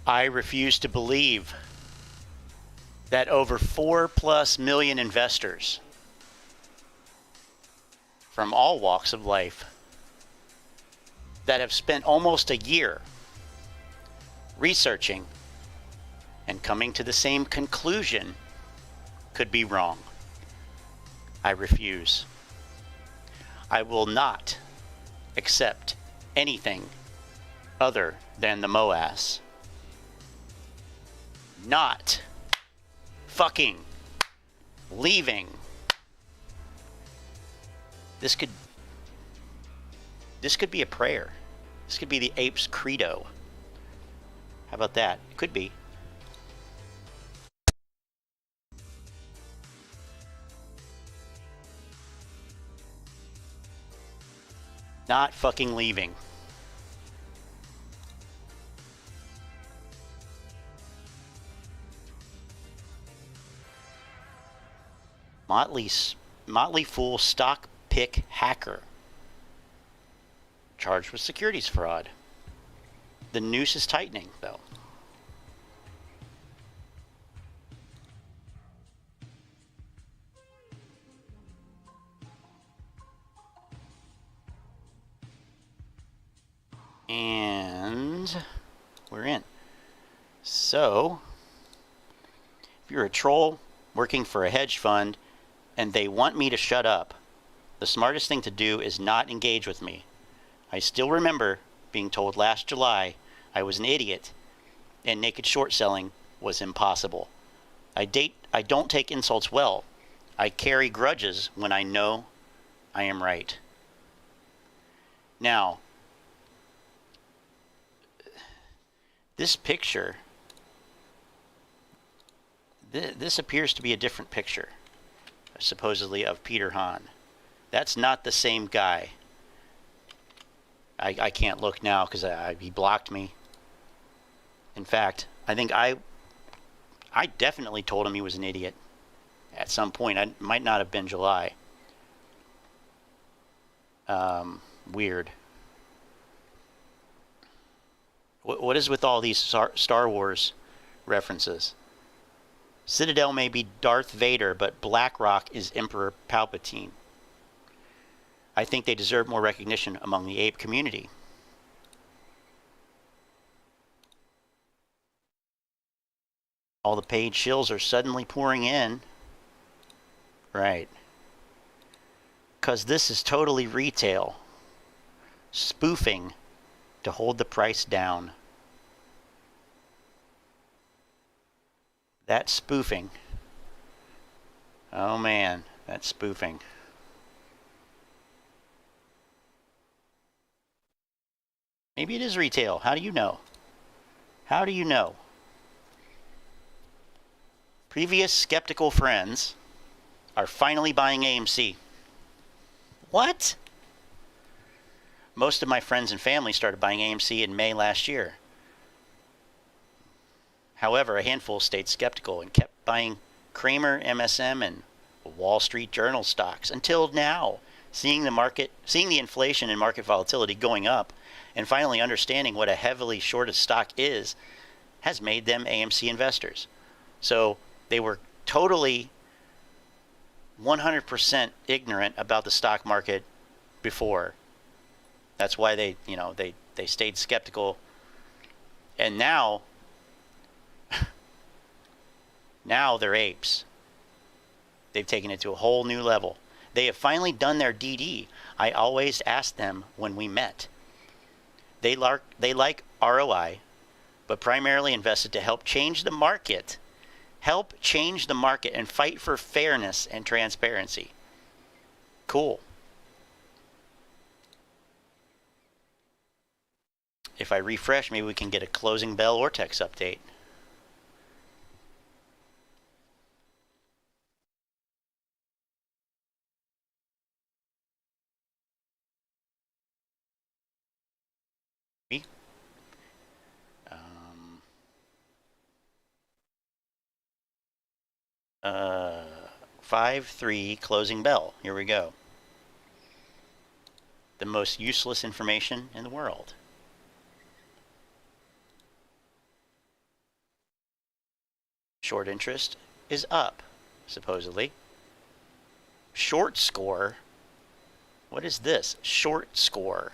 I refuse to believe that over 4+ million investors from all walks of life that have spent almost a year researching and coming to the same conclusion could be wrong. I refuse. I will not accept anything other than the MOASS. Not fucking leaving. This could be a prayer. This could be the ape's credo. How about that? It could be. Not fucking leaving. Motley Fool stock pick hacker charged with securities fraud. The noose is tightening, though. And we're in. So, if you're a troll working for a hedge fund and they want me to shut up, the smartest thing to do is not engage with me. I still remember being told last July I was an idiot and naked short selling was impossible. I don't take insults well. I carry grudges when I know I am right. Now, this picture, this appears to be a different picture, supposedly, of Peter Hahn. That's not the same guy. I can't look now because he blocked me. In fact, I think I definitely told him he was an idiot at some point. It might not have been July. Weird. What is with all these Star Wars references? Citadel may be Darth Vader, but BlackRock is Emperor Palpatine. I think they deserve more recognition among the ape community. All the paid shills are suddenly pouring in. Right. Because this is totally retail. Spoofing to hold the price down. That's spoofing. Oh man, that's spoofing. Maybe it is retail. How do you know? How do you know? Previous skeptical friends are finally buying AMC. What? Most of my friends and family started buying AMC in May last year. However, a handful stayed skeptical and kept buying Kramer, MSM, and Wall Street Journal stocks until now, seeing the inflation and market volatility going up, and finally understanding what a heavily shorted stock is, has made them AMC investors. So they were totally 100% ignorant about the stock market before. That's why they stayed skeptical. And now they're apes. They've taken it to a whole new level. They have finally done their DD. I always asked them when we met. They like ROI, but primarily invested to help change the market. Help change the market and fight for fairness and transparency. Cool. If I refresh, maybe we can get a closing bell or text update. Uh, 5-3 closing bell. Here we go. The most useless information in the world. short interest is up, supposedly. Short score? What is this? Short score.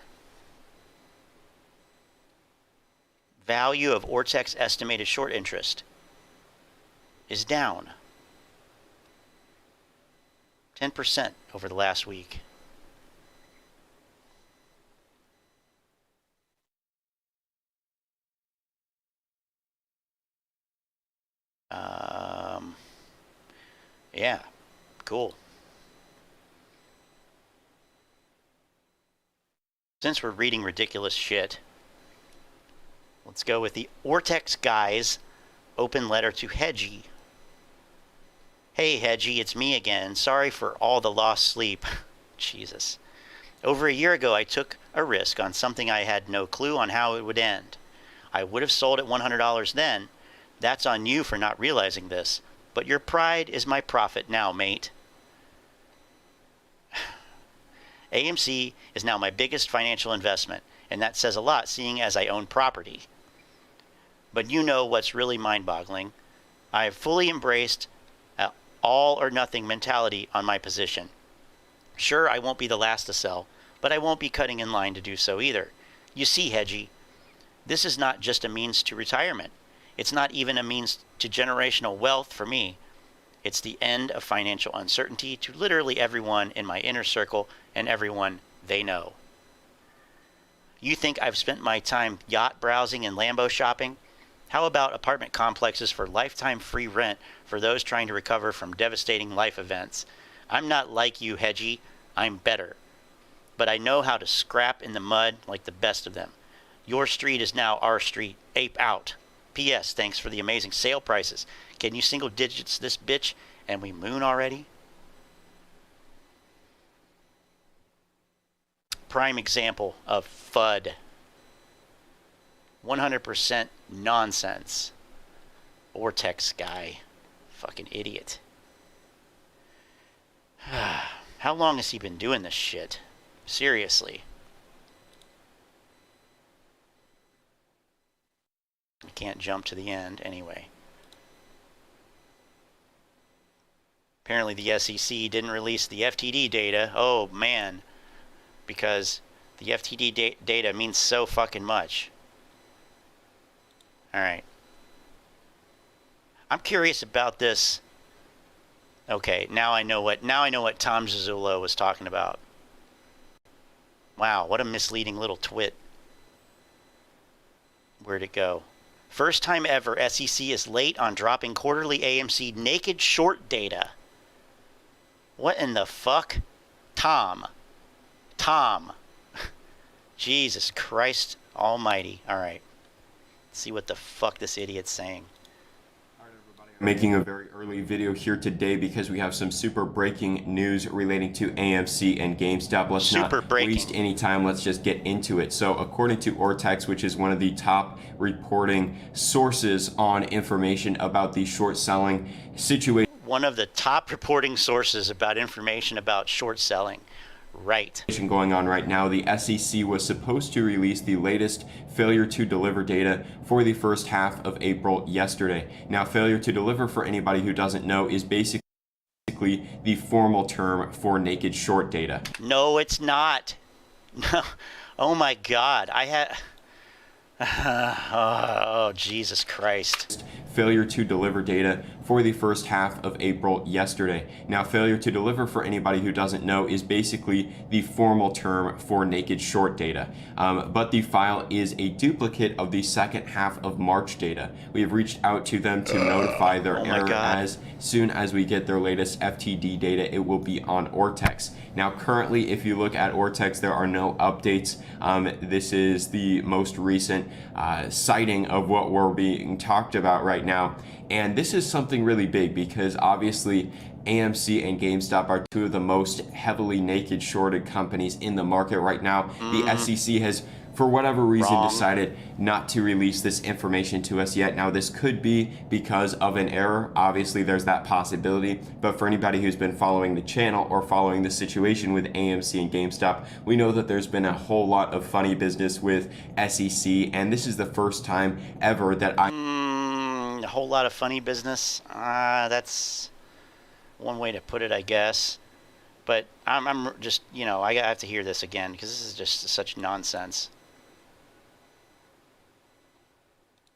Value of Ortex estimated short interest is down 10% over the last week. Yeah, cool. Since we're reading ridiculous shit, let's go with the Ortex Guys open letter to Hedgie. Hey Hedgie, it's me again. Sorry for all the lost sleep. Jesus. Over a year ago, I took a risk on something I had no clue on how it would end. I would have sold at $100 then. That's on you for not realizing this. But your pride is my profit now, mate. AMC is now my biggest financial investment, and that says a lot seeing as I own property. But you know what's really mind-boggling? I have fully embraced an all-or-nothing mentality on my position. Sure, I won't be the last to sell, but I won't be cutting in line to do so either. You see, Hedgie, this is not just a means to retirement. It's not even a means to generational wealth for me. It's the end of financial uncertainty to literally everyone in my inner circle and everyone they know. You think I've spent my time yacht browsing and Lambo shopping? How about apartment complexes for lifetime free rent for those trying to recover from devastating life events? I'm not like you, Hedgie. I'm better. But I know how to scrap in the mud like the best of them. Your street is now our street. Ape out. P.S. Thanks for the amazing sale prices. Can you single digits this bitch and we moon already? Prime example of FUD. 100% nonsense. Ortex guy. Fucking idiot. How long has he been doing this shit? Seriously. I can't jump to the end anyway. Apparently the SEC didn't release the FTD data. Oh man. Because the FTD data means so fucking much. Alright. I'm curious about this. Okay, now I know what Tom Zazullo was talking about. Wow, what a misleading little twit. Where'd it go? First time ever, SEC is late on dropping quarterly AMC naked short data. What in the fuck? Tom. Jesus Christ almighty. Alright. Let's see what the fuck this idiot's saying. Making a very early video here today because we have some super breaking news relating to AMC and GameStop. Let's not waste any time. Let's just get into it. So according to Ortex, which is one of the top reporting sources on information about the short selling situation. One of the top reporting sources about information about short selling. Right. Going on right now, the SEC was supposed to release the latest failure to deliver data for the first half of April yesterday. Now, failure to deliver, for anybody who doesn't know, is basically the formal term for naked short data. No, it's not. No. Oh my God. I had... oh, Jesus Christ. Failure to deliver data for the first half of April yesterday. Now, failure to deliver, for anybody who doesn't know, is basically the formal term for naked short data. But the file is a duplicate of the second half of March data. We have reached out to them to notify their error. As soon as we get their latest FTD data, it will be on Ortex. Now, currently, if you look at Ortex, there are no updates. This is the most recent citing of what we're being talked about right now. And this is something really big because obviously AMC and GameStop are two of the most heavily naked shorted companies in the market right now. The SEC has, for whatever reason, decided not to release this information to us yet. Now, this could be because of an error. Obviously, there's that possibility. But for anybody who's been following the channel or following the situation with AMC and GameStop, we know that there's been a whole lot of funny business with SEC. And this is the first time ever that whole lot of funny business. That's one way to put it, I guess. But I'm just, you know, I have to hear this again because this is just such nonsense.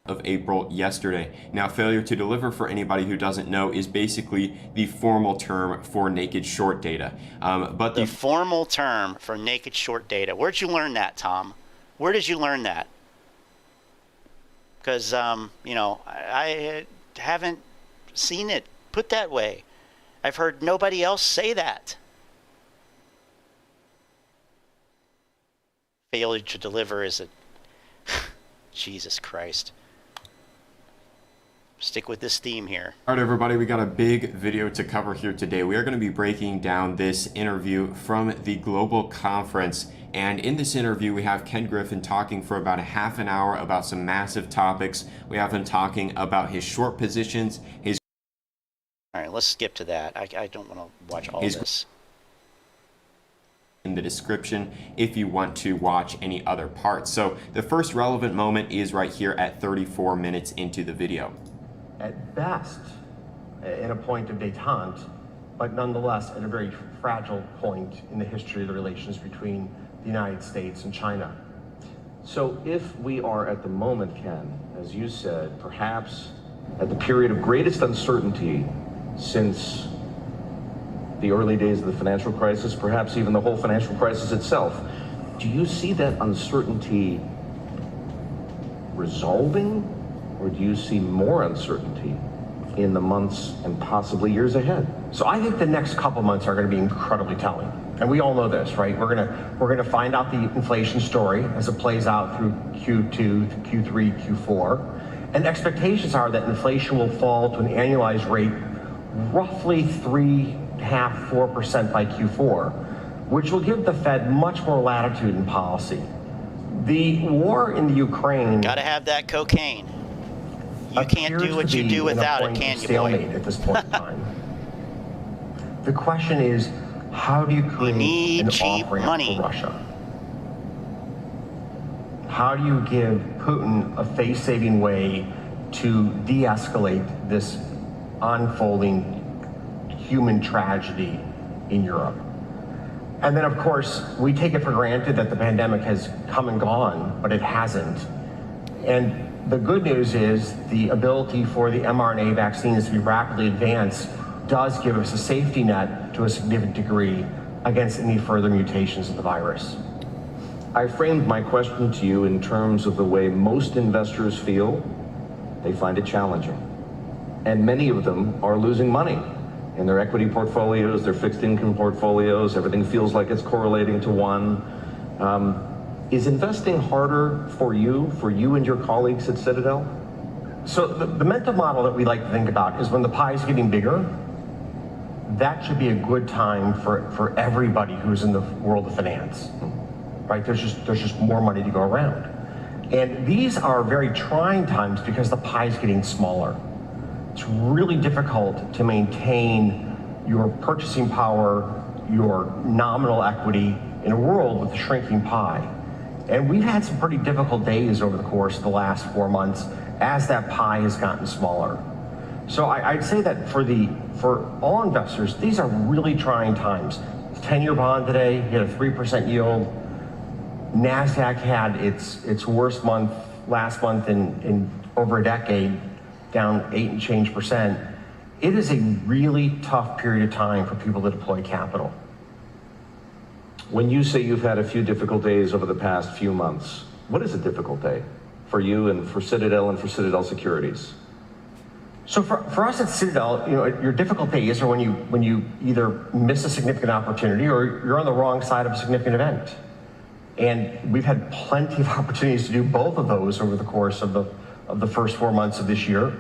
Of April yesterday. Now, failure to deliver, for anybody who doesn't know, is basically the formal term for naked short data. But the formal term for naked short data. Where'd you learn that, Tom? Where did you learn that? Because, you know, I haven't seen it put that way. I've heard nobody else say that. Failure to deliver is a... Jesus Christ. Stick with this theme here. All right, everybody, we got a big video to cover here today. We are going to be breaking down this interview from the global conference. And in this interview, we have Ken Griffin talking for about a half an hour about some massive topics. We have him talking about his short positions, his... All right, let's skip to that. I don't want to watch all this. In the description if you want to watch any other parts. So the first relevant moment is right here at 34 minutes into the video. At best, in a point of détente, but nonetheless at a very fragile point in the history of the relations between the United States and China. So if we are at the moment, Ken, as you said, perhaps at the period of greatest uncertainty since the early days of the financial crisis, perhaps even the whole financial crisis itself, do you see that uncertainty resolving, or do you see more uncertainty in the months and possibly years ahead? So I think the next couple months are going to be incredibly telling. And we all know this, right? We're going to find out the inflation story as it plays out through Q2, Q3, Q4. And expectations are that inflation will fall to an annualized rate roughly 3.5–4% by Q4, which will give the Fed much more latitude in policy. The war in the Ukraine... Gotta have that cocaine. You can't do what you do without it, can you, boy? At this point in time. The question is, how do you create an off-ramp for Russia? How do you give Putin a face-saving way to de-escalate this unfolding human tragedy in Europe? And then, of course, we take it for granted that the pandemic has come and gone, but it hasn't. And the good news is the ability for the mRNA vaccines to be rapidly advanced does give us a safety net to a significant degree against any further mutations of the virus. I framed my question to you in terms of the way most investors feel. They find it challenging. And many of them are losing money in their equity portfolios, their fixed income portfolios. Everything feels like it's correlating to one. Is investing harder for you and your colleagues at Citadel? So the mental model that we like to think about is when the pie is getting bigger, that should be a good time for everybody who's in the world of finance, right? There's just more money to go around. And these are very trying times because the pie is getting smaller. It's really difficult to maintain your purchasing power, your nominal equity in a world with a shrinking pie. And we've had some pretty difficult days over the course of the last 4 months as that pie has gotten smaller. So I'd say that for all investors, these are really trying times. 10-year bond today hit a 3% yield. NASDAQ had its worst month last month in over a decade, down 8 and change percent. It is a really tough period of time for people to deploy capital. When you say you've had a few difficult days over the past few months, what is a difficult day for you and for Citadel and for Citadel Securities? So for us at Citadel, you know, your difficult days are when you either miss a significant opportunity or you're on the wrong side of a significant event. And we've had plenty of opportunities to do both of those over the course of the first 4 months of this year.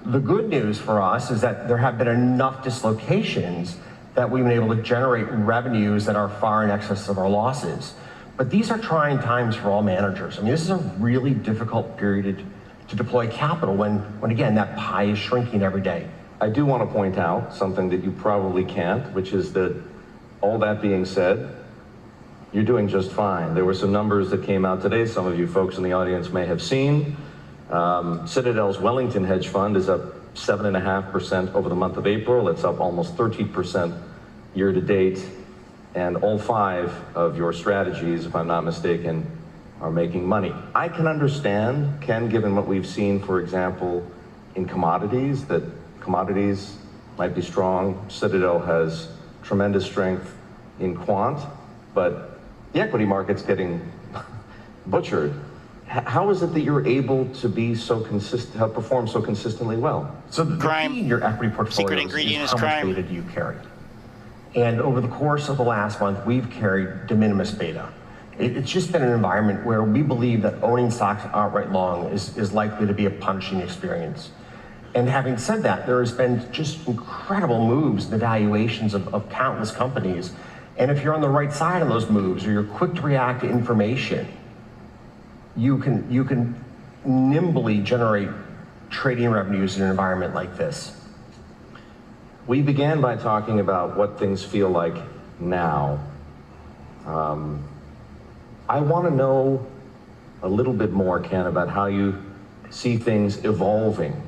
The good news for us is that there have been enough dislocations that we've been able to generate revenues that are far in excess of our losses. But these are trying times for all managers. I mean, this is a really difficult period to deploy capital when again, that pie is shrinking every day. I do want to point out something that you probably can't, which is that all that being said, you're doing just fine. There were some numbers that came out today, some of you folks in the audience may have seen. Citadel's Wellington hedge fund is up 7.5% over the month of April. It's up almost 13% year to date. And all 5 of your strategies, if I'm not mistaken, are making money. I can understand, Ken, given what we've seen, for example, in commodities, that commodities might be strong. Citadel has tremendous strength in quant, but the equity market's getting butchered. How is it that you're able to be so consistent, have performed so consistently well? So the key in your equity portfolio Secret ingredient is is how much crime. beta do you carry? And over the course of the last month, we've carried de minimis beta. It's just been an environment where we believe that owning stocks outright long is likely to be a punishing experience. And having said that, there has been just incredible moves in the valuations of countless companies. And if you're on the right side of those moves, or you're quick to react to information, you can nimbly generate trading revenues in an environment like this. We began by talking about what things feel like now. I want to know a little bit more, Ken, about how you see things evolving.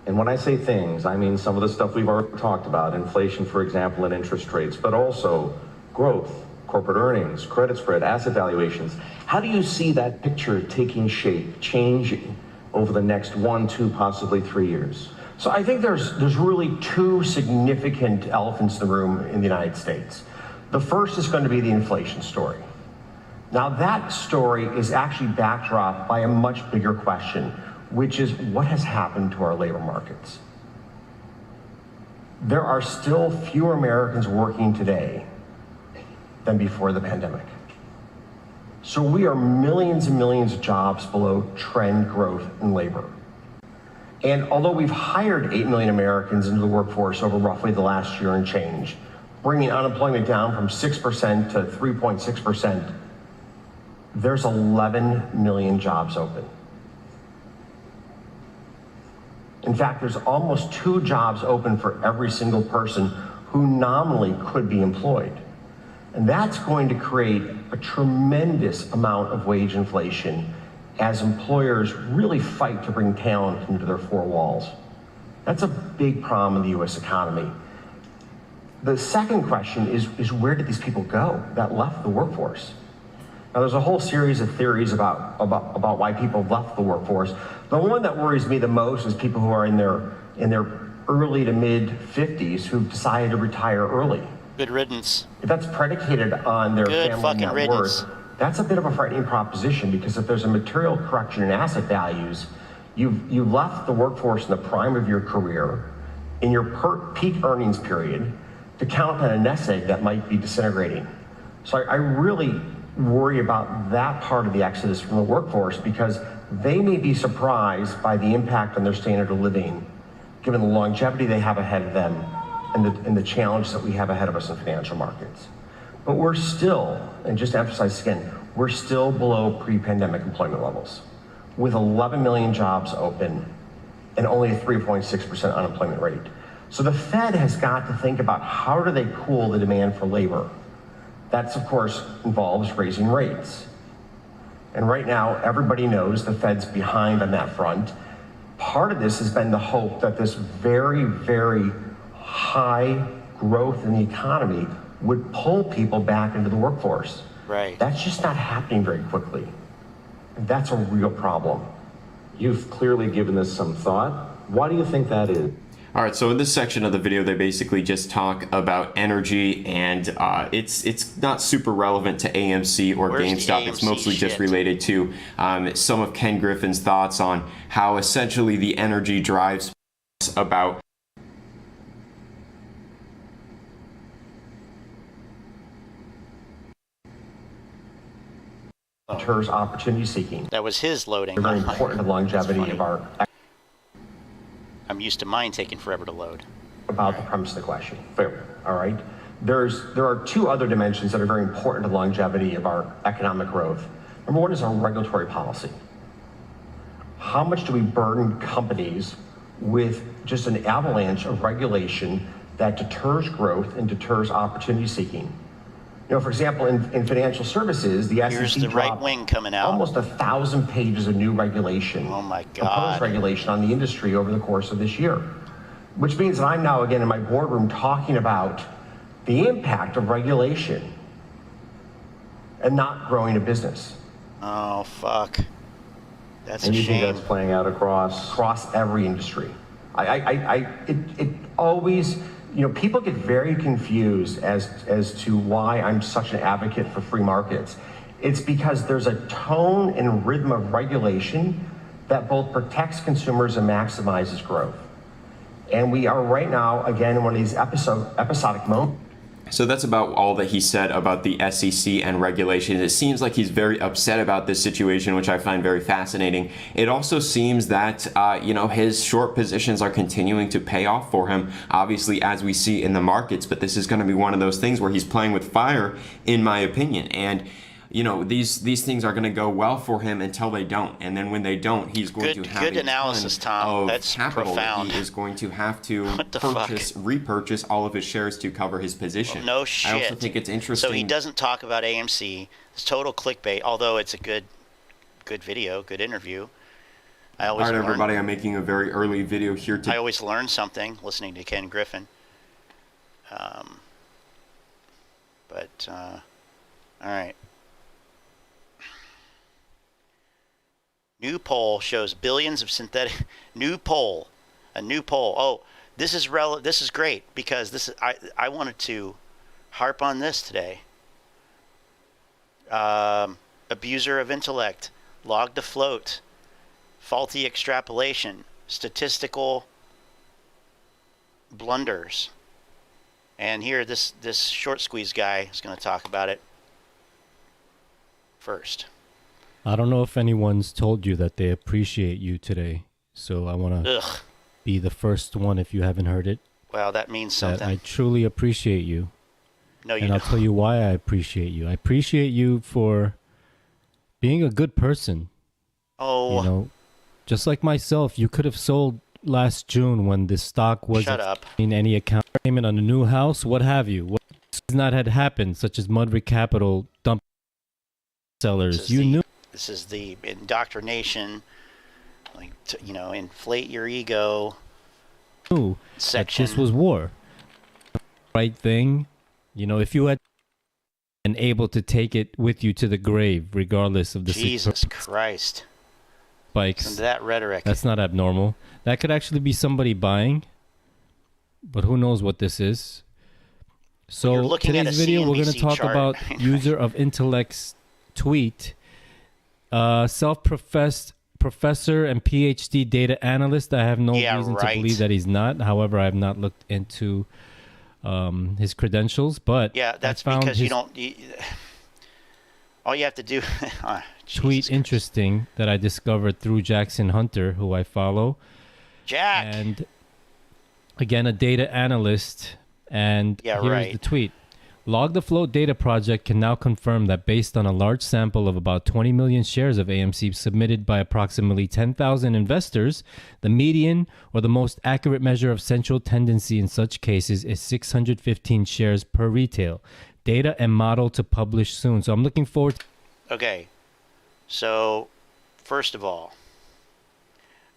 And when I say things, I mean some of the stuff we've already talked about, inflation, for example, and interest rates, but also growth, corporate earnings, credit spread, asset valuations. How do you see that picture taking shape, changing over the next 1, 2, possibly 3 years? So I think there's really 2 significant elephants in the room in the United States. The first is going to be the inflation story. Now that story is actually backdropped by a much bigger question, which is what has happened to our labor markets? There are still fewer Americans working today than before the pandemic. So we are millions and millions of jobs below trend growth in labor. And although we've hired 8 million Americans into the workforce over roughly the last year and change, bringing unemployment down from 6% to 3.6%, there's 11 million jobs open. In fact, there's almost 2 jobs open for every single person who nominally could be employed. And that's going to create a tremendous amount of wage inflation as employers really fight to bring talent into their 4 walls. That's a big problem in the US economy. The second question is where did these people go that left the workforce? Now there's a whole series of theories about why people left the workforce. The one that worries me the most is people who are in their early to mid 50s who've decided to retire early. Good riddance. If that's predicated on their Good family fucking net riddance. worth, that's a bit of a frightening proposition, because if there's a material correction in asset values, you've left the workforce in the prime of your career, in your peak earnings period, to count on a nest egg that might be disintegrating. So I really worry about that part of the exodus from the workforce, because they may be surprised by the impact on their standard of living, given the longevity they have ahead of them and the challenge that we have ahead of us in financial markets. But we're still, and just to emphasize again, we're still below pre-pandemic employment levels, with 11 million jobs open and only a 3.6% unemployment rate. So the Fed has got to think about how do they cool the demand for labor. That's, of course, involves raising rates. And right now, everybody knows the Fed's behind on that front. Part of this has been the hope that this very, very high growth in the economy would pull people back into the workforce. Right. That's just not happening very quickly. And that's a real problem. You've clearly given this some thought. Why do you think that is? All right, so in this section of the video, they basically just talk about energy, and it's not super relevant to AMC or Where's the GameStop. It's AMC mostly just shit? related to some of Ken Griffin's thoughts on how essentially the energy drives about Deters opportunity seeking. That was his loading. They're very important to the longevity of our, I'm used to mine taking forever to load. about the premise of the question. Fair, all right? There are 2 other dimensions that are very important to the longevity of our economic growth. Number 1 is our regulatory policy. How much do we burden companies with just an avalanche of regulation that deters growth and deters opportunity seeking? You know, for example, in financial services, the Here's SEC the right dropped wing coming out. almost 1,000 pages of new regulation. Oh my Proposed God. regulation on the industry over the course of this year, which means that I'm now again in my boardroom talking about the impact of regulation and not growing a business. Oh, fuck. That's And a you think shame. that's playing out across Every industry. It always, you know, people get very confused as to why I'm such an advocate for free markets. It's because there's a tone and rhythm of regulation that both protects consumers and maximizes growth. And we are right now, again, in one of these episodic moments. So that's about all that he said about the SEC and regulation. It seems like he's very upset about this situation, which I find very fascinating. It also seems that, his short positions are continuing to pay off for him, obviously, as we see in the markets. But this is going to be one of those things where he's playing with fire, in my opinion. And you know, these things are going to go well for him until they don't, and then when they don't, he's going to have good a analysis, ton Tom. of That's capital profound. that he is going to have to What the repurchase all of his shares to cover his position. Well, no shit. I also think it's interesting. So he doesn't talk about AMC. It's total clickbait, although it's a good video, good interview. All right, everybody, I'm making a very early video here I today. always learn something listening to Ken Griffin. All right. New poll shows billions of synthetic. A new poll. Oh, this is This is great because I wanted to harp on this today. Abuser of intellect, log to float, faulty extrapolation, statistical blunders. And here, this short squeeze guy is going to talk about it first. I don't know if anyone's told you that they appreciate you today, so I want to be the first one if you haven't heard it. Wow, that means That something. I truly appreciate you. No, you And I'll don't. tell you why I appreciate you. I appreciate you for being a good person. Oh, You know, just like myself, you could have sold last June when the stock wasn't Shut up. in any account payment on a new house, what have you. What has not had happened, such as Mudrick Capital dump sellers. You knew. This is the indoctrination, inflate your ego That section. this was war. Right thing, you know, if you had been able to take it with you to the grave, regardless of the Jesus Christ. spikes, Listen to that rhetoric. that's not abnormal. That could actually be somebody buying, but who knows what this is. You're So looking at today's a video, we're going to CNBC talk chart. about user of intellect's tweet. Self-professed professor and PhD data analyst. I have no reason to believe that he's not. However, I have not looked into his credentials, but Yeah, that's I found because his all you have to do. tweet interesting that I discovered through Jackson Hunter, who I follow. Jack. And again, a data analyst. And Yeah, here's right. the tweet. Log the Float Data Project can now confirm that based on a large sample of about 20 million shares of AMC submitted by approximately 10,000 investors, the median or the most accurate measure of central tendency in such cases is 615 shares per retail. Data and model to publish soon. So I'm looking forward to Okay. So, first of all,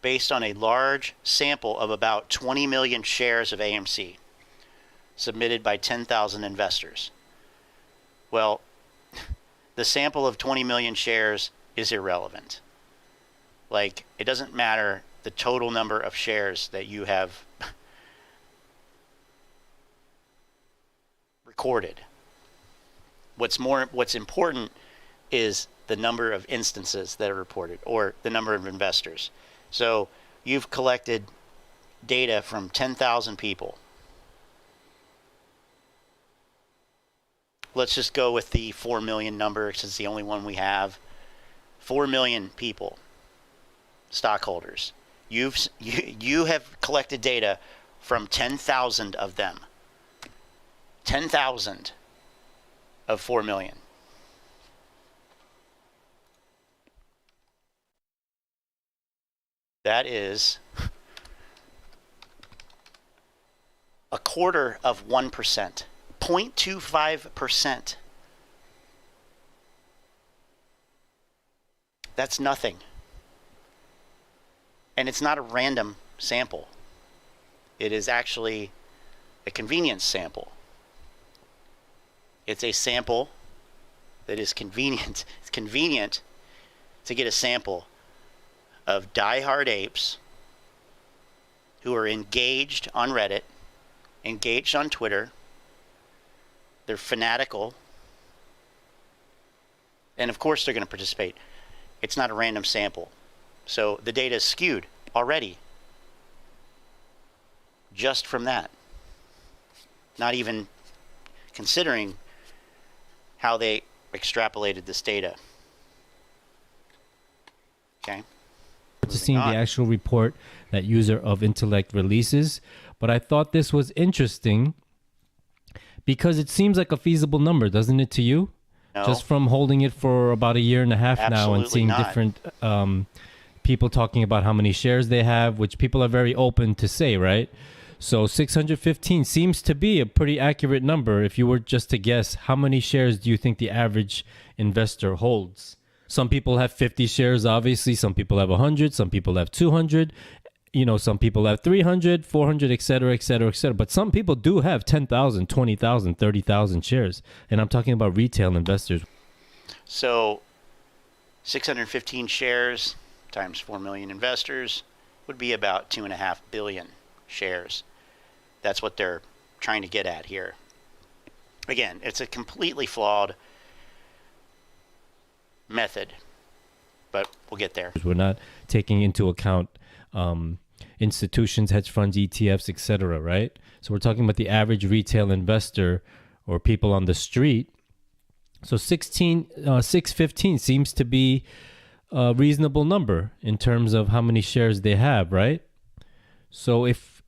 based on a large sample of about 20 million shares of AMC submitted by 10,000 investors. Well, the sample of 20 million shares is irrelevant. Like, it doesn't matter the total number of shares that you have recorded. What's important is the number of instances that are reported, or the number of investors. So you've collected data from 10,000 people. Let's just go with the 4 million number, because it's the only one we have. 4 million people, stockholders. You have collected data from 10,000 of them. 10,000 of 4 million. That is a quarter of 1%, 0.25%. That's nothing. And it's not a random sample. It is actually a convenience sample. It's a sample that is convenient. It's convenient to get a sample of diehard apes who are engaged on Reddit, engaged on Twitter. They're fanatical. And of course they're going to participate. It's not a random sample. So the data is skewed already. Just from that. Not even considering how they extrapolated this data. Okay. To seeing the actual report that User of Intellect releases, but I thought this was interesting because it seems like a feasible number, doesn't it to you? No. Just from holding it for about a year and a half now and Absolutely seeing not. different people talking about how many shares they have, which people are very open to say, right? So 615 seems to be a pretty accurate number. If you were just to guess, how many shares do you think the average investor holds? Some people have 50 shares, obviously. Some people have 100. Some people have 200. You know, some people have 300, 400, et cetera, et cetera, et cetera. But some people do have 10,000, 20,000, 30,000 shares. And I'm talking about retail investors. So 615 shares times 4 million investors would be about 2.5 billion shares. That's what they're trying to get at here. Again, it's a completely flawed method, but we'll get there. We're not taking into account institutions, hedge funds, ETFs, etc., right? So we're talking about the average retail investor or people on the street. So 615 seems to be a reasonable number in terms of how many shares they have, right? So if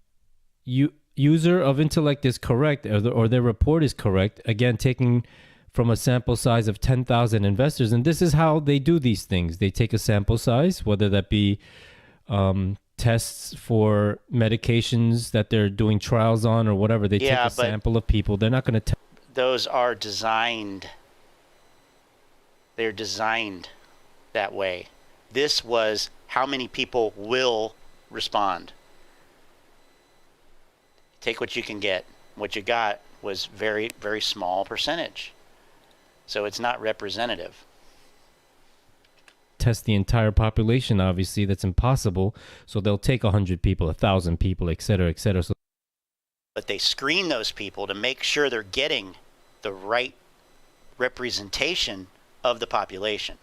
User of Intellect is correct, or their report is correct, again, taking from a sample size of 10,000 investors, and this is how they do these things. They take a sample size, whether that be tests for medications that they're doing trials on or whatever. They take a sample of people. They're not going to those are designed. They're designed that way. This was how many people will respond. Take what you can get. What you got was very, very small percentage. So it's not representative. test the entire population. Obviously, that's impossible. So they'll take 100 people, 1,000 people, et cetera, et cetera. So but they screen those people to make sure they're getting the right representation of the population.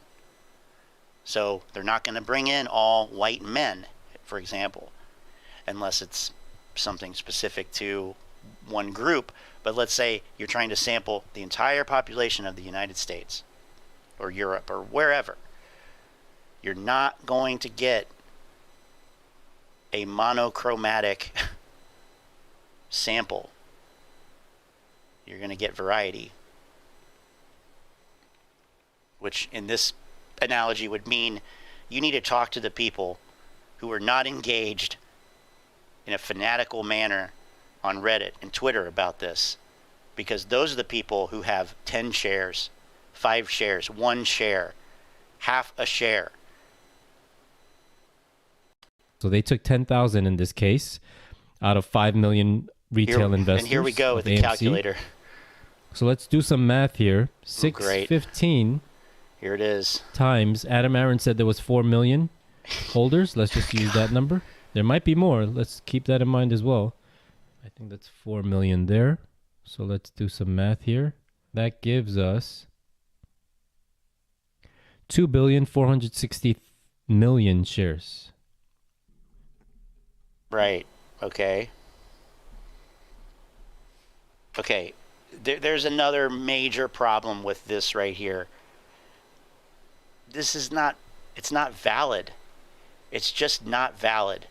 So they're not going to bring in all white men, for example, unless it's something specific to one group. But let's say you're trying to sample the entire population of the United States or Europe or wherever. You're not going to get a monochromatic sample. You're going to get variety, which in this analogy would mean you need to talk to the people who are not engaged in a fanatical manner on Reddit and Twitter about this, because those are the people who have 10 shares, 5 shares, 1 share, half a share. So they took 10,000 in this case out of 5 million retail investors. And here we go with the AMC. calculator. So let's do some math here. 615 here it is. Times, Adam Aaron said there was 4 million holders. Let's just use that number. There might be more. Let's keep that in mind as well. I think that's 4 million there. So let's do some math here. That gives us 2,460,000,000 shares. Right. Okay. Okay. There's another major problem with this right here. This is not, it's not valid. It's just not valid.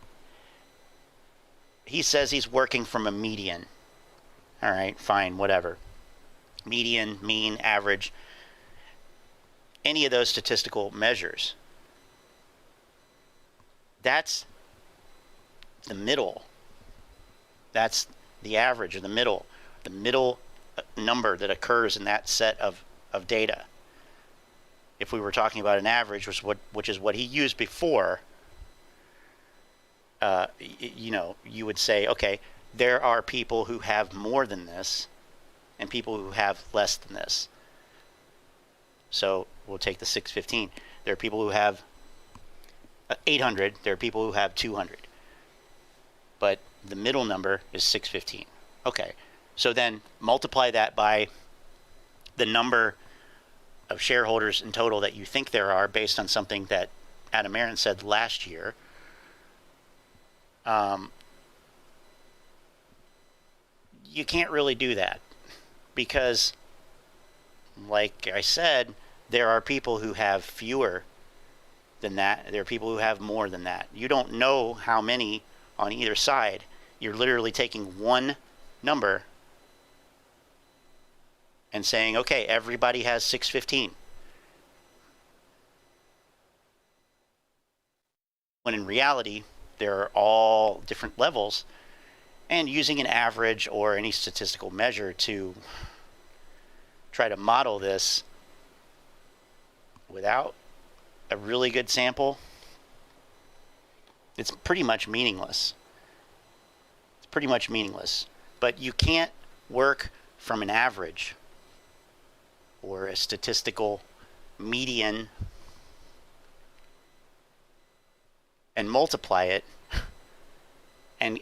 He says he's working from a median. All right, fine, whatever. Median, mean, average, any of those statistical measures. That's the middle. That's the average, or the middle number that occurs in that set of data. if we were talking about an average, which is what he used before, you would say, okay, there are people who have more than this and people who have less than this. So we'll take the 615. There are people who have 800. There are people who have 200. But the middle number is 615. Okay, so then multiply that by the number of shareholders in total that you think there are based on something that Adam Aron said last year. You can't really do that because, like I said, there are people who have fewer than that. There are people who have more than that. You don't know how many on either side. You're literally taking one number and saying, okay, everybody has 615. When in reality, there are all different levels, and using an average or any statistical measure to try to model this without a really good sample, it's pretty much meaningless. It's pretty much meaningless. But you can't work from an average or a statistical median and multiply it and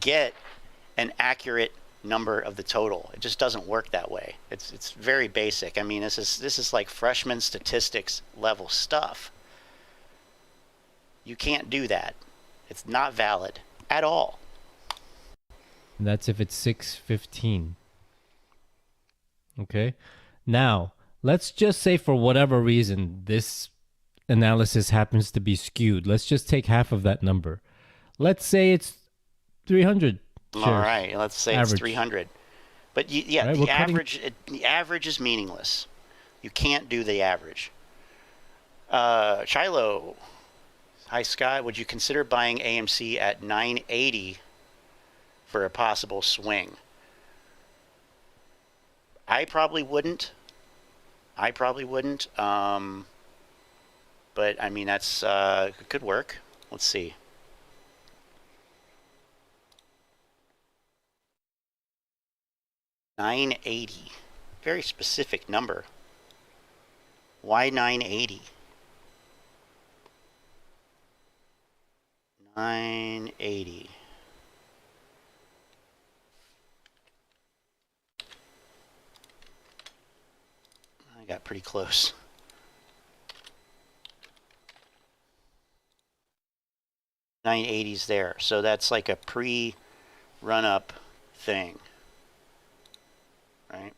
get an accurate number of the total. It just doesn't work that way. It's very basic. I mean, this is like freshman statistics level stuff. You can't do that. It's not valid at all. And that's if it's 615. Okay. Now, let's just say for whatever reason this analysis happens to be skewed. Let's just take half of that number. Let's say it's 300 shares. All right, let's say average. it's 300. But yeah, Right, the average is meaningless. You can't do the average. Shiloh, hi Scott, would you consider buying AMC at 980 for a possible swing? I probably wouldn't. But I mean, that's it could work. Let's see. $9.80, very specific number. Why 980? 980. I got pretty close. $980's there, so that's like a pre-run-up thing, right?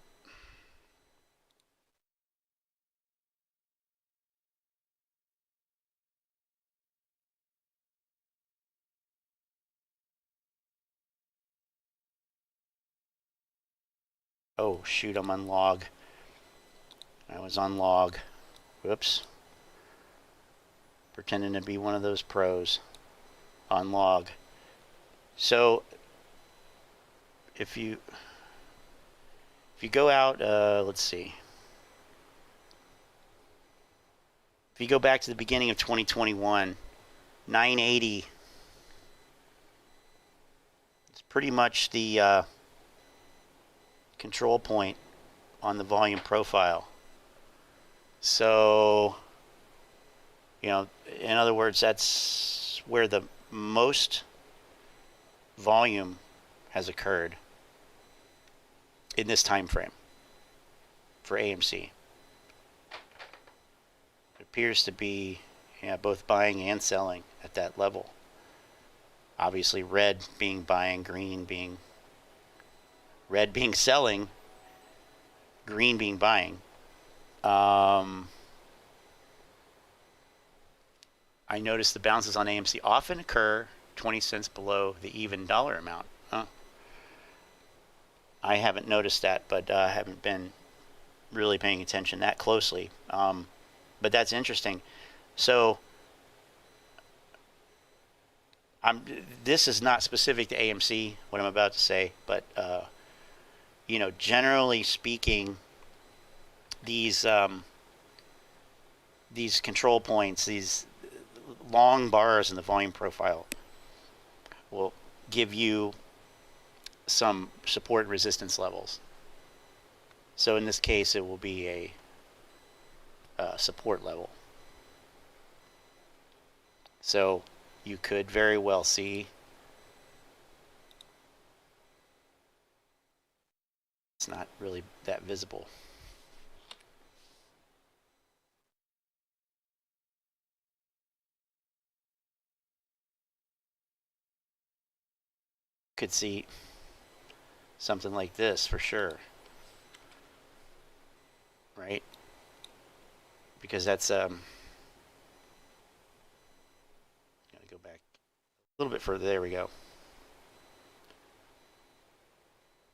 Oh shoot, I'm on log. I was on log. Whoops. Pretending to be one of those pros. On log. So if you go out, let's see. If you go back to the beginning of 2021, 980 is pretty much the control point on the volume profile. So, you know, in other words, that's where the most volume has occurred in this time frame for AMC. It appears to be, yeah, both buying and selling at that level. Obviously, red being buying, red being selling, green being buying. I noticed the bounces on AMC often occur 20 cents below the even dollar amount. Huh. I haven't noticed that, but I haven't been really paying attention that closely. But that's interesting. So this is not specific to AMC, what I'm about to say, but you know, generally speaking, these these control points, these long bars in the volume profile, will give you some support resistance levels. So in this case, it will be a support level. So you could very well see it's not really that visible. Could see something like this for sure, right? Because that's gotta go back a little bit further. There we go.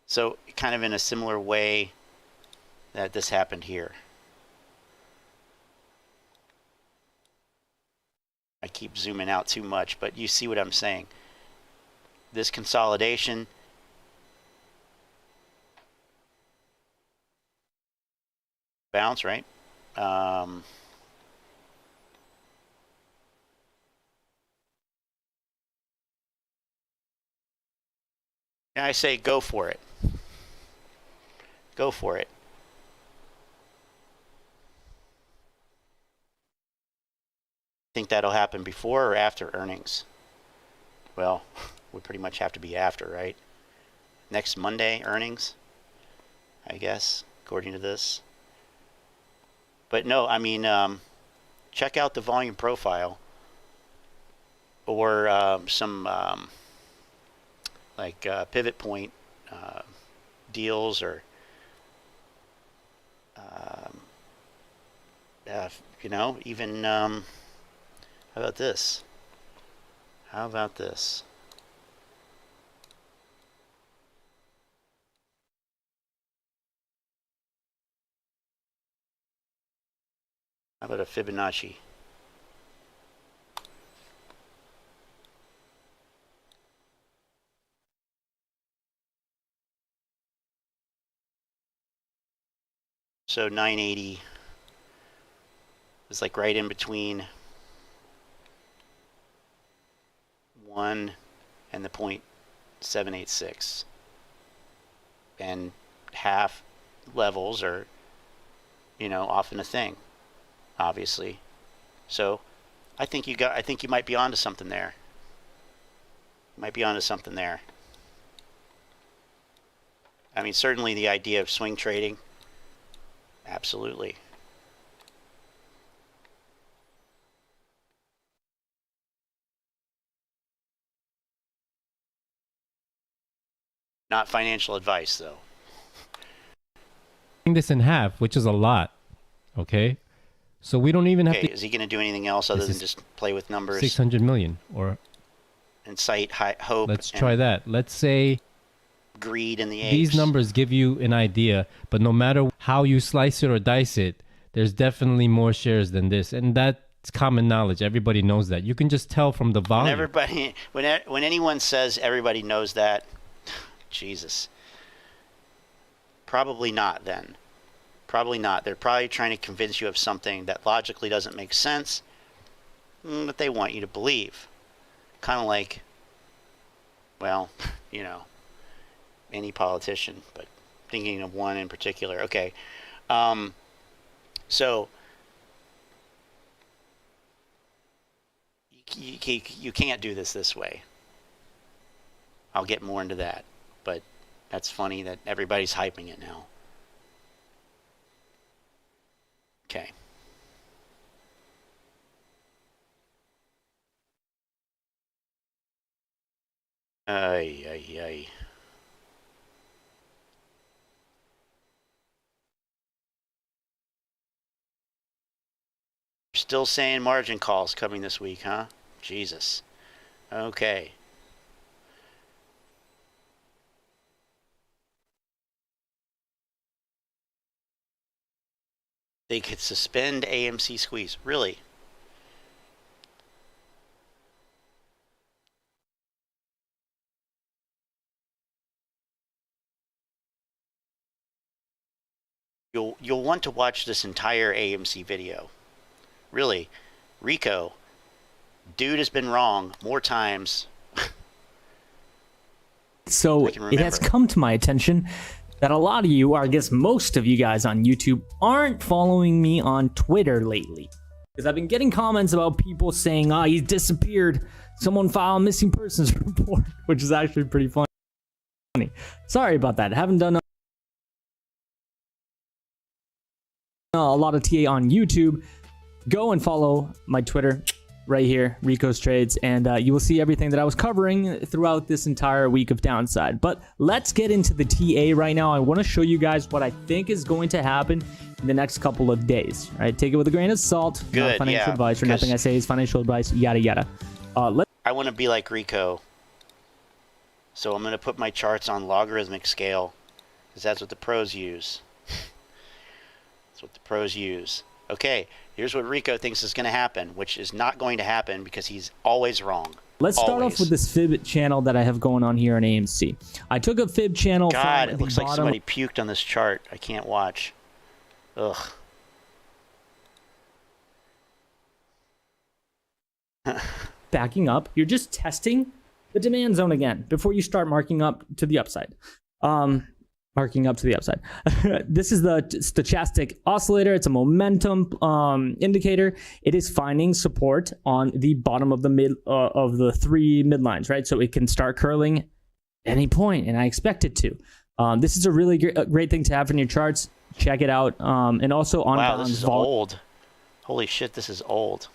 So kind of in a similar way that this happened here. I keep zooming out too much, but you see what I'm saying. This consolidation bounce, right? And I say go for it. Go for it. Think that'll happen before or after earnings? Well, would pretty much have to be after, right? Next Monday earnings, I guess, according to this. But no, I mean, check out the volume profile or some like pivot point deals or you know, even how about this? How about this? How about a Fibonacci? So 980 is like right in between 1 and the 0.786. And half levels are, you know, often a thing, obviously. So I think you might be onto something there. Might be onto something there. I mean, certainly the idea of swing trading, absolutely. Not financial advice, though. This in half, which is a lot. Okay, so we don't even have to. Is he going to do anything else other than just play with numbers? 600 million, or incite hope. Let's try that. Let's say greed in the apes. These numbers give you an idea, but no matter how you slice it or dice it, there's definitely more shares than this, and that's common knowledge. Everybody knows that. You can just tell from the volume. When anyone says everybody knows that, Jesus. Probably not then. Probably not. They're probably trying to convince you of something that logically doesn't make sense, but they want you to believe. Kind of like, well, you know, any politician, but thinking of one in particular. Okay. So you can't do this way. I'll get more into that, but that's funny that everybody's hyping it now. Okay. Ay, ay, ay. Still saying margin calls coming this week, huh? Jesus. Okay. They could suspend AMC squeeze. Really? You'll want to watch this entire AMC video. really, Rico, dude has been wrong more times. So it has come to my attention that a lot of you, or I guess most of you guys on YouTube, aren't following me on Twitter lately. Because I've been getting comments about people saying, he's disappeared. Someone file a missing persons report, which is actually pretty funny. Sorry about that. I haven't done a lot of TA on YouTube. Go and follow my Twitter right here, Rico's Trades, and you will see everything that I was covering throughout this entire week of downside. But let's get into the TA right now. I want to show you guys what I think is going to happen in the next couple of days. All right, take it with a grain of salt. Good, not financial yeah, advice, or nothing I say is financial advice, yada yada. I want to be like Rico, so I'm going to put my charts on logarithmic scale, because that's what the pros use. That's what the pros use. Okay, here's what Rico thinks is going to happen, which is not going to happen because he's always wrong. Let's start off with this fib channel that I have going on here on AMC. I took a fib channel God, from it looks like somebody puked on this chart. I can't watch. Ugh. backing up. You're just testing the demand zone again before you start marking up to the upside. This is the stochastic oscillator. It's a momentum indicator. It is finding support on the bottom of the three midlines, right? So it can start curling any point, and I expect it to. This is a really great thing to have in your charts. Check it out. And also on wow, this is old. Holy shit, this is old.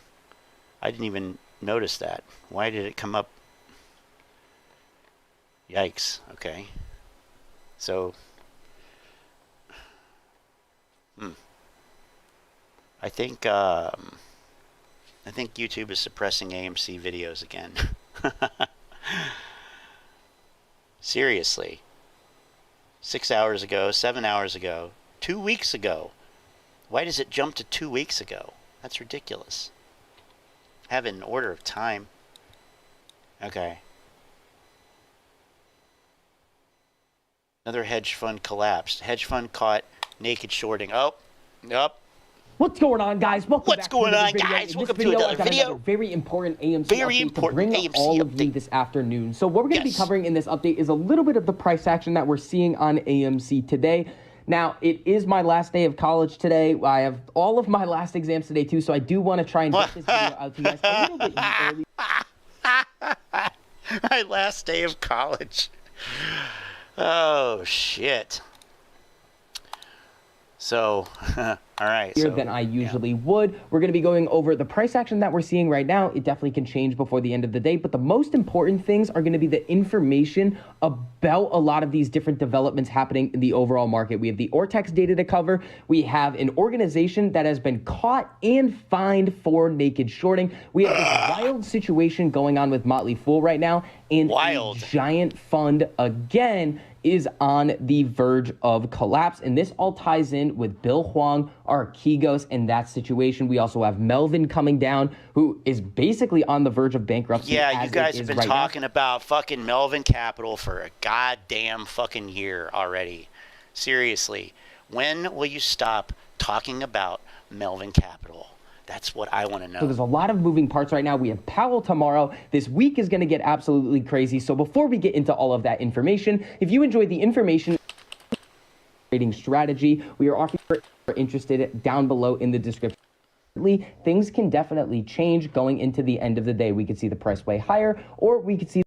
I didn't even notice that. Why did it come up? Yikes. Okay. So, I think YouTube is suppressing AMC videos again. Seriously. 6 hours ago, 7 hours ago, 2 weeks ago. Why does it jump to 2 weeks ago? That's ridiculous. Have it in order of time. Okay. Another hedge fund collapsed. Hedge fund caught naked shorting. Oh, yep. What's going on, guys? Welcome back to another video. I've got another very important AMC update to bring all of you this afternoon. So what we're going to be covering in this update is a little bit of the price action that we're seeing on AMC today. Now, it is my last day of college today. I have all of my last exams today, too, so I do want to try and get this video out to you guys a little bit early. My last day of college. Oh, shit. So, all right. Than I usually would. We're going to be going over the price action that we're seeing right now. It definitely can change before the end of the day, but the most important things are going to be the information about a lot of these different developments happening in the overall market. We have the Ortex data to cover. We have an organization that has been caught and fined for naked shorting. We have this wild situation going on with Motley Fool right now, and a giant fund again is on the verge of collapse. And this all ties in with Bill Huang, Archegos, and that situation. We also have Melvin coming down, who is basically on the verge of bankruptcy. Yeah, you guys have been talking about fucking Melvin Capital for a goddamn fucking year already. Seriously, when will you stop talking about Melvin Capital? That's what I want to know. So there's a lot of moving parts right now. We have Powell tomorrow. This week is going to get absolutely crazy. So before we get into all of that information, if you enjoyed the information trading strategy, we are offering for interested down below in the description. Things can definitely change going into the end of the day. We could see the price way higher, or we could see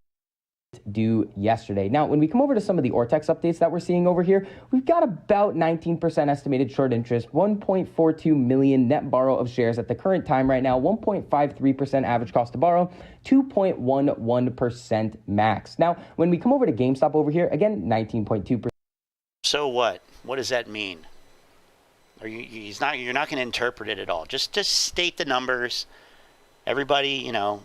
due yesterday. Now, when we come over to some of the Ortex updates that we're seeing over here, we've got about 19% estimated short interest, 1.42 million net borrow of shares at the current time right now, 1.53% average cost to borrow, 2.11% max. Now, when we come over to GameStop over here, again, 19.2%. So what? What does that mean? You're not going to interpret it at all. Just state the numbers. Everybody, you know.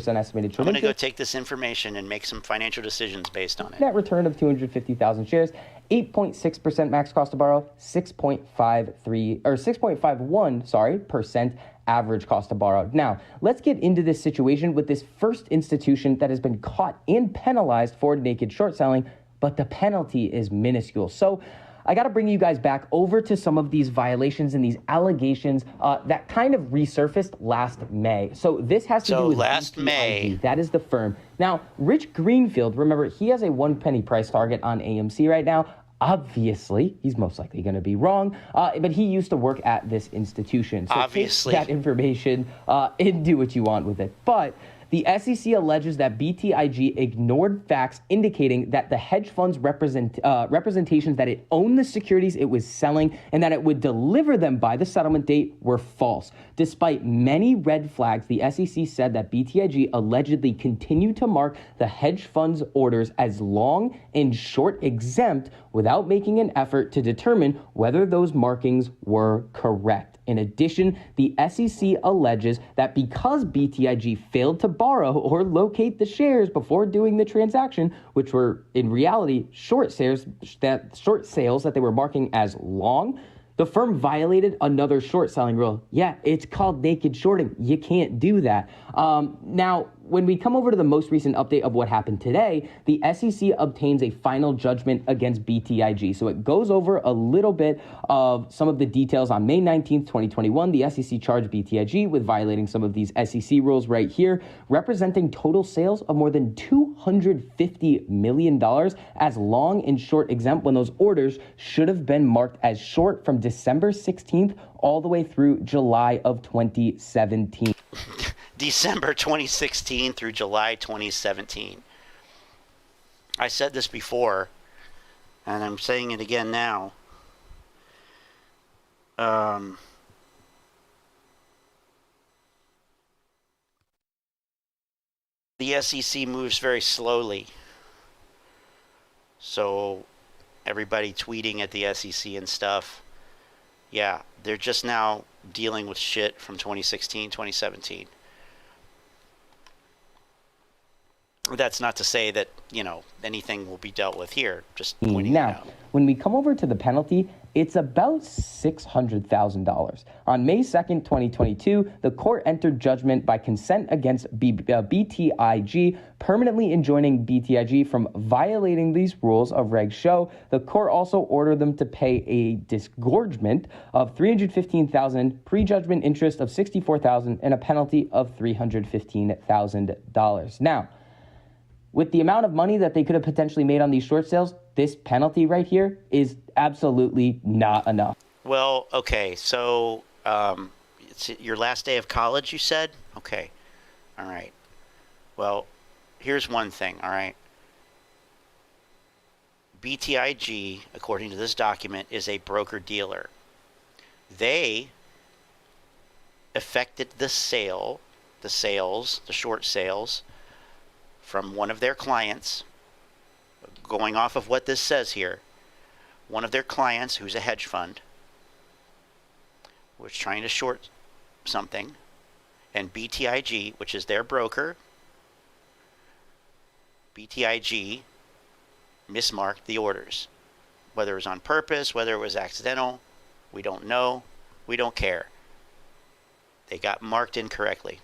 Estimated I'm going to go take this information and make some financial decisions based on it. Net return of 250,000 shares, 8.6% max cost to borrow, 6.51% average cost to borrow. Now, let's get into this situation with this first institution that has been caught and penalized for naked short selling, but the penalty is minuscule. So I got to bring you guys back over to some of these violations and these allegations that kind of resurfaced last May. So this has to do with last BTIG. May. That is the firm. Now, Rich Greenfield, remember, he has a 1 penny price target on AMC right now. Obviously, he's most likely going to be wrong, but he used to work at this institution. So Obviously. take that information and do what you want with it. But the SEC alleges that BTIG ignored facts indicating that the hedge fund's representations that it owned the securities it was selling and that it would deliver them by the settlement date were false. Despite many red flags, the SEC said that BTIG allegedly continued to mark the hedge fund's orders as long and short exempt without making an effort to determine whether those markings were correct. In addition, the SEC alleges that because BTIG failed to borrow or locate the shares before doing the transaction, which were in reality short sales that they were marking as long, the firm violated another short selling rule. Yeah, it's called naked shorting. You can't do that. Now, when we come over to the most recent update of what happened today, the SEC obtains a final judgment against BTIG. So it goes over a little bit of some of the details. On May 19th, 2021, the SEC charged BTIG with violating some of these SEC rules right here, representing total sales of more than $250 million as long and short exempt when those orders should have been marked as short from December 16th all the way through July of 2017. December 2016 through July 2017. I said this before, and I'm saying it again now. The SEC moves very slowly. So everybody tweeting at the SEC and stuff, yeah, they're just now dealing with shit from 2016, 2017. That's not to say that, anything will be dealt with here. Just pointing it out. Now, when we come over to the penalty, it's about $600,000. On May 2nd, 2022, the court entered judgment by consent against BTIG, permanently enjoining BTIG from violating these rules of Reg Show. The court also ordered them to pay a disgorgement of $315,000, prejudgment interest of $64,000, and a penalty of $315,000. Now, with the amount of money that they could have potentially made on these short sales, this penalty right here is absolutely not enough. Well, okay, so it's your last day of college, you said? Okay, all right. Well, here's one thing, all right? BTIG, according to this document, is a broker-dealer. They effected the short sales, from one of their clients, going off of what this says here, one of their clients, who's a hedge fund, was trying to short something, and BTIG, which is their broker, BTIG mismarked the orders. Whether it was on purpose, whether it was accidental, we don't know, we don't care. They got marked incorrectly.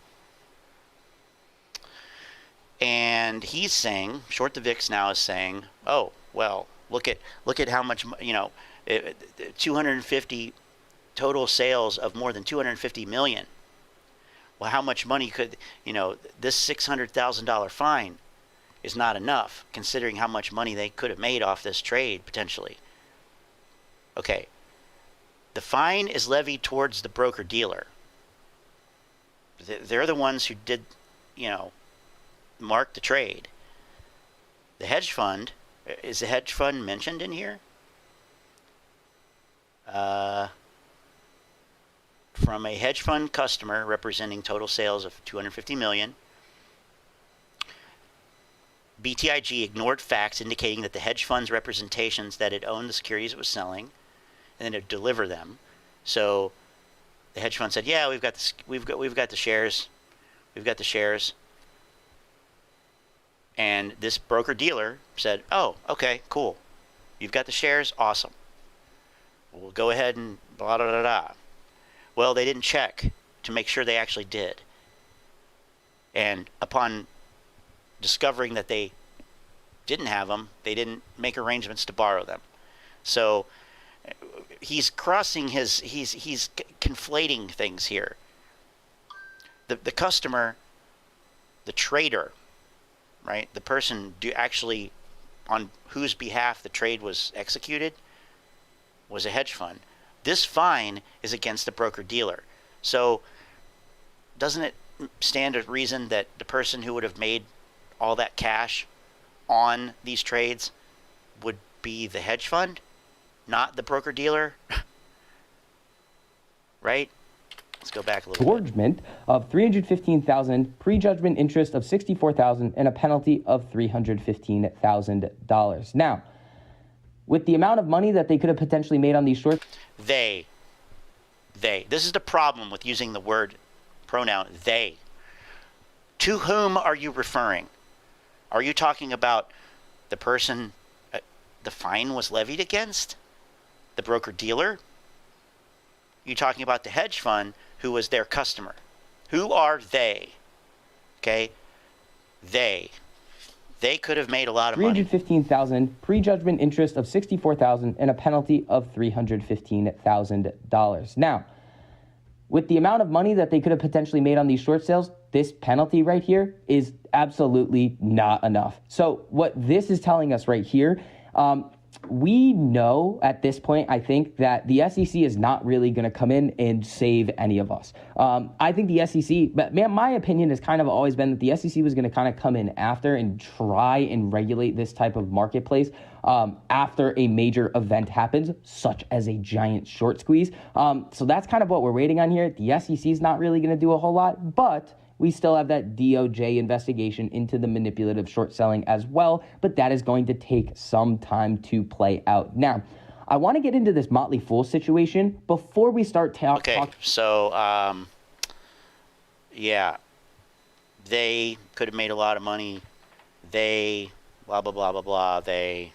And he's saying, Short the VIX now is saying, oh, well, look at how much, 250 total sales of more than 250 million. Well, how much money could, this $600,000 fine is not enough, considering how much money they could have made off this trade, potentially. Okay. The fine is levied towards the broker-dealer. They're the ones who did, mark the trade. The hedge fund, is the hedge fund mentioned in here? From a hedge fund customer representing total sales of 250 million, BTIG ignored facts indicating that the hedge fund's representations that it owned the securities it was selling, and then it deliver them. So the hedge fund said, "Yeah, we've got the shares. We've got the shares." And this broker-dealer said, oh, okay, cool. You've got the shares? Awesome. We'll go ahead and blah, blah, blah, blah. Well, they didn't check to make sure they actually did. And upon discovering that they didn't have them, they didn't make arrangements to borrow them. So He's crossing his, he's conflating things here. The customer, the trader, right? The person actually on whose behalf the trade was executed was a hedge fund. This fine is against the broker-dealer. So doesn't it stand to reason that the person who would have made all that cash on these trades would be the hedge fund, not the broker-dealer? Right? Let's go back a little bit. Disgorgement of $315,000, prejudgment interest of $64,000, and a penalty of $315,000. Now, with the amount of money that they could have potentially made on these shorts, They. This is the problem with using the word pronoun they. To whom are you referring? Are you talking about the person the fine was levied against? The broker-dealer? Are you talking about the hedge fund who was their customer? Who are they? Okay? They could have made a lot of money. $315,000, prejudgment interest of $64,000, and a penalty of $315,000. Now, with the amount of money that they could have potentially made on these short sales, this penalty right here is absolutely not enough. So what this is telling us right here, we know at this point, I think, that the SEC is not really going to come in and save any of us. I think the SEC, but man, my opinion has kind of always been that the SEC was going to kind of come in after and try and regulate this type of marketplace after a major event happens, such as a giant short squeeze. So that's kind of what we're waiting on here. The SEC is not really going to do a whole lot, but we still have that DOJ investigation into the manipulative short selling as well, but that is going to take some time to play out. Now, I want to get into this Motley Fool situation before we start talking. Okay, so, yeah, they could have made a lot of money. They, blah, blah, blah, blah, blah, they.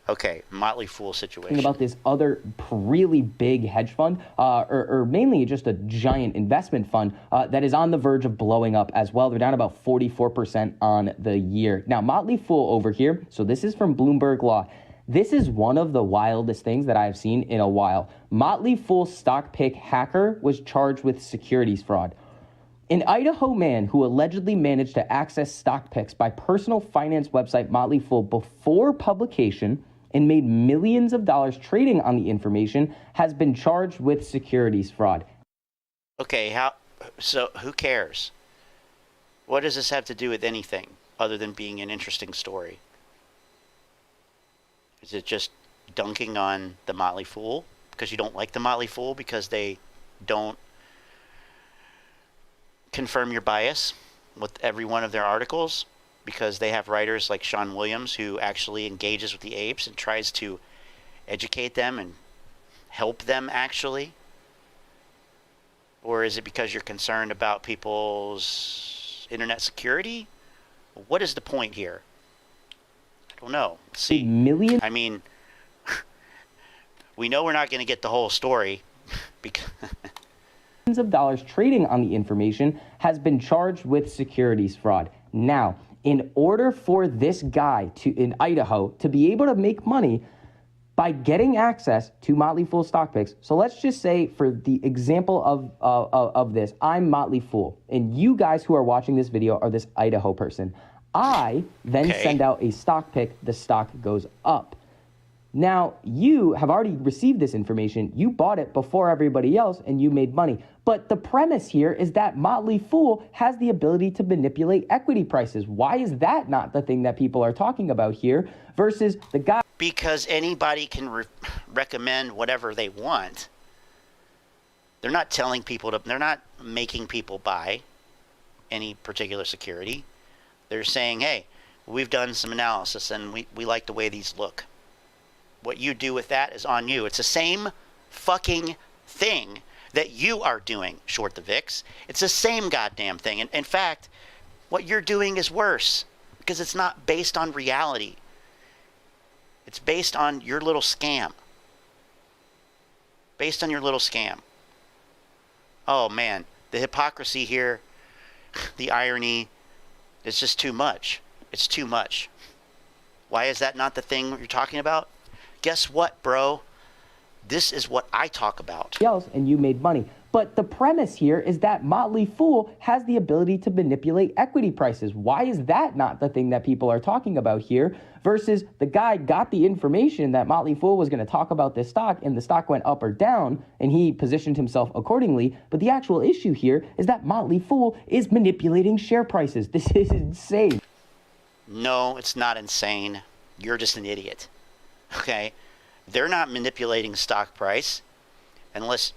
Okay, Motley Fool situation. About this other really big hedge fund, or mainly just a giant investment fund that is on the verge of blowing up as well. They're down about 44% on the year. Now, Motley Fool over here, so this is from Bloomberg Law. This is one of the wildest things that I've seen in a while. Motley Fool stock pick hacker was charged with securities fraud. An Idaho man who allegedly managed to access stock picks by personal finance website Motley Fool before publication and made millions of dollars trading on the information has been charged with securities fraud. Okay, so who cares? What does this have to do with anything other than being an interesting story? Is it just dunking on the Motley Fool because you don't like the Motley Fool because they don't confirm your bias with every one of their articles? Because they have writers like Sean Williams who actually engages with the apes and tries to educate them and help them actually? Or is it because you're concerned about people's internet security? What is the point here? I don't know. Let's see. Millions? I mean, we know we're not going to get the whole story because of dollars trading on the information has been charged with securities fraud. Now, in order for this guy in Idaho to be able to make money by getting access to Motley Fool stock picks, so let's just say for the example of this, I'm Motley Fool, and you guys who are watching this video are this Idaho person. I then send out a stock pick, the stock goes up. Now, you have already received this information. You bought it before everybody else, and you made money. But the premise here is that Motley Fool has the ability to manipulate equity prices. Why is that not the thing that people are talking about here versus the guy? Because anybody can recommend whatever they want. They're not telling people to, they're not making people buy any particular security. They're saying, hey, we've done some analysis, and we like the way these look. What you do with that is on you. It's the same fucking thing that you are doing, short the VIX. It's the same goddamn thing. And in fact, what you're doing is worse because it's not based on reality. It's based on your little scam. Based on your little scam. Oh man, the hypocrisy here, the irony, it's just too much. It's too much. Why is that not the thing you're talking about? guess what, bro? This is what I talk about. else and you made money. But the premise here is that Motley Fool has the ability to manipulate equity prices. Why is that not the thing that people are talking about here? Versus the guy got the information that Motley Fool was going to talk about this stock and the stock went up or down and he positioned himself accordingly. But the actual issue here is that Motley Fool is manipulating share prices. This is insane. No, it's not insane. You're just an idiot. Okay? They're not manipulating stock price unless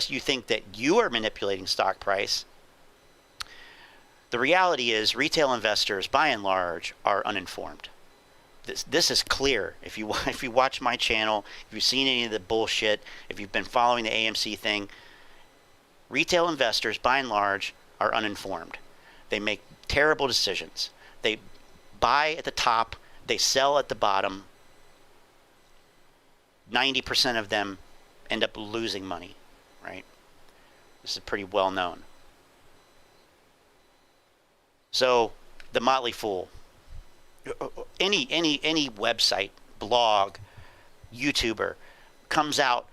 you think that you are manipulating stock price. The reality is retail investors, by and large, are uninformed. This is clear. If you watch my channel, if you've seen any of the bullshit, if you've been following the AMC thing, retail investors, by and large, are uninformed. They make terrible decisions. They buy at the top, they sell at the bottom. 90% of them end up losing money, right? This is pretty well known. So the Motley Fool, any website, blog, YouTuber comes out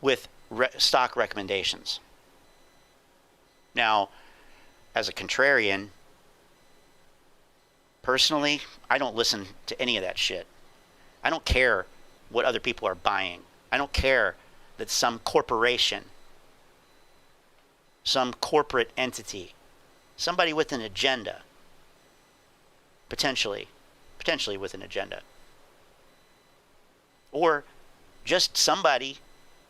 with stock recommendations. Now, as a contrarian, personally, I don't listen to any of that shit. I don't care what other people are buying. I don't care that some corporation, some corporate entity, somebody with an agenda, potentially with an agenda, or just somebody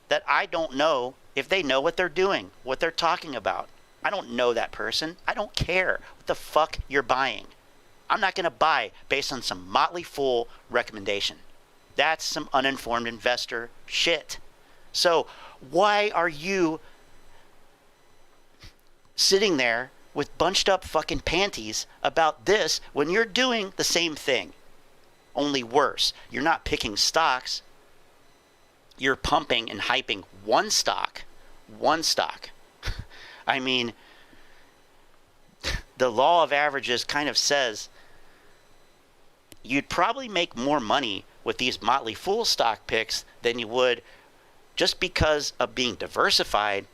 that I don't know if they know what they're doing, what they're talking about. I don't know that person. I don't care what the fuck you're buying. I'm not going to buy based on some Motley Fool recommendation. That's some uninformed investor shit. So why are you sitting there with bunched up fucking panties about this when you're doing the same thing? Only worse. You're not picking stocks. You're pumping and hyping one stock. One stock. I mean, the law of averages kind of says you'd probably make more money with these Motley Fool stock picks than you would just because of being diversified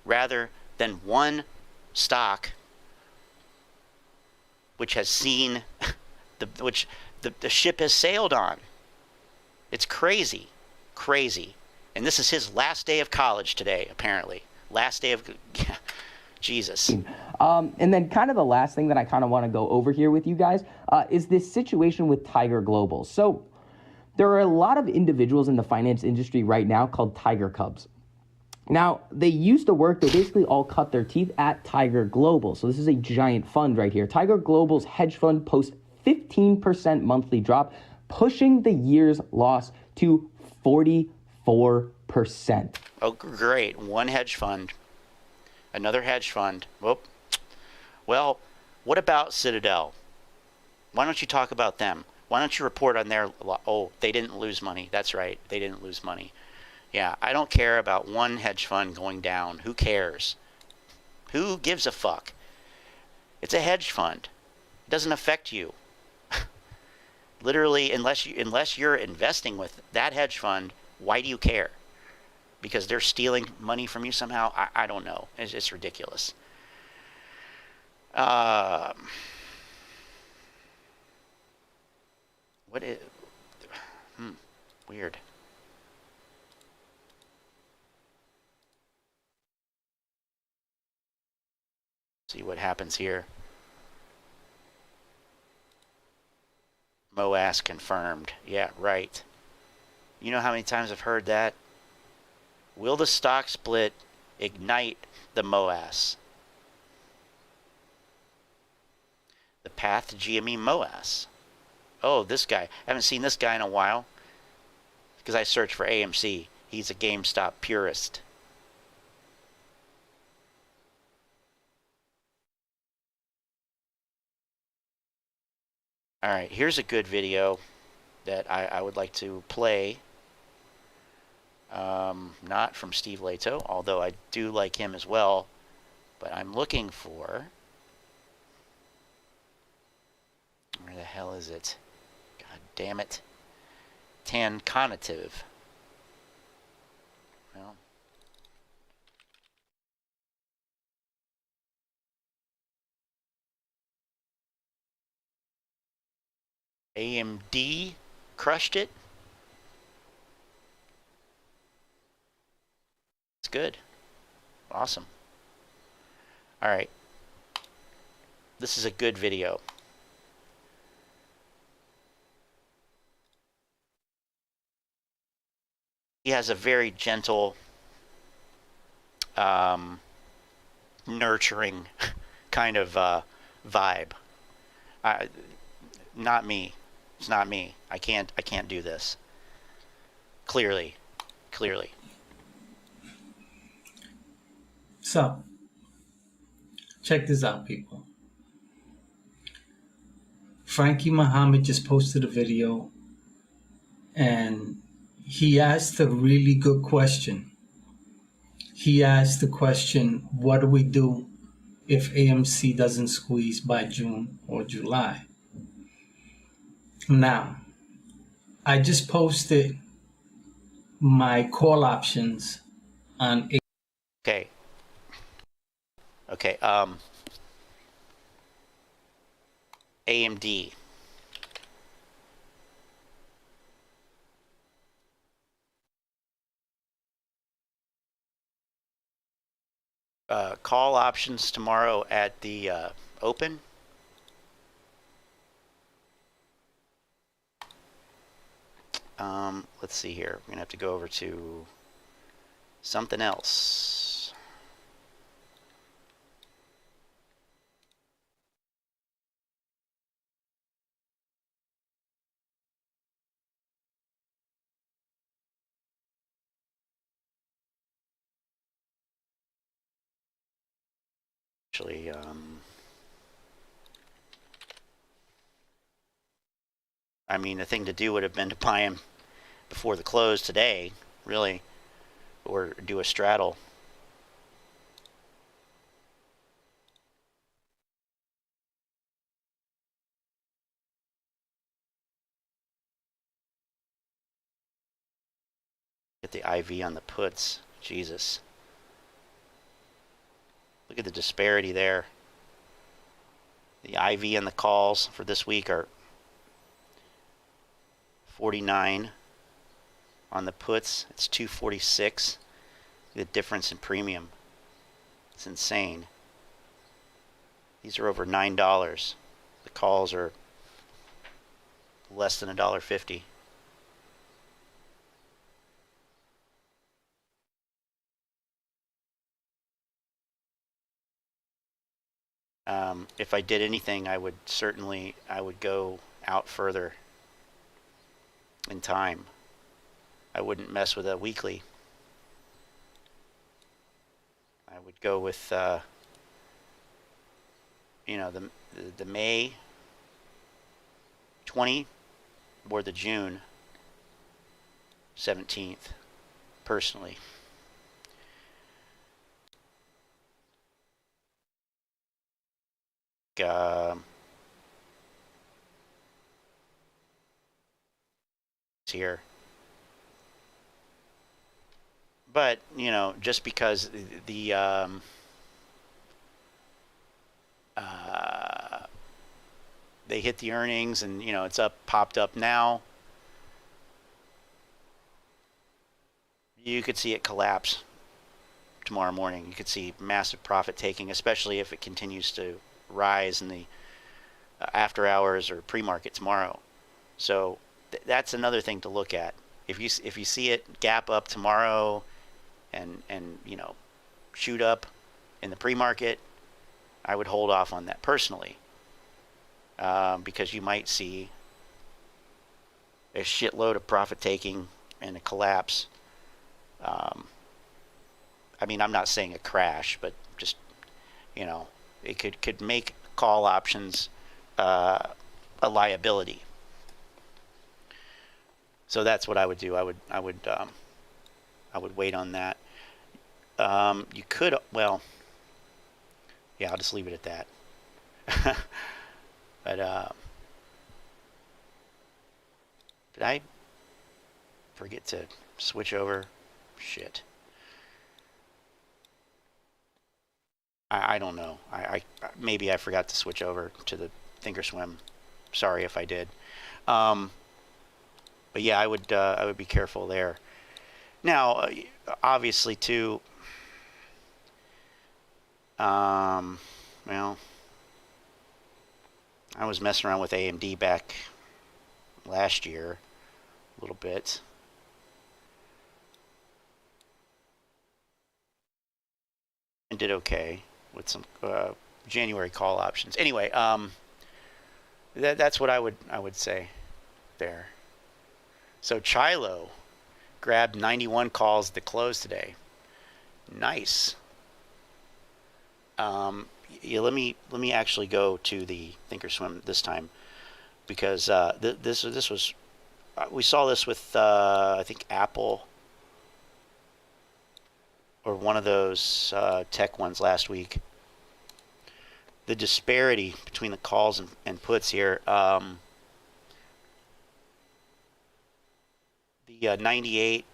rather than one stock which has seen the ship has sailed on. It's crazy. And this is his last day of college today, apparently. Last day of Jesus. And then kind of the last thing that I kind of want to go over here with you guys is this situation with Tiger Global. So there are a lot of individuals in the finance industry right now called Tiger Cubs. Now, they used to work, they basically all cut their teeth at Tiger Global. So this is a giant fund right here. Tiger Global's hedge fund posts 15% monthly drop, pushing the year's loss to 44%. Oh, great. One hedge fund. Another hedge fund. Whoop. Well, what about Citadel? Why don't you talk about them? Why don't you report on their... Oh, they didn't lose money. That's right. They didn't lose money. Yeah, I don't care about one hedge fund going down. Who cares? Who gives a fuck? It's a hedge fund. It doesn't affect you. Literally, unless you're investing with that hedge fund, why do you care? Because they're stealing money from you somehow? I don't know. It's ridiculous. What is... weird. See what happens here. MOASS confirmed. Yeah, right. You know how many times I've heard that? Will the stock split ignite the MOASS? The path to GME MOASS. Oh, this guy. I haven't seen this guy in a while because I searched for AMC. He's a GameStop purist. All right, here's a good video that I would like to play. Not from Steve Leto, although I do like him as well. But I'm looking for... Where the hell is it? God damn it. Tanconative. Well, AMD crushed it. It's good. Awesome. All right. This is a good video. He has a very gentle, nurturing kind of vibe. Not me. It's not me. I can't do this. Clearly. So, check this out, people. Frankie Muhammad just posted a video and he asked a really good question. He asked the question, what do we do if AMC doesn't squeeze by June or July? Now, I just posted my call options on Okay. AMD. Call options tomorrow at the open. Let's see here. We're gonna have to go over to something else. Actually, I mean, the thing to do would have been to buy him before the close today, really, or do a straddle. Get the IV on the puts. Jesus. Look at the disparity there. The IV and the calls for this week are 49. On the puts, it's 246. The difference in premium. It's insane. These are over $9. The calls are less than $1.50. If I did anything, I would go out further in time. I wouldn't mess with a weekly. I would go with, you know, the May 20 or the June 17th, personally. Here. But, you know, just because the they hit the earnings and, you know, it's popped up now, you could see it collapse tomorrow morning. You could see massive profit taking, especially if it continues to rise in the after hours or pre-market tomorrow. So that's another thing to look at. If you see it gap up tomorrow and you know, shoot up in the pre-market, I would hold off on that personally, because you might see a shitload of profit taking and a collapse. I mean, I'm not saying a crash, but just, you know, it could make call options a liability. So that's what I would do. I would wait on that. You could, well, yeah, I'll just leave it at that. But did I forget to switch over? Shit. I don't know. Maybe I forgot to switch over to the Thinkorswim. Sorry if I did. But yeah, I would be careful there. Now, obviously, too. Well, I was messing around with AMD back last year a little bit. And did okay with some January call options. Anyway, that's what I would say there. So Chilo grabbed 91 calls at the close today. Nice. Yeah, let me actually go to the Thinkorswim this time, because this was we saw this with I think Apple or one of those tech ones last week. The disparity between the calls and puts here. The 98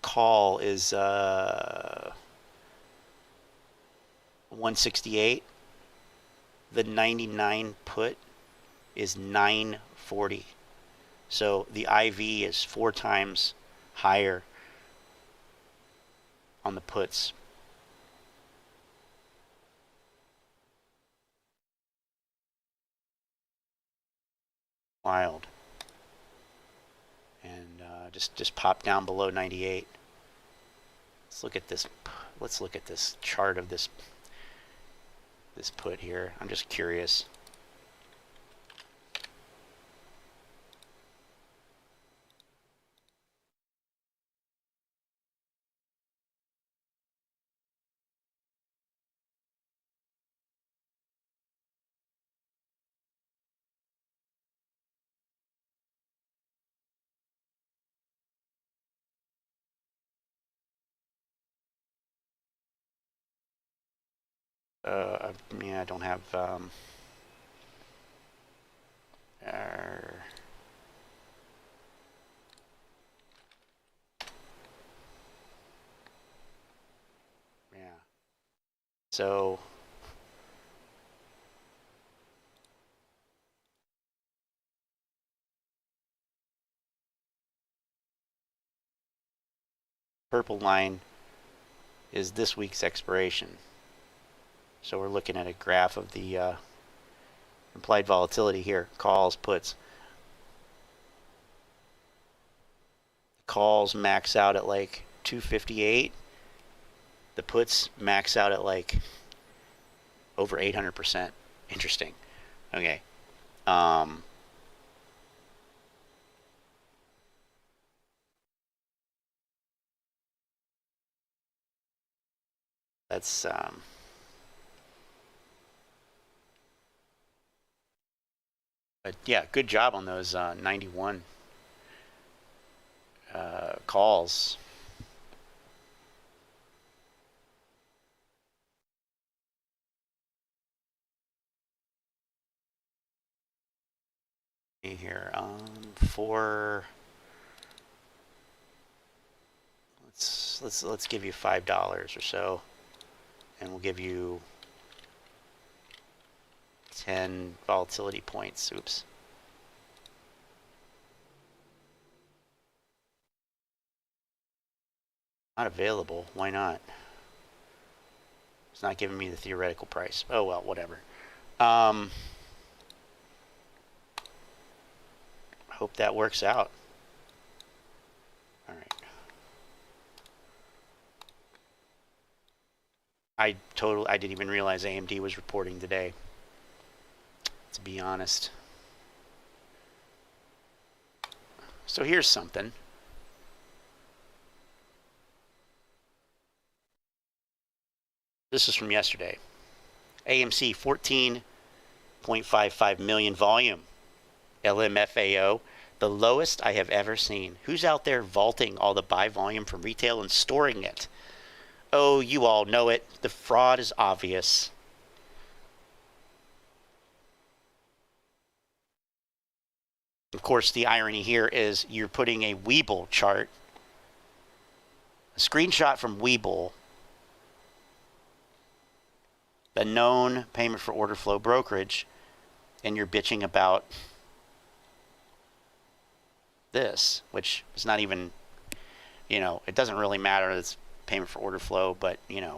call is 168. The 99 put is 940. So the IV is 4 times higher on the puts. Wild. And just pop down below 98. Let's look at this. Let's look at this chart of this put here. I'm just curious. Yeah, I don't have yeah. So purple line is this week's expiration. So we're looking at a graph of the implied volatility here. Calls, puts. Calls max out at like 258. The puts max out at like over 800%. Interesting. Okay. That's but yeah, good job on those 91 calls. Here for let's give you $5 or so, and we'll give you 10 volatility points. Oops. Not available. Why not? It's not giving me the theoretical price. Oh well, whatever. Hope that works out. All right. I didn't even realize AMD was reporting today, to be honest. So here's something. This is from yesterday. AMC 14.55 million volume. LMFAO, the lowest I have ever seen. Who's out there vaulting all the buy volume from retail and storing it? Oh, you all know it. The fraud is obvious. Of course, the irony here is you're putting a Webull chart, a screenshot from Webull, the known payment for order flow brokerage, and you're bitching about this, which is not even, it doesn't really matter. It's payment for order flow, but, it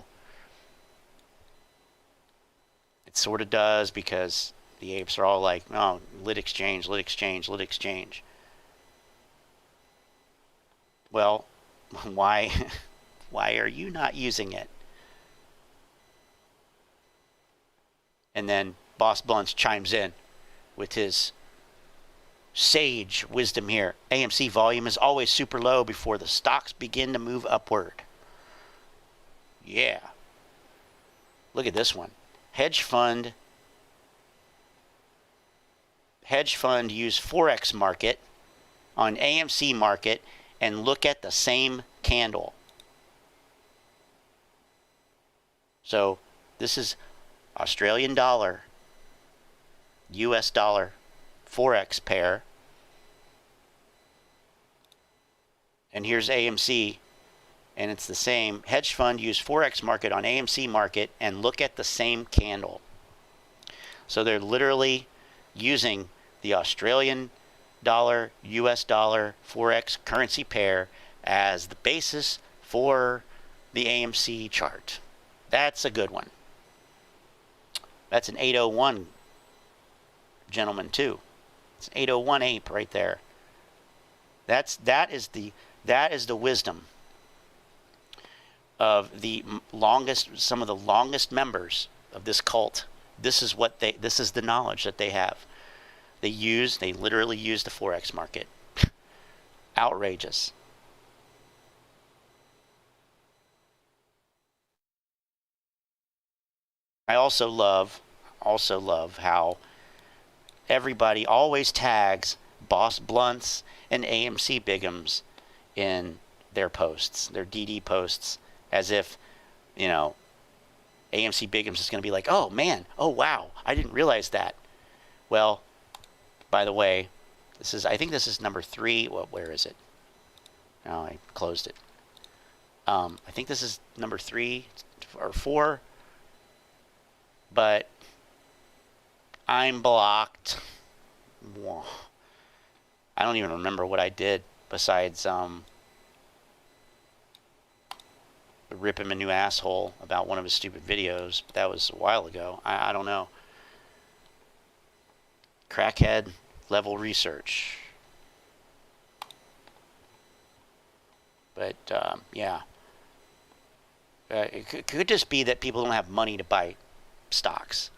sort of does, because the apes are all like, oh, lit exchange, lit exchange, lit exchange. Well, why are you not using it? And then Boss Blunts chimes in with his sage wisdom here. AMC volume is always super low before the stocks begin to move upward. Yeah. Look at this one. Hedge fund use Forex market on AMC market and look at the same candle. So this is Australian dollar, US dollar, Forex pair. And here's AMC, and it's the same. Hedge fund use Forex market on AMC market and look at the same candle. So they're literally using the Australian dollar, US dollar, Forex currency pair as the basis for the AMC chart. That's a good one. That's an 801 gentleman too. It's an 801 ape right there. That is the wisdom of some of the longest members of this cult. This is the knowledge that they have. They literally use the Forex market. Outrageous. I also love how everybody always tags Boss Blunts and AMC Bigums in their posts, their DD posts, as if, AMC Bigums is going to be like, oh man, oh wow, I didn't realize that. Well, by the way, I think this is number 3. Well, where is it? Oh, I closed it. I think this is number 3 or 4, but I'm blocked. Whoa. I don't even remember what I did besides rip him a new asshole about one of his stupid videos. That was a while ago. I don't know. Crackhead level research. But yeah. It could just be that people don't have money to buy stocks.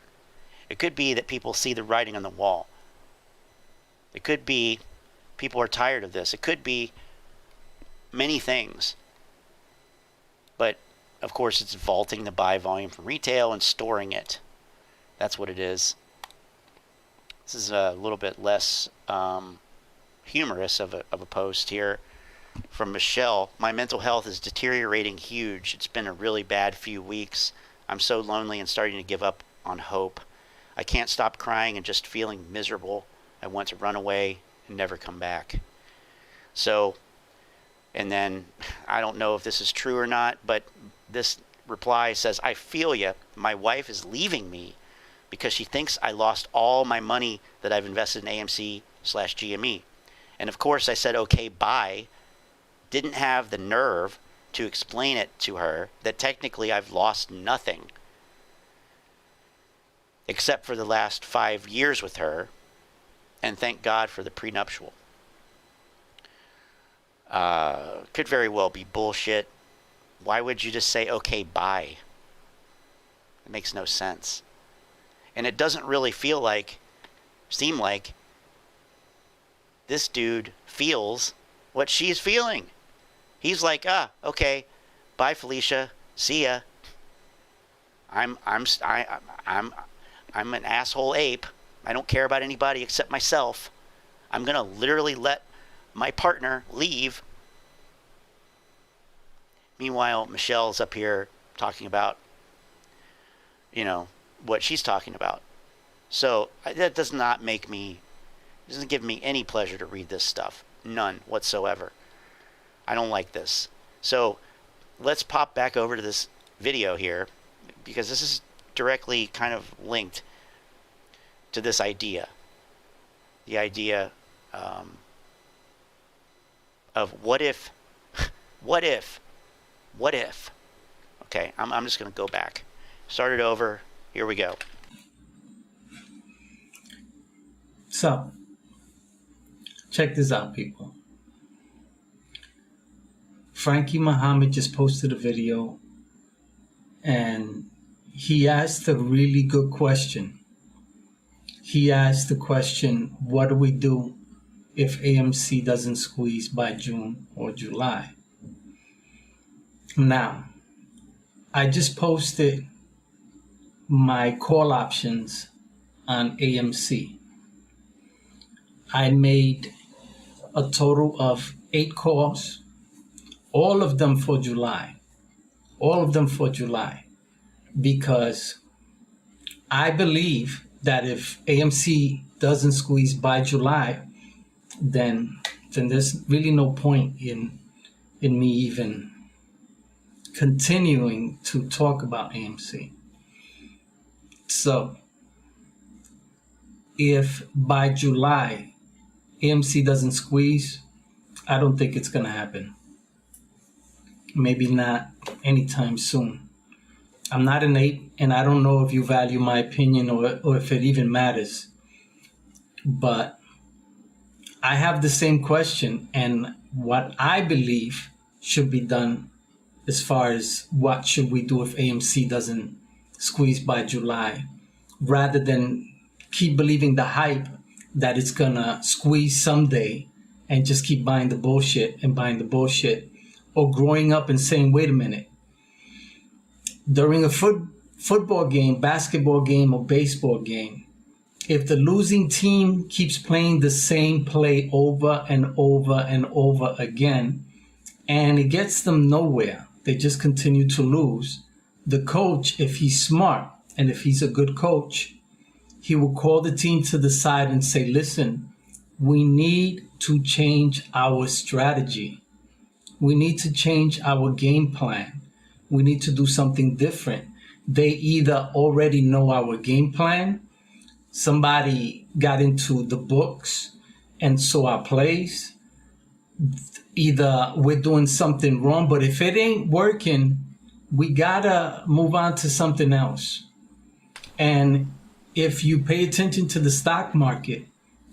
It could be that people see the writing on the wall. It could be people are tired of this. It could be many things. But, of course, it's vaulting the buy volume from retail and storing it. That's what it is. This is a little bit less humorous of a post here from Michelle. My mental health is deteriorating huge. It's been a really bad few weeks. I'm so lonely and starting to give up on hope. I can't stop crying and just feeling miserable. I want to run away and never come back. So, and then I don't know if this is true or not, but this reply says, I feel ya. My wife is leaving me because she thinks I lost all my money that I've invested in AMC/GME. And of course I said, okay, bye. Didn't have the nerve to explain it to her that technically I've lost nothing except for the last 5 years with her, and thank God for the prenuptial. Could very well be bullshit. Why would you just say, okay, bye? It makes no sense. And it doesn't really seem like this dude feels what she's feeling. He's like, okay, bye, Felicia. See ya. I'm an asshole ape. I don't care about anybody except myself. I'm gonna literally let my partner leave. Meanwhile, Michelle's up here talking about, what she's talking about. So that does not make me It doesn't give me any pleasure to read this stuff. None whatsoever. I don't like this. So let's pop back over to this video here, because this is directly kind of linked to this idea. The idea of what if, Okay, I'm just going to go back. Start it over. Here we go. So, check this out, people. Frankie Muhammad just posted a video, and he asked a really good question. He asked the question, what do we do if AMC doesn't squeeze by June or July? Now, I just posted my call options on AMC. I made a total of 8 calls, all of them for July. All of them for July. Because I believe that if AMC doesn't squeeze by July, then there's really no point in me even continuing to talk about AMC. So, if by July AMC doesn't squeeze, I don't think it's going to happen. Maybe not anytime soon. I'm not an ape, and I don't know if you value my opinion or if it even matters. But I have the same question, and what I believe should be done as far as what should we do if AMC doesn't squeeze by July, rather than keep believing the hype that it's gonna squeeze someday and just keep buying the bullshit and buying the bullshit, or growing up and saying, wait a minute, during a football game, basketball game, or baseball game, if the losing team keeps playing the same play over and over and over again, and it gets them nowhere, they just continue to lose, the coach, if he's smart and if he's a good coach, he will call the team to the side and say, listen, we need to change our strategy. We need to change our game plan. We need to do something different. They either already know our game plan, somebody got into the books and saw our plays, either we're doing something wrong, but if it ain't working, we gotta move on to something else. And if you pay attention to the stock market,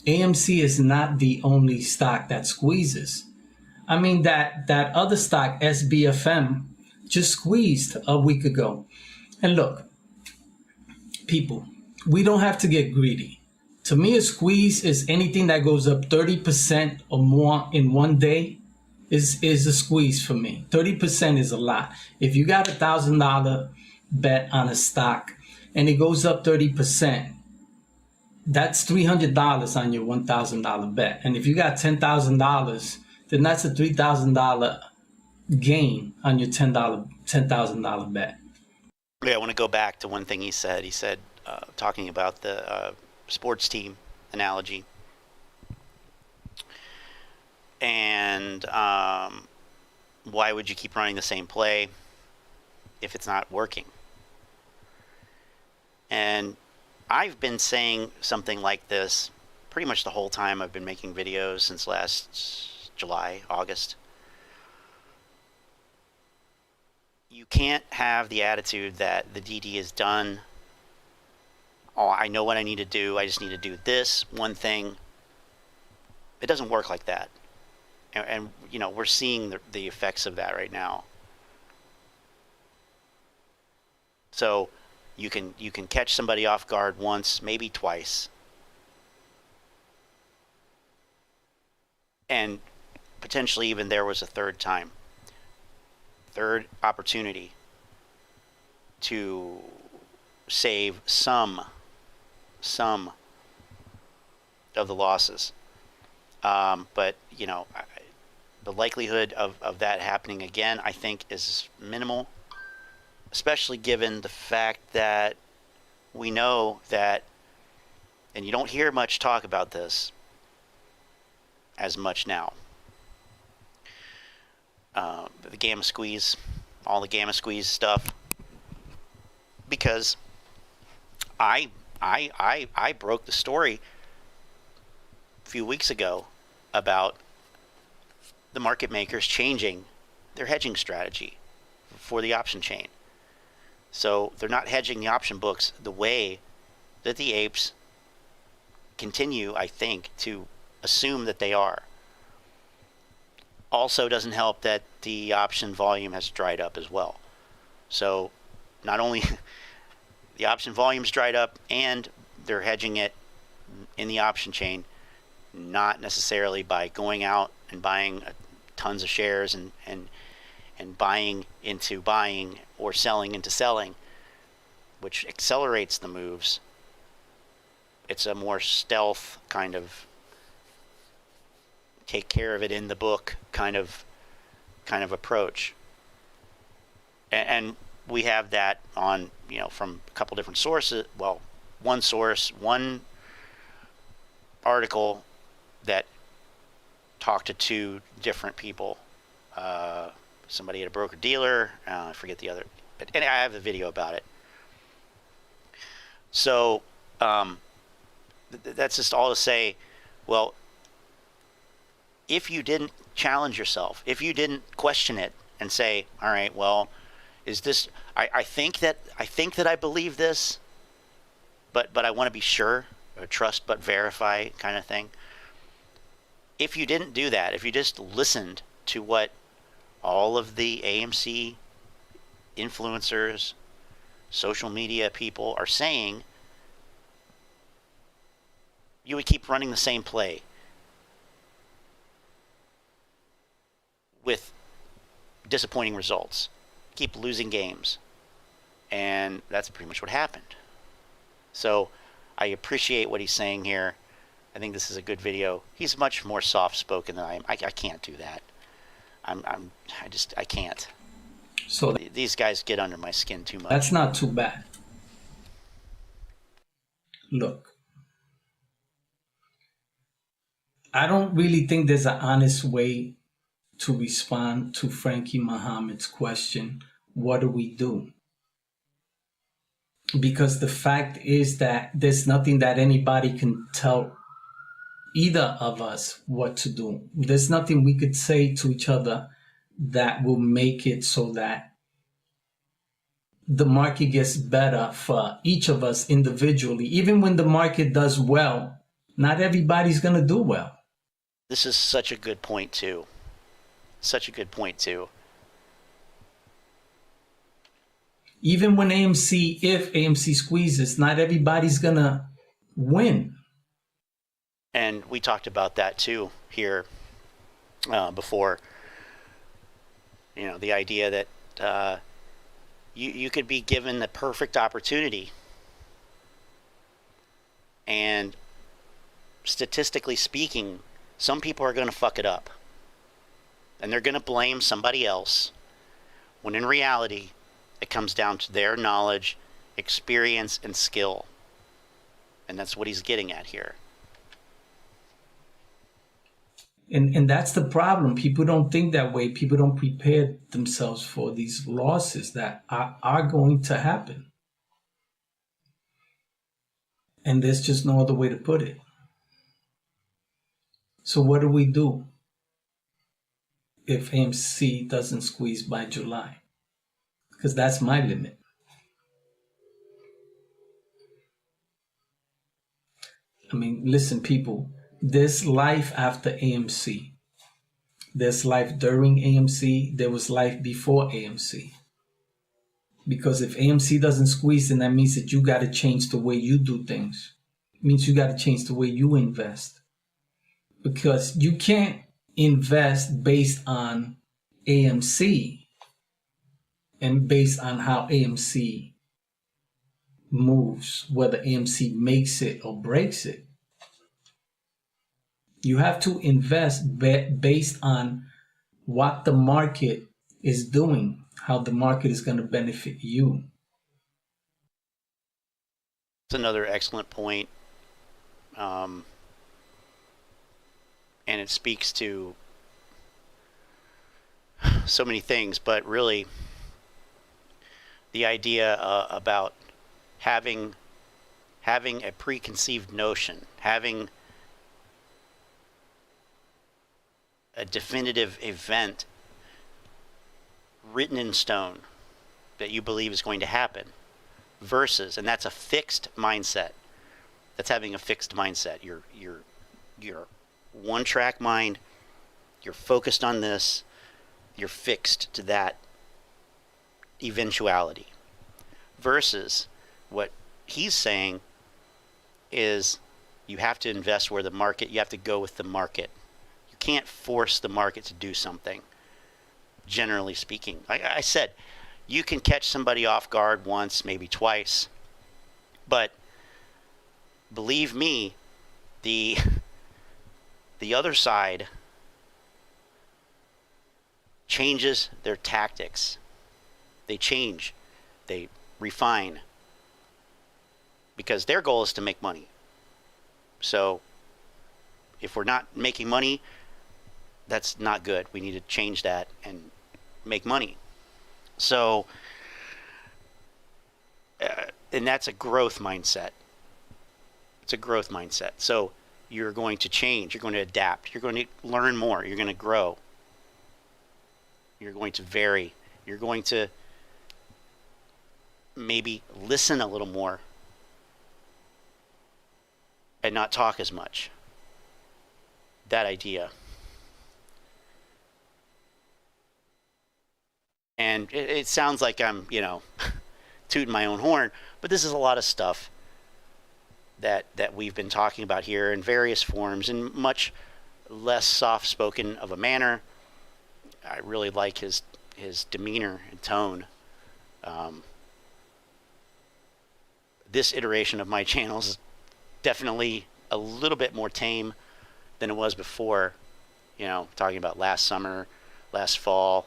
AMC is not the only stock that squeezes. I mean, that other stock, SBFM, just squeezed a week ago. And look, people, we don't have to get greedy. To me, a squeeze is anything that goes up 30% or more in one day is a squeeze for me. 30% is a lot. If you got $1,000 bet on a stock and it goes up 30%, that's $300 on your $1,000 bet. And if you got $10,000, then that's a $3,000 gain on your $10,000 bet. Yeah, I want to go back to one thing he said. He said, talking about the sports team analogy, and why would you keep running the same play if it's not working? And I've been saying something like this pretty much the whole time I've been making videos since last July, August. You can't have the attitude that the DD is done. Oh, I know what I need to do. I just need to do this one thing. It doesn't work like that. And you know, we're seeing the effects of that right now. So you can catch somebody off guard once, maybe twice. And potentially even there was a third time. Third opportunity to save some of the losses. But, you know, the likelihood of that happening again, I think, is minimal, especially given the fact that we know that, and you don't hear much talk about this, as much now. The gamma squeeze, all the gamma squeeze stuff, because I broke the story a few weeks ago about the market makers changing their hedging strategy for the option chain. So they're not hedging the option books the way that the apes continue, I think, to assume that they are. Also doesn't help that the option volume has dried up as well. So not only the option volume's dried up, and they're hedging it in the option chain, not necessarily by going out and buying tons of shares and buying into buying or selling into selling, which accelerates the moves. It's a more stealth kind of take care of it in the book kind of approach. And we have that on, from a couple different sources. Well, one source, one article that talked to two different people. Somebody at a broker dealer, I forget the other, and I have a video about it. So that's just all to say, well, if you didn't challenge yourself, if you didn't question it and say, all right, well, is this, I think that I believe this, but I want to be sure, or trust but verify kind of thing. If you didn't do that, if you just listened to what all of the AMC influencers, social media people are saying, you would keep running the same play with disappointing results. Keep losing games. And that's pretty much what happened. So I appreciate what he's saying here. I think this is a good video. He's much more soft-spoken than I am. I can't do that. I can't. So These guys get under my skin too much. that's not too bad. Look, I don't really think there's an honest way to respond to Frankie Muhammad's question, what do we do? Because the fact is that there's nothing that anybody can tell either of us what to do. There's nothing we could say to each other that will make it so that the market gets better for each of us individually. Even when the market does well, not everybody's going to do well. This is such a good point, too. Such a good point, too. Even when if AMC squeezes, not everybody's going to win. And we talked about that, too, here before. The idea that you could be given the perfect opportunity, and statistically speaking, some people are going to fuck it up. And they're going to blame somebody else, when in reality, it comes down to their knowledge, experience, and skill. And that's what he's getting at here. And that's the problem. People don't think that way. People don't prepare themselves for these losses that are going to happen. And there's just no other way to put it. So what do we do if AMC doesn't squeeze by July? Because that's my limit. I mean, listen, people, there's life after AMC. There's life during AMC. There was life before AMC. Because if AMC doesn't squeeze, then that means that you got to change the way you do things. It means you got to change the way you invest. Because you can't invest based on AMC and based on how AMC moves, whether AMC makes it or breaks it. You have to invest based on what the market is doing, how the market is going to benefit you. That's another excellent point. and it speaks to so many things, but really the idea about having a preconceived notion, having a definitive event written in stone that you believe is going to happen, versus, and that's a fixed mindset. That's having a fixed mindset. You're one track mind. You're focused on this. You're fixed to that eventuality. Versus what he's saying is you have to invest where the market, you have to go with the market. You can't force the market to do something, generally speaking. I said, you can catch somebody off guard once, maybe twice, but believe me, the other side changes their tactics. They change, they refine, because their goal is to make money. So if we're not making money, that's not good. We need to change that and make money. So, and that's a growth mindset. It's a growth mindset. So you're going to change. You're going to adapt. You're going to learn more. You're going to grow. You're going to vary. You're going to maybe listen a little more and not talk as much. That idea. And it sounds like I'm, tooting my own horn, but this is a lot of stuff that we've been talking about here in various forms, in much less soft-spoken of a manner. I really like his demeanor and tone. This iteration of my channel is definitely a little bit more tame than it was before. Talking about last summer, last fall.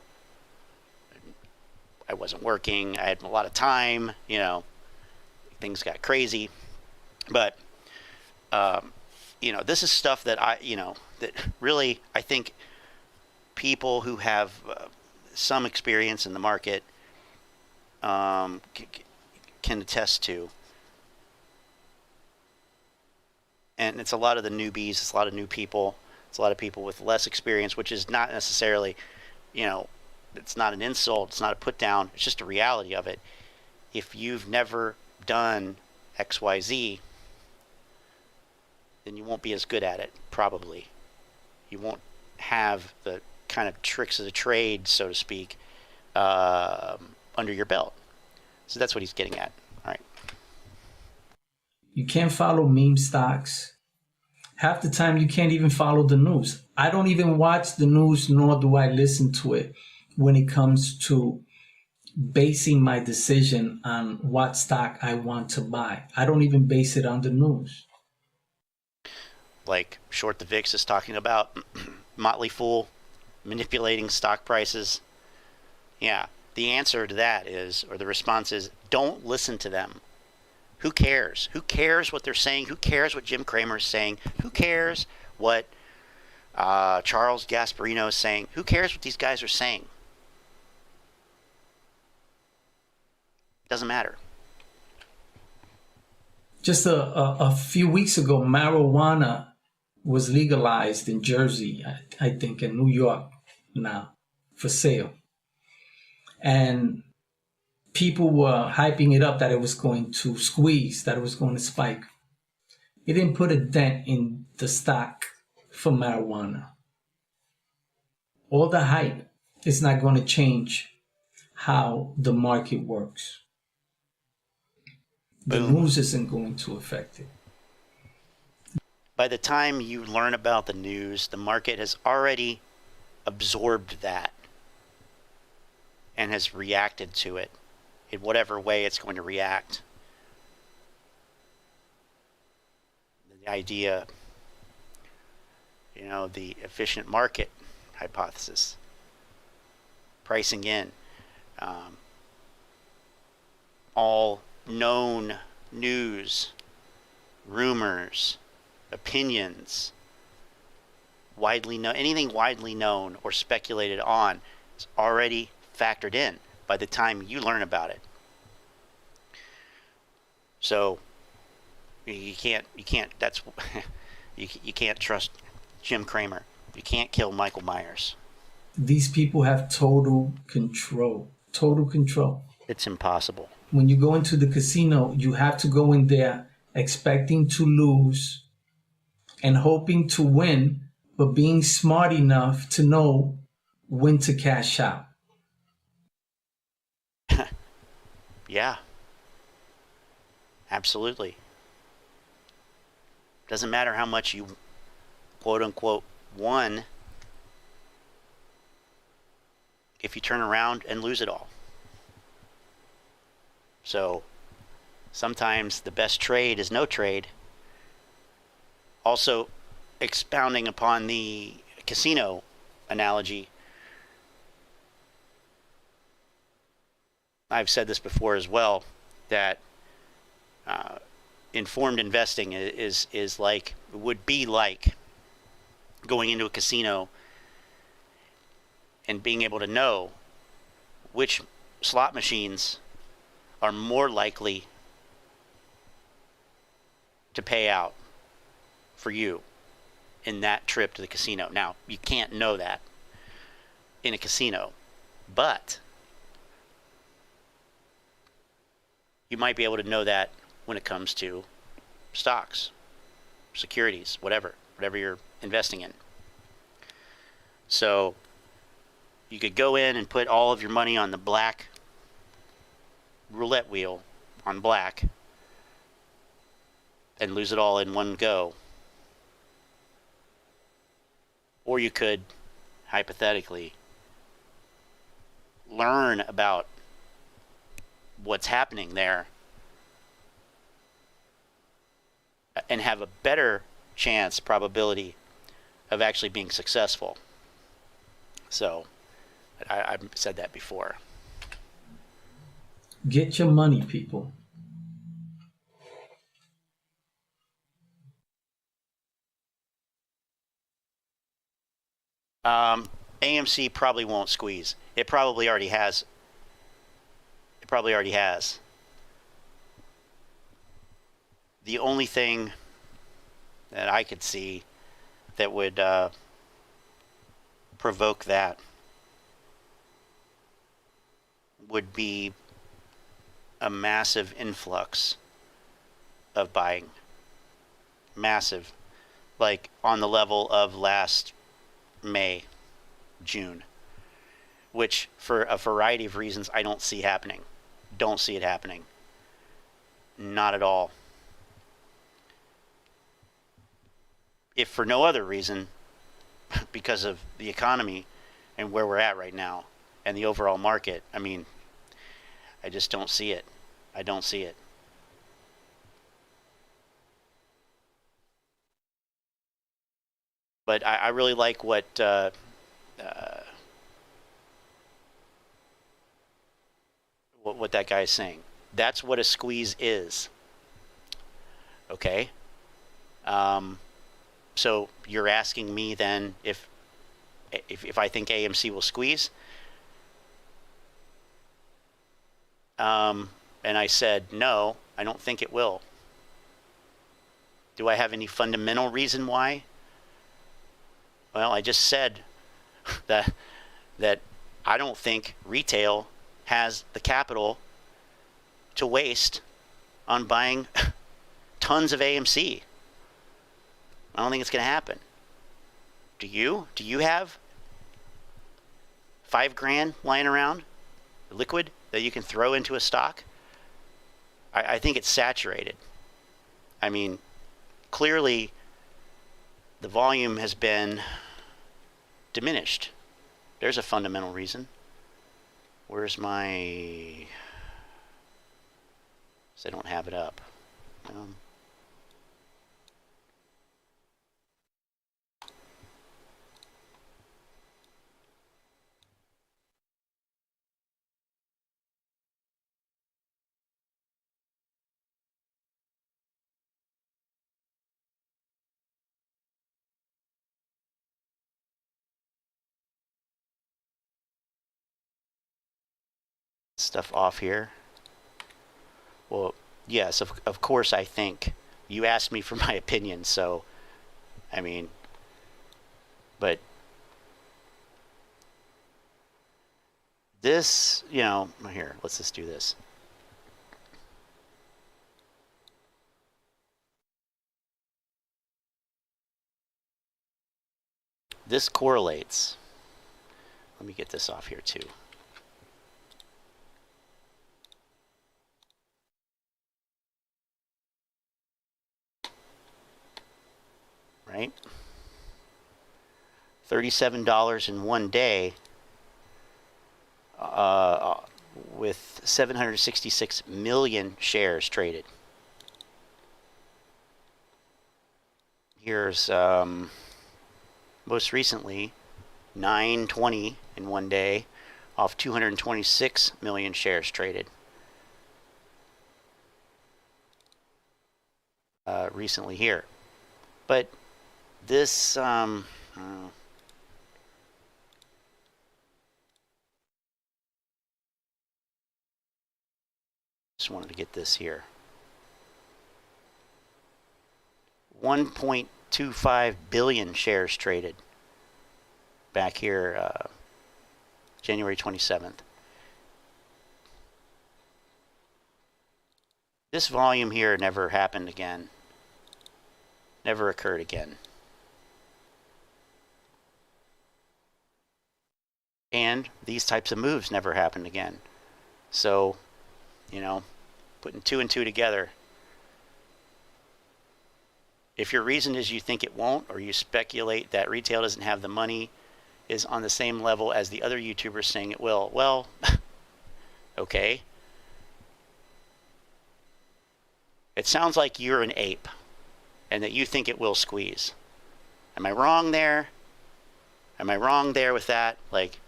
I wasn't working. I had a lot of time. Things got crazy. But, this is stuff that that really I think people who have some experience in the market can attest to. And it's a lot of the newbies. It's a lot of new people. It's a lot of people with less experience, which is not necessarily, it's not an insult. It's not a put down. It's just a reality of it. If you've never done XYZ, then you won't be as good at it, probably. You won't have the kind of tricks of the trade, so to speak, under your belt. So that's what he's getting at. All right. You can't follow meme stocks. Half the time you can't even follow the news. I don't even watch the news, nor do I listen to it when it comes to basing my decision on what stock I want to buy. I don't even base it on the news. Like Short the VIX is talking about Motley Fool manipulating stock prices. Yeah, the answer to that is, or the response is, don't listen to them. Who cares? Who cares what they're saying? Who cares what Jim Cramer is saying? Who cares what Charles Gasparino is saying? Who cares what these guys are saying? Doesn't matter. Just a few weeks ago, marijuana was legalized in Jersey, I think in New York now, for sale. And people were hyping it up that it was going to squeeze, that it was going to spike. It didn't put a dent in the stock for marijuana. All the hype is not going to change how the market works. The news isn't going to affect it. By the time you learn about the news, the market has already absorbed that and has reacted to it in whatever way it's going to react. The idea, the efficient market hypothesis, pricing in all known news, rumors, opinions, anything widely known or speculated on is already factored in by the time you learn about it. So you can't that's you can't trust Jim Cramer. You can't kill Michael Myers. These people have total control. Total control. It's impossible. When you go into the casino, you have to go in there expecting to lose and hoping to win, but being smart enough to know when to cash out. Yeah. Absolutely. Doesn't matter how much you quote unquote won if you turn around and lose it all. So sometimes the best trade is no trade. Also, expounding upon the casino analogy, I've said this before as well, that informed investing is like, would be like going into a casino and being able to know which slot machines are more likely to pay out for you in that trip to the casino. Now, you can't know that in a casino, but you might be able to know that when it comes to stocks, securities, whatever you're investing in. So you could go in and put all of your money on the black roulette wheel on black and lose it all in one go. Or you could, hypothetically, learn about what's happening there and have a better chance, probability of actually being successful. So, I've said that before. Get your money, people. AMC probably won't squeeze. It probably already has. The only thing that I could see that would provoke that would be a massive influx of buying. Massive. Like on the level of last May, June. Which, for a variety of reasons, I don't see happening. Don't see it happening. Not at all. If for no other reason, because of the economy and where we're at right now and the overall market, I mean, I just don't see it. I don't see it. But I really like what that guy is saying. That's what a squeeze is. Okay? So you're asking me then if I think AMC will squeeze? And I said, no, I don't think it will. Do I have any fundamental reason why? Well, I just said that I don't think retail has the capital to waste on buying tons of AMC. I don't think it's going to happen. Do you? Do you have $5,000 lying around, liquid, that you can throw into a stock? I think it's saturated. I mean, clearly the volume has been diminished. There's a fundamental reason. Where's my... I don't have it up. stuff off here. Well, yes, of course I think. You asked me for my opinion, so, I mean, but this, you know, here, let's just do this. This correlates. Let me get this off here too. Right? $37 in one day with 766 million shares traded. Here's most recently 920 in one day off 226 million shares traded. Recently here. But this just wanted to get this here. 1.25 billion shares traded back here January 27th. This volume here never happened again. Never occurred again. And these types of moves never happened again. So, you know, putting 2 and 2 together. If your reason is you think it won't, or you speculate that retail doesn't have the money, is on the same level as the other YouTubers saying it will, well, okay. It sounds like you're an ape and that you think it will squeeze. Am I wrong there? Am I wrong there with that? Like,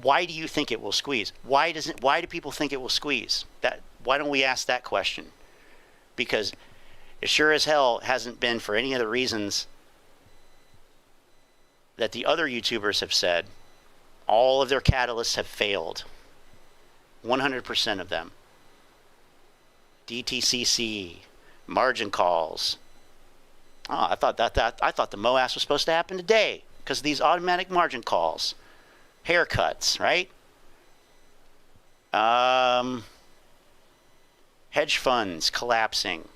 why do you think it will squeeze? Why do people think it will squeeze? Why don't we ask that question? Because it sure as hell hasn't been for any of the reasons that the other YouTubers have said. All of their catalysts have failed. 100% of them. DTCC, margin calls. Oh, I thought the MOASS was supposed to happen today because of these automatic margin calls. Haircuts, right? Hedge funds collapsing.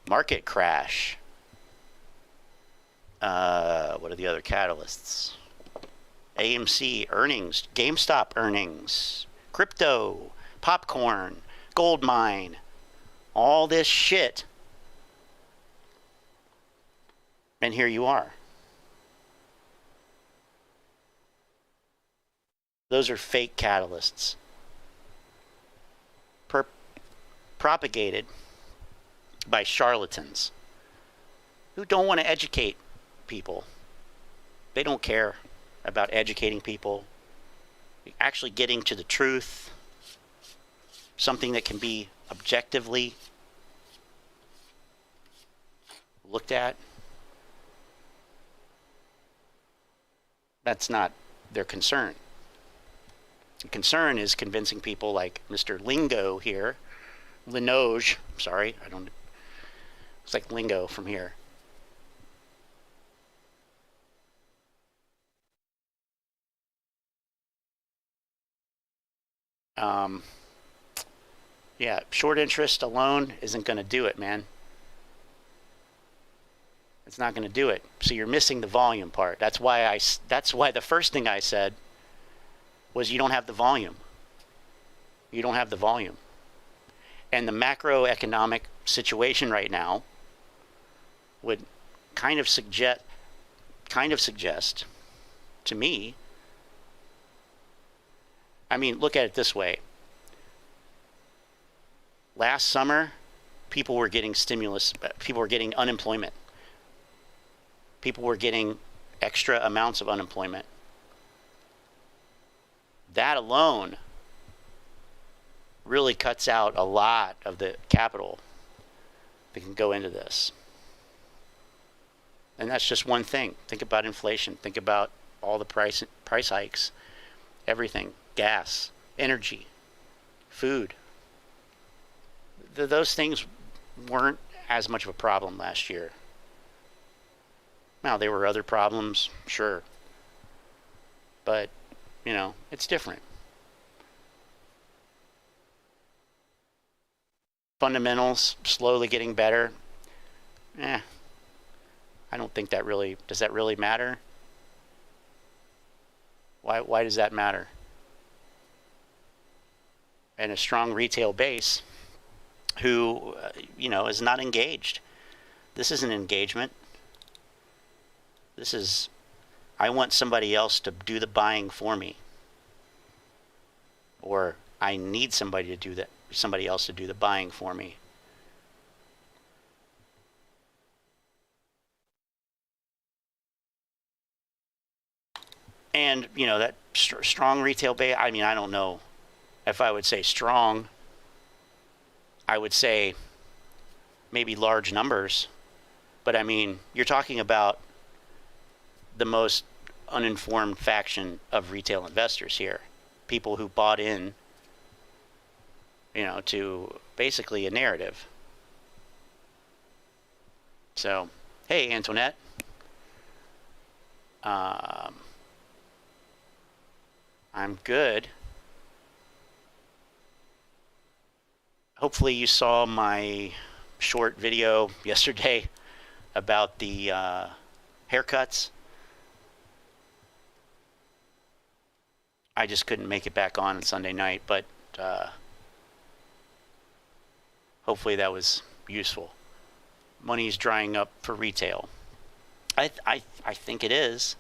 Market crash. What are the other catalysts? AMC earnings, GameStop earnings, crypto, popcorn, gold mine, all this shit. And here you are. Those are fake catalysts. Propagated by charlatans who don't want to educate people. They don't care about educating people, actually getting to the truth, something that can be objectively looked at. That's not their concern. The concern is convincing people like Mr. Lingo here, Linoge, sorry, it's like Lingo from here. Yeah, short interest alone isn't going to do it, man. It's not going to do it. So you're missing the volume part. That's why the first thing I said was you don't have the volume. You don't have the volume. And the macroeconomic situation right now would kind of suggest to me, I mean, look at it this way. Last summer, people were getting stimulus, people were getting unemployment. People were getting extra amounts of unemployment. That alone really cuts out a lot of the capital that can go into this. And that's just one thing. Think about inflation. Think about all the price hikes, everything, gas, energy, food. Those things weren't as much of a problem last year. Now, there were other problems, sure. But, you know, it's different. Fundamentals slowly getting better. I don't think that really, does that really matter? Why does that matter? And a strong retail base who, you know, is not engaged. This isn't engagement. This is, I want somebody else to do the buying for me. Or I need somebody to do that, somebody else to do the buying for me. And, you know, that strong retail base, I mean, I don't know if I would say strong. I would say maybe large numbers. But, I mean, you're talking about the most uninformed faction of retail investors here. People who bought in, you know, to basically a narrative. So, hey, Antoinette. I'm good. Hopefully you saw my short video yesterday about the haircuts. I just couldn't make it back on Sunday night, but hopefully that was useful. Money's drying up for retail. I think it is.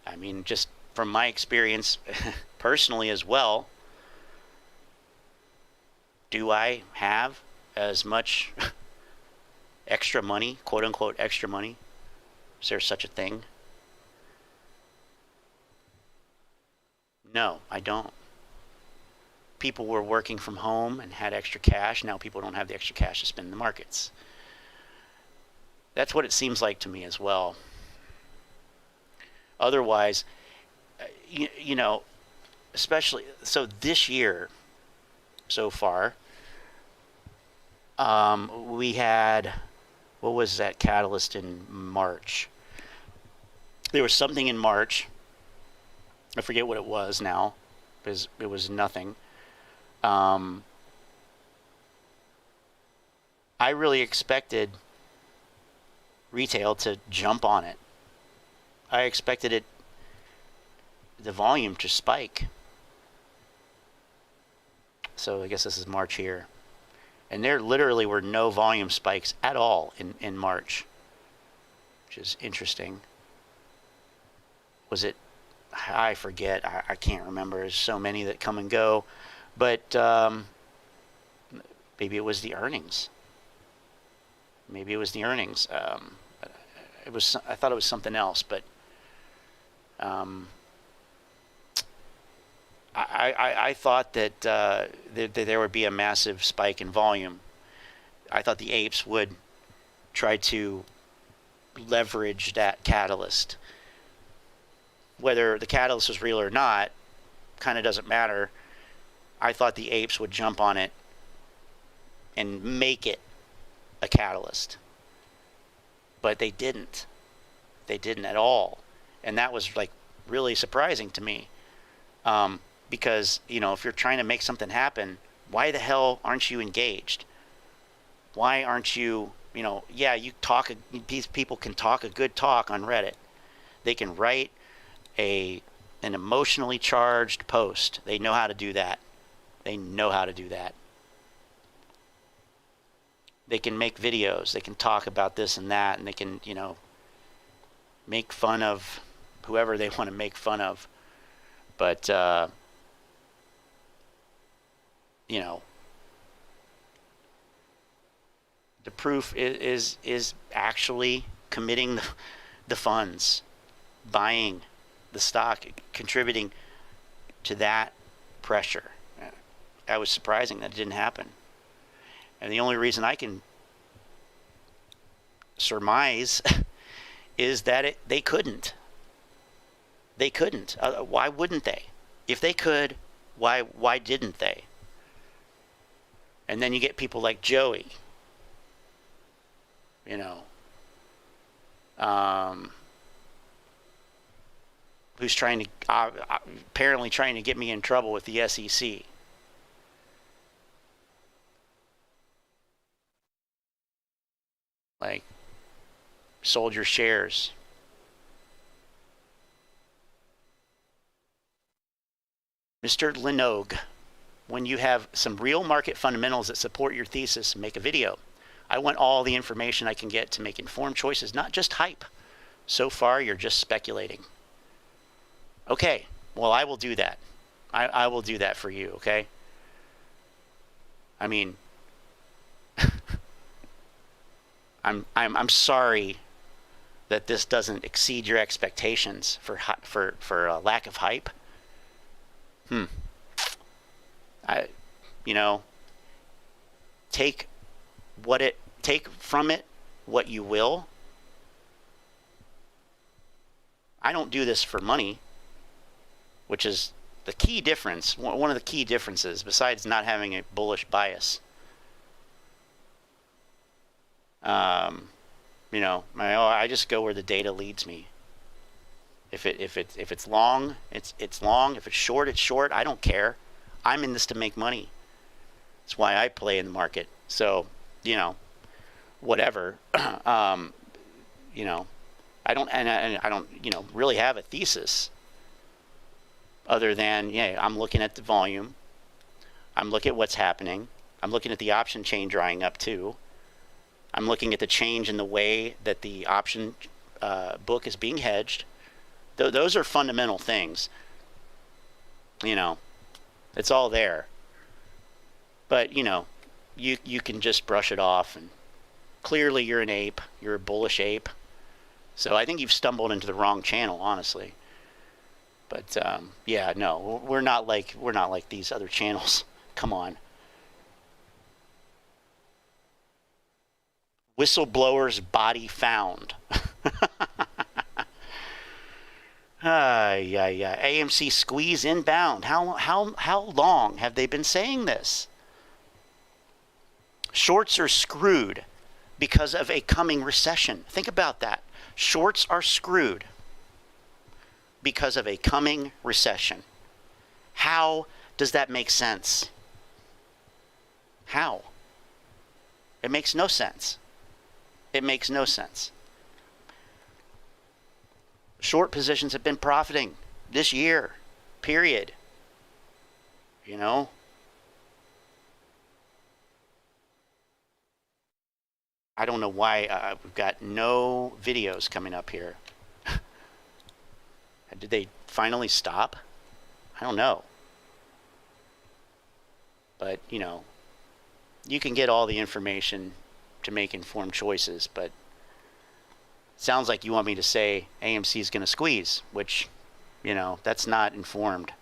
I mean, just from my experience personally as well, do I have as much extra money, quote unquote extra money? Is there such a thing? No, I don't. People were working from home and had extra cash. Now people don't have the extra cash to spend in the markets. That's what it seems like to me as well. Otherwise, you know, especially, so this year so far, we had, what was that catalyst in March? There was something in March. I forget what it was now, because it was nothing. I really expected retail to jump on it. I expected it, the volume to spike. So I guess this is March here. And there literally were no volume spikes at all in March, which is interesting. Was it, I forget, I can't remember. There's so many that come and go. But maybe it was the earnings. Maybe it was the earnings. It was, I thought it was something else, but I thought that there would be a massive spike in volume. I thought the apes would try to leverage that catalyst. Whether the catalyst was real or not, kind of doesn't matter. I thought the apes would jump on it and make it a catalyst. But they didn't. They didn't at all. And that was like really surprising to me. Because, you know, if you're trying to make something happen, why the hell aren't you engaged? Why aren't you, you know, yeah, you talk, these people can talk a good talk on Reddit. They can write an emotionally charged post. They know how to do that. They know how to do that. They can make videos. They can talk about this and that, and they can, you know, make fun of whoever they want to make fun of. But, you know, the proof is actually committing the funds, buying the stock, contributing to that pressure. That was surprising that it didn't happen. And the only reason I can surmise is that they couldn't. They couldn't. Why wouldn't they? If they could, why didn't they? And then you get people like Joey, you know, who's trying to apparently trying to get me in trouble with the SEC. Like, sold your shares. Mr. Linogue, when you have some real market fundamentals that support your thesis, make a video. I want all the information I can get to make informed choices, not just hype. So far, you're just speculating. Okay, well, I will do that. I will do that for you, okay? I mean, I'm sorry that this doesn't exceed your expectations for lack of hype. You know, take from it what you will. I don't do this for money, which is the key difference. One of the key differences, besides not having a bullish bias. You know, I just go where the data leads me. If it's long, it's long. If it's short. I don't care. I'm in this to make money. That's why I play in the market. So, you know, whatever. You know, I don't, you know, really have a thesis other than, yeah, I'm looking at the volume. I'm looking at what's happening. I'm looking at the option chain drying up too. I'm looking at the change in the way that the option book is being hedged. Those are fundamental things. You know, it's all there. But, you know, you can just brush it off, and clearly you're an ape. You're a bullish ape. So I think you've stumbled into the wrong channel, honestly. But yeah, no, we're not like these other channels. Come on. Whistleblower's body found. Yeah. AMC squeeze inbound. How long have they been saying this? Shorts are screwed because of a coming recession. Think about that. Shorts are screwed because of a coming recession. How does that make sense? How? It makes no sense. It makes no sense. Short positions have been profiting this year, period. You know? I don't know why we've got no videos coming up here. Did they finally stop? I don't know. But, you know, you can get all the information to make informed choices, but it sounds like you want me to say AMC is going to squeeze, which, you know, that's not informed.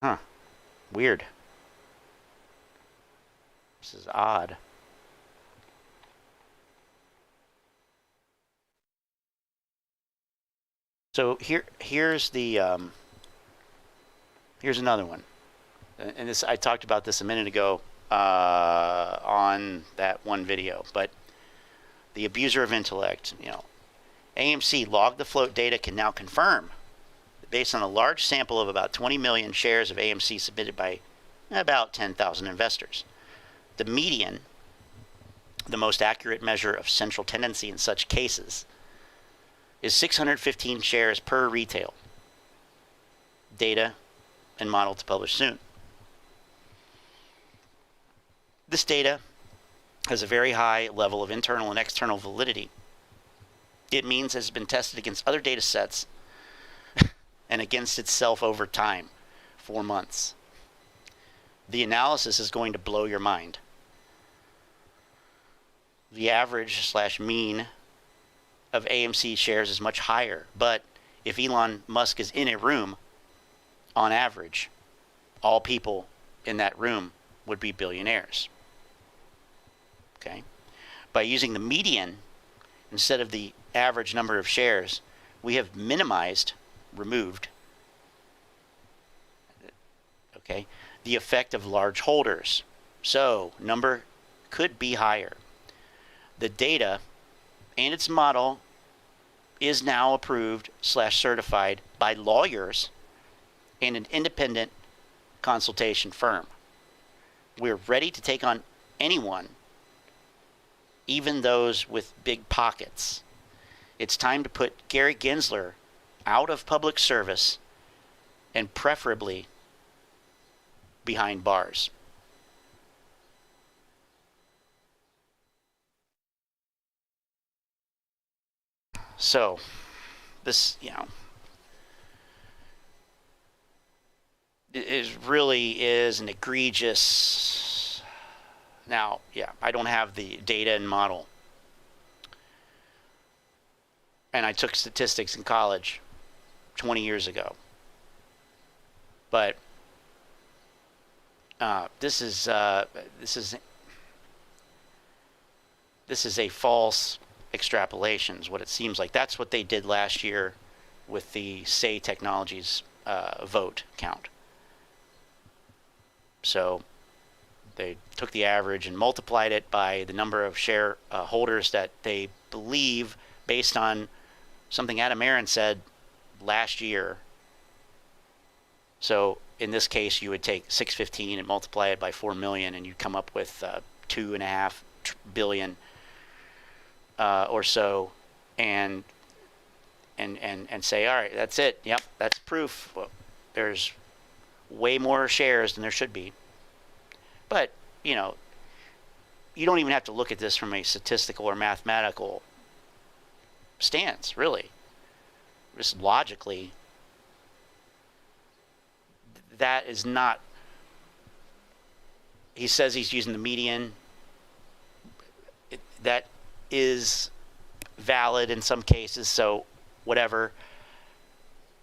Huh. Weird. This is odd. So here's another one, and this, I talked about this a minute ago on that one video, but the abuser of intellect, you know, AMC log the float data can now confirm, based on a large sample of about 20 million shares of AMC submitted by about 10,000 investors. The median, the most accurate measure of central tendency in such cases, is 615 shares per retail. Data and model to publish soon. This data has a very high level of internal and external validity. It means it's been tested against other data sets and against itself over time, 4 months. The analysis is going to blow your mind. The average / mean of AMC shares is much higher, but if Elon Musk is in a room, on average, all people in that room would be billionaires. Okay? By using the median, instead of the average number of shares, we have removed, okay, the effect of large holders. So number could be higher. The data and its model is now approved / certified by lawyers and an independent consultation firm. We're ready to take on anyone, even those with big pockets. It's time to put Gary Gensler out of public service and preferably behind bars. So, this, it really is an egregious. Now, I don't have the data and model. And I took statistics in college 20 years ago. But this is a false extrapolation, is what it seems like. That's what they did last year with the Say Technologies vote count. So they took the average and multiplied it by the number of share holders that they believe, based on something Adam Aaron said last year. So in this case, you would take 615 and multiply it by 4 million, and you'd come up with 2.5 billion or so, and say, all right, that's it. Yep, that's proof. Well, there's way more shares than there should be. But, you don't even have to look at this from a statistical or mathematical stance, really. Just logically, that is not. He says he's using the median. That is valid in some cases, so whatever.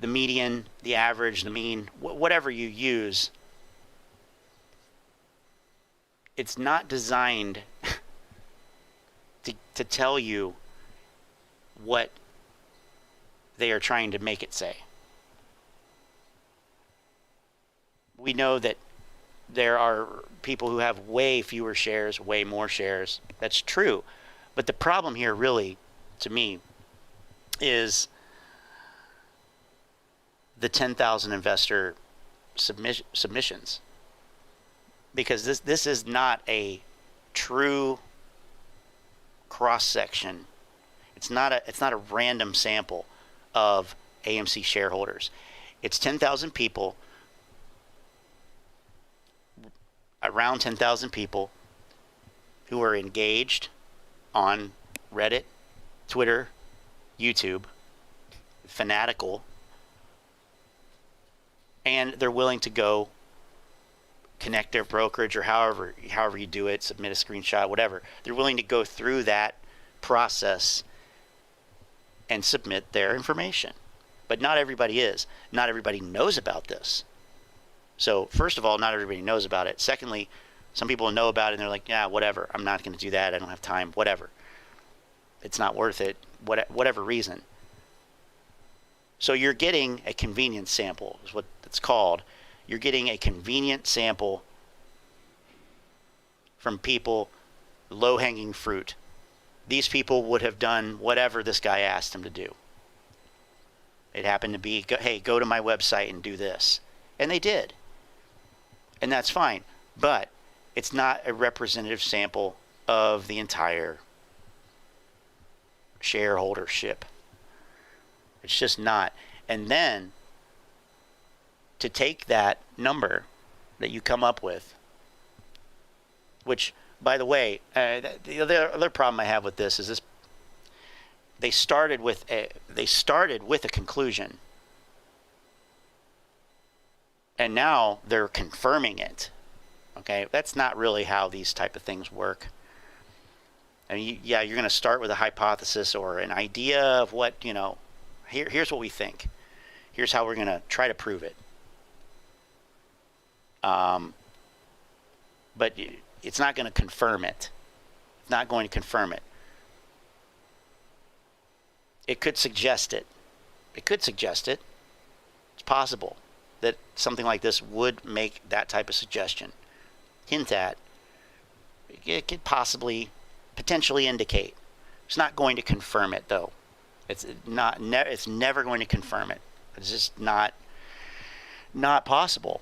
The median, the average, the mean, whatever you use, it's not designed to tell you what they are trying to make it say. We know that there are people who have way fewer shares, way more shares. That's true. But the problem here really, to me, is the 10,000 investor submissions. Because this is not a true cross-section. It's not a random sample of AMC shareholders. It's 10,000 people, around 10,000 people who are engaged on Reddit, Twitter, YouTube, fanatical, and they're willing to go connect their brokerage, or however you do it, submit a screenshot, whatever. They're willing to go through that process and submit their information. But not everybody is. Not everybody knows about this. So first of all, not everybody knows about it. Secondly, some people know about it and they're like, yeah, whatever. I'm not going to do that. I don't have time. Whatever. It's not worth it. Whatever reason. So you're getting a convenience sample, is what it's called. You're getting a convenient sample from people, low-hanging fruit. These people would have done whatever this guy asked them to do. It happened to be, hey, go to my website and do this. And they did. And that's fine. But it's not a representative sample of the entire shareholdership. It's just not. And then to take that number that you come up with, which, by the way, the other problem I have with this is this: they started with a conclusion, and now they're confirming it. Okay, that's not really how these type of things work. I mean, yeah, you're going to start with a hypothesis or an idea of what, here's what we think. Here's how we're going to try to prove it. But it's not going to confirm it. It's not going to confirm it. it could suggest it. It could suggest it. It's possible that something like this would make that type of suggestion. Hint at. It could possibly, potentially indicate. It's not going to confirm it, though. It's not. It's never going to confirm it. It's just not possible.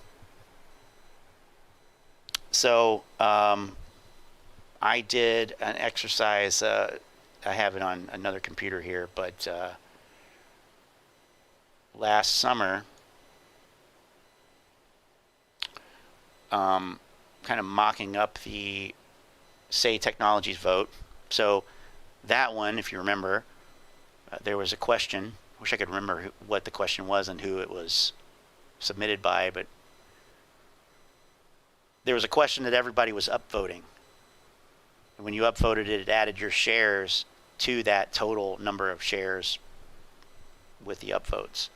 So I did an exercise. I have it on another computer here, but last summer, kind of mocking up the Say Technologies vote. So that one, if you remember, there was a question. I wish I could remember what the question was and who it was submitted by, but there was a question that everybody was upvoting. And when you upvoted it, it added your shares to that total number of shares with the upvotes.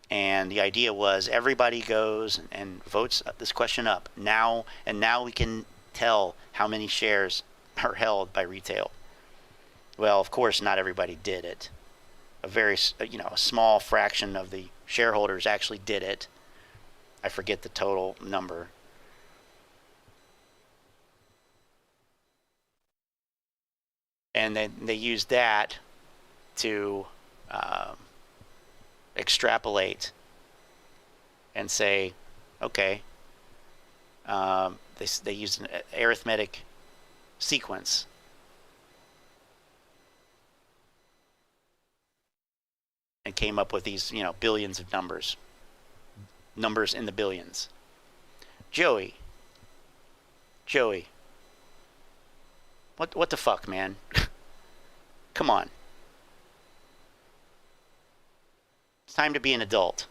And the idea was everybody goes and votes this question up now, and now we can tell how many shares are held by retail. Well, of course, not everybody did it. A small fraction of the shareholders actually did it. I forget the total number. And then they used that to extrapolate and say, okay, they used an arithmetic sequence. And came up with these, billions of numbers in the billions. Joey, what the fuck, man? Come on. It's time to be an adult.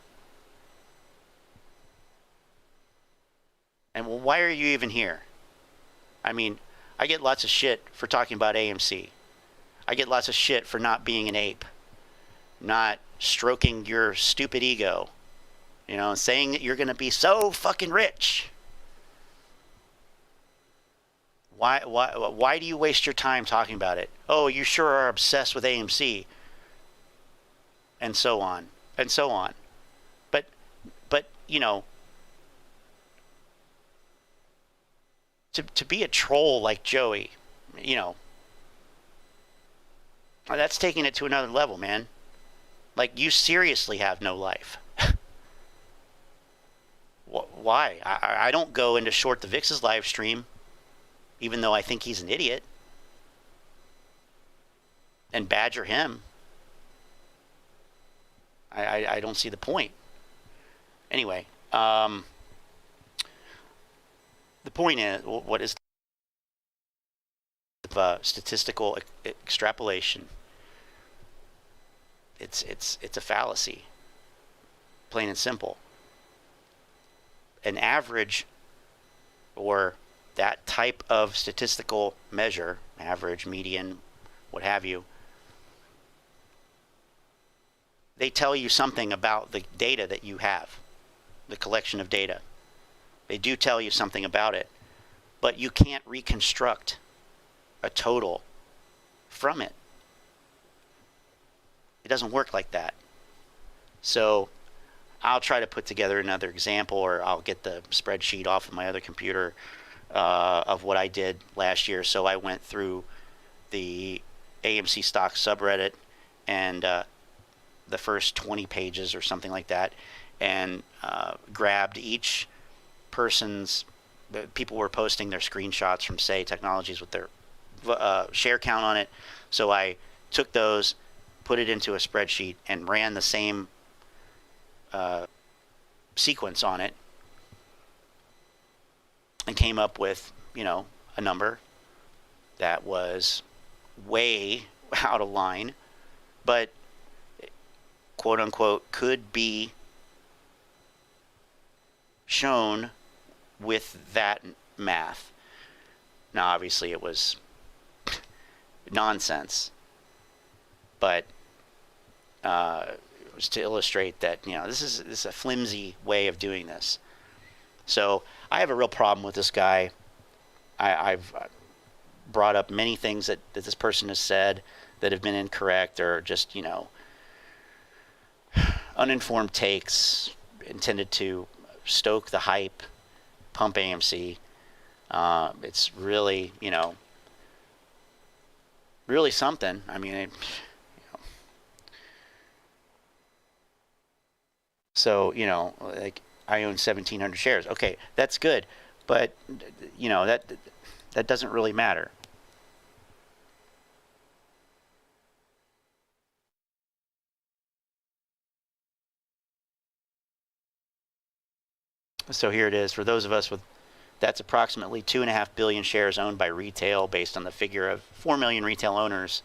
And why are you even here? I mean, I get lots of shit for talking about AMC. I get lots of shit for not being an ape. Not stroking your stupid ego. Saying that you're going to be so fucking rich. Why do you waste your time talking about it? Oh, you sure are obsessed with AMC. And so on. And so on. But to be a troll like Joey, that's taking it to another level, man. Like, you seriously have no life. Why? I don't go into Short the Vix's live stream, even though I think he's an idiot, and badger him. I don't see the point. Anyway, the point is, what is statistical extrapolation? It's a fallacy, plain and simple. An average, or that type of statistical measure, average, median, what have you, they tell you something about the data that you have, the collection of data. They do tell you something about it, but you can't reconstruct a total from it. It doesn't work like that. So I'll try to put together another example, or I'll get the spreadsheet off of my other computer of what I did last year. So I went through the AMC stock subreddit and the first 20 pages or something like that, and grabbed each person's, people were posting their screenshots from Say Technologies with their share count on it. So I took those, put it into a spreadsheet, and ran the same sequence on it, and came up with, a number that was way out of line, but quote unquote could be shown with that math. Now, obviously, it was nonsense, but it was to illustrate that this is a flimsy way of doing this. So I have a real problem with this guy. I've brought up many things that this person has said that have been incorrect or just, uninformed takes intended to stoke the hype, pump AMC. It's really, really something. I mean, so, like I own 1,700 shares. Okay, that's good. But, that doesn't really matter. So here it is. For those of us with, that's approximately 2.5 billion shares owned by retail based on the figure of 4 million retail owners,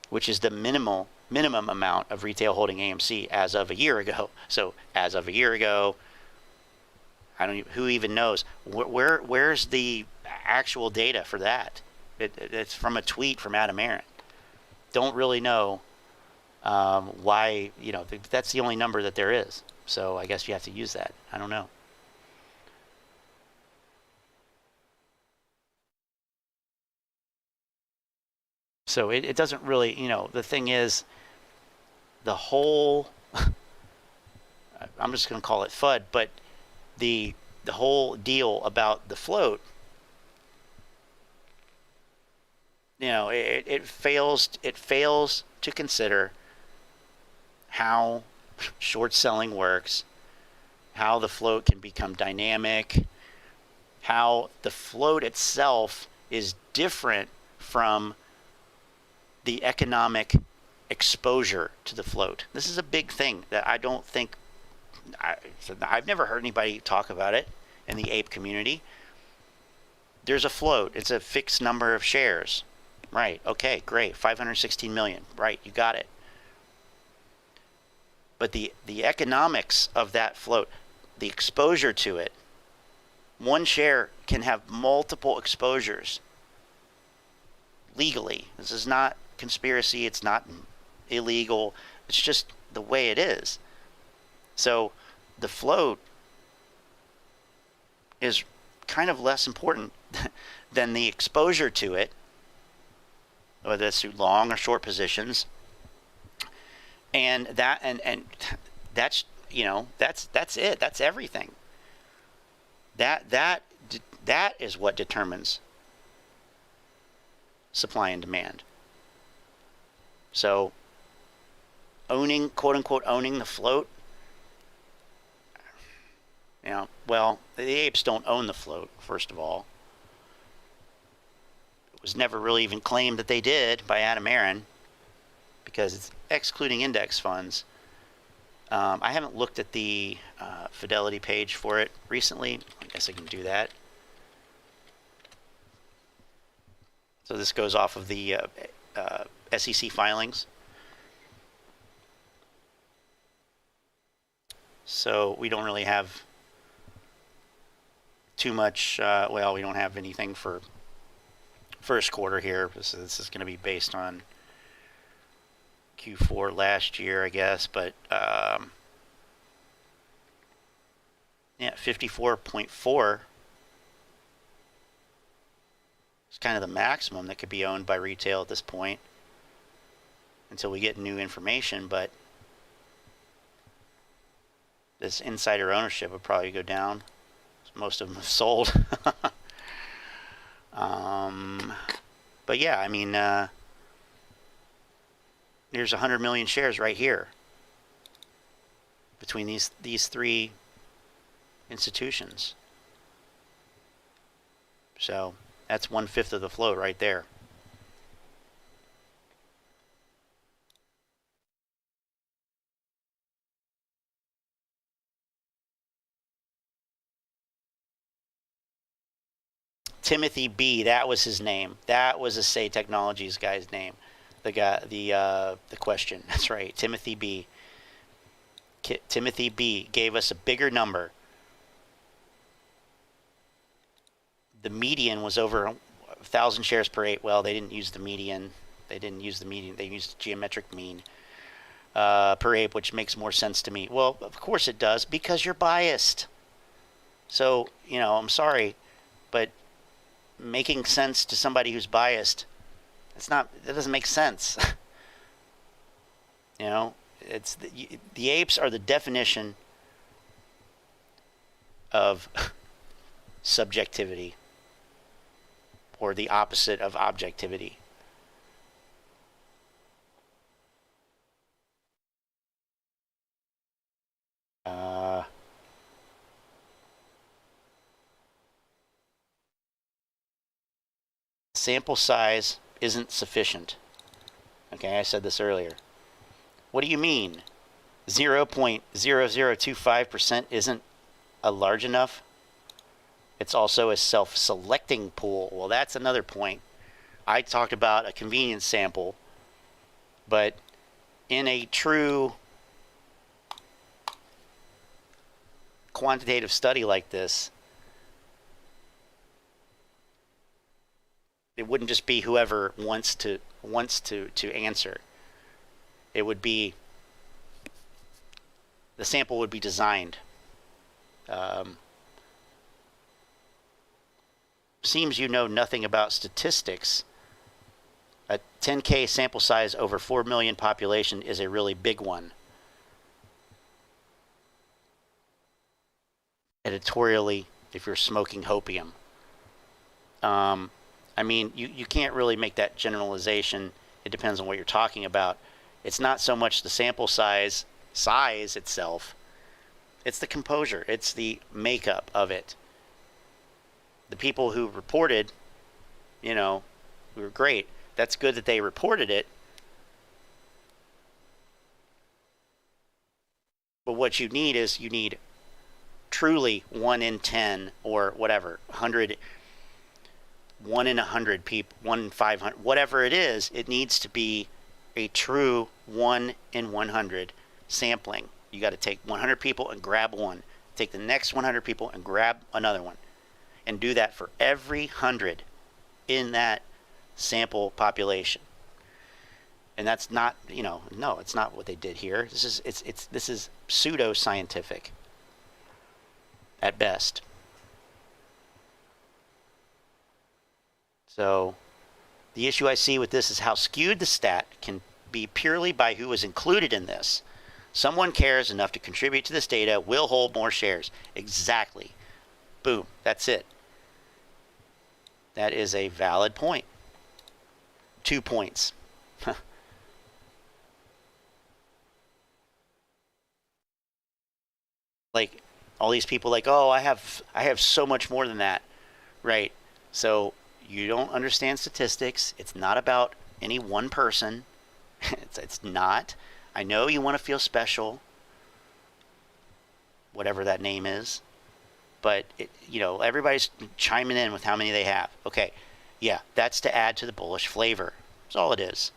which is the minimum amount of retail holding AMC as of a year ago. So as of a year ago, who even knows? Where's the actual data for that? It's from a tweet from Adam Aron. Don't really know why, that's the only number that there is. So I guess you have to use that. I don't know. So it doesn't really, the thing is, the whole, I'm just going to call it FUD, but the whole deal about the float, it fails to consider how short selling works, how the float can become dynamic, how the float itself is different from the economic exposure to the float. This is a big thing that I don't think, I've never heard anybody talk about it in the ape community. There's a float. It's a fixed number of shares. Right. Okay, great. 516 million. Right. You got it. But the economics of that float, the exposure to it, one share can have multiple exposures legally. This is not conspiracy. It's not illegal. It's just the way it is. So the float is kind of less important than the exposure to it, whether it's through long or short positions. And that's that's it. That's everything. That is what determines supply and demand. So owning, quote unquote, owning the float, well, the apes don't own the float, first of all. It was never really even claimed that they did by Adam Aron, because it's excluding index funds. I haven't looked at the Fidelity page for it recently. I guess I can do that. So this goes off of the SEC filings. So we don't really have too much, well, we don't have anything for first quarter here. This is going to be based on Q4 last year, I guess, but yeah, 54.4 is kind of the maximum that could be owned by retail at this point until we get new information. But this insider ownership would probably go down. Most of them have sold. But yeah, I mean, there's 100 million shares right here between these three institutions. So that's 1/5 of the float right there. Timothy B, that was his name. That was a Say Technologies guy's name. The guy, the question. That's right, Timothy B. Timothy B gave us a bigger number. The median was over 1,000 shares per ape. Well, they didn't use the median. They didn't use the median. They used the geometric mean per ape, which makes more sense to me. Well, of course it does, because you're biased. So, I'm sorry, but making sense to somebody who's biased, That doesn't make sense. You know, the apes are the definition of subjectivity, or the opposite of objectivity. Sample size isn't sufficient. Okay, I said this earlier. What do you mean? 0.0025% isn't a large enough? It's also a self-selecting pool. Well, that's another point. I talked about a convenience sample, but in a true quantitative study like this, it wouldn't just be whoever wants to answer. It would be, the sample would be designed. Seems you know nothing about statistics. A 10K sample size over 4 million population is a really big one. Editorially, if you're smoking hopium. I mean, you can't really make that generalization. It depends on what you're talking about. It's not so much the sample size itself. It's the composure. It's the makeup of it. The people who reported, you know, were great. That's good that they reported it. But what you need truly 1 in 10 or whatever, 100, 1 in 100 people, 1 in 500, whatever it is, it needs to be a true 1 in 100 sampling. You got to take 100 people and grab one. Take the next 100 people and grab another one. And do that for every 100 in that sample population. And that's not, you know, no, it's not what they did here. This is pseudo-scientific at best. So the issue I see with this is how skewed the stat can be purely by who is included in this. Someone cares enough to contribute to this data will hold more shares. Exactly. Boom. That's it. That is a valid point. 2 points. Like all these people like, oh, I have so much more than that. Right. So you don't understand statistics. It's not about any one person. It's not. I know you want to feel special, whatever that name is, but you know, everybody's chiming in with how many they have. Okay, yeah, that's to add to the bullish flavor. That's all it is.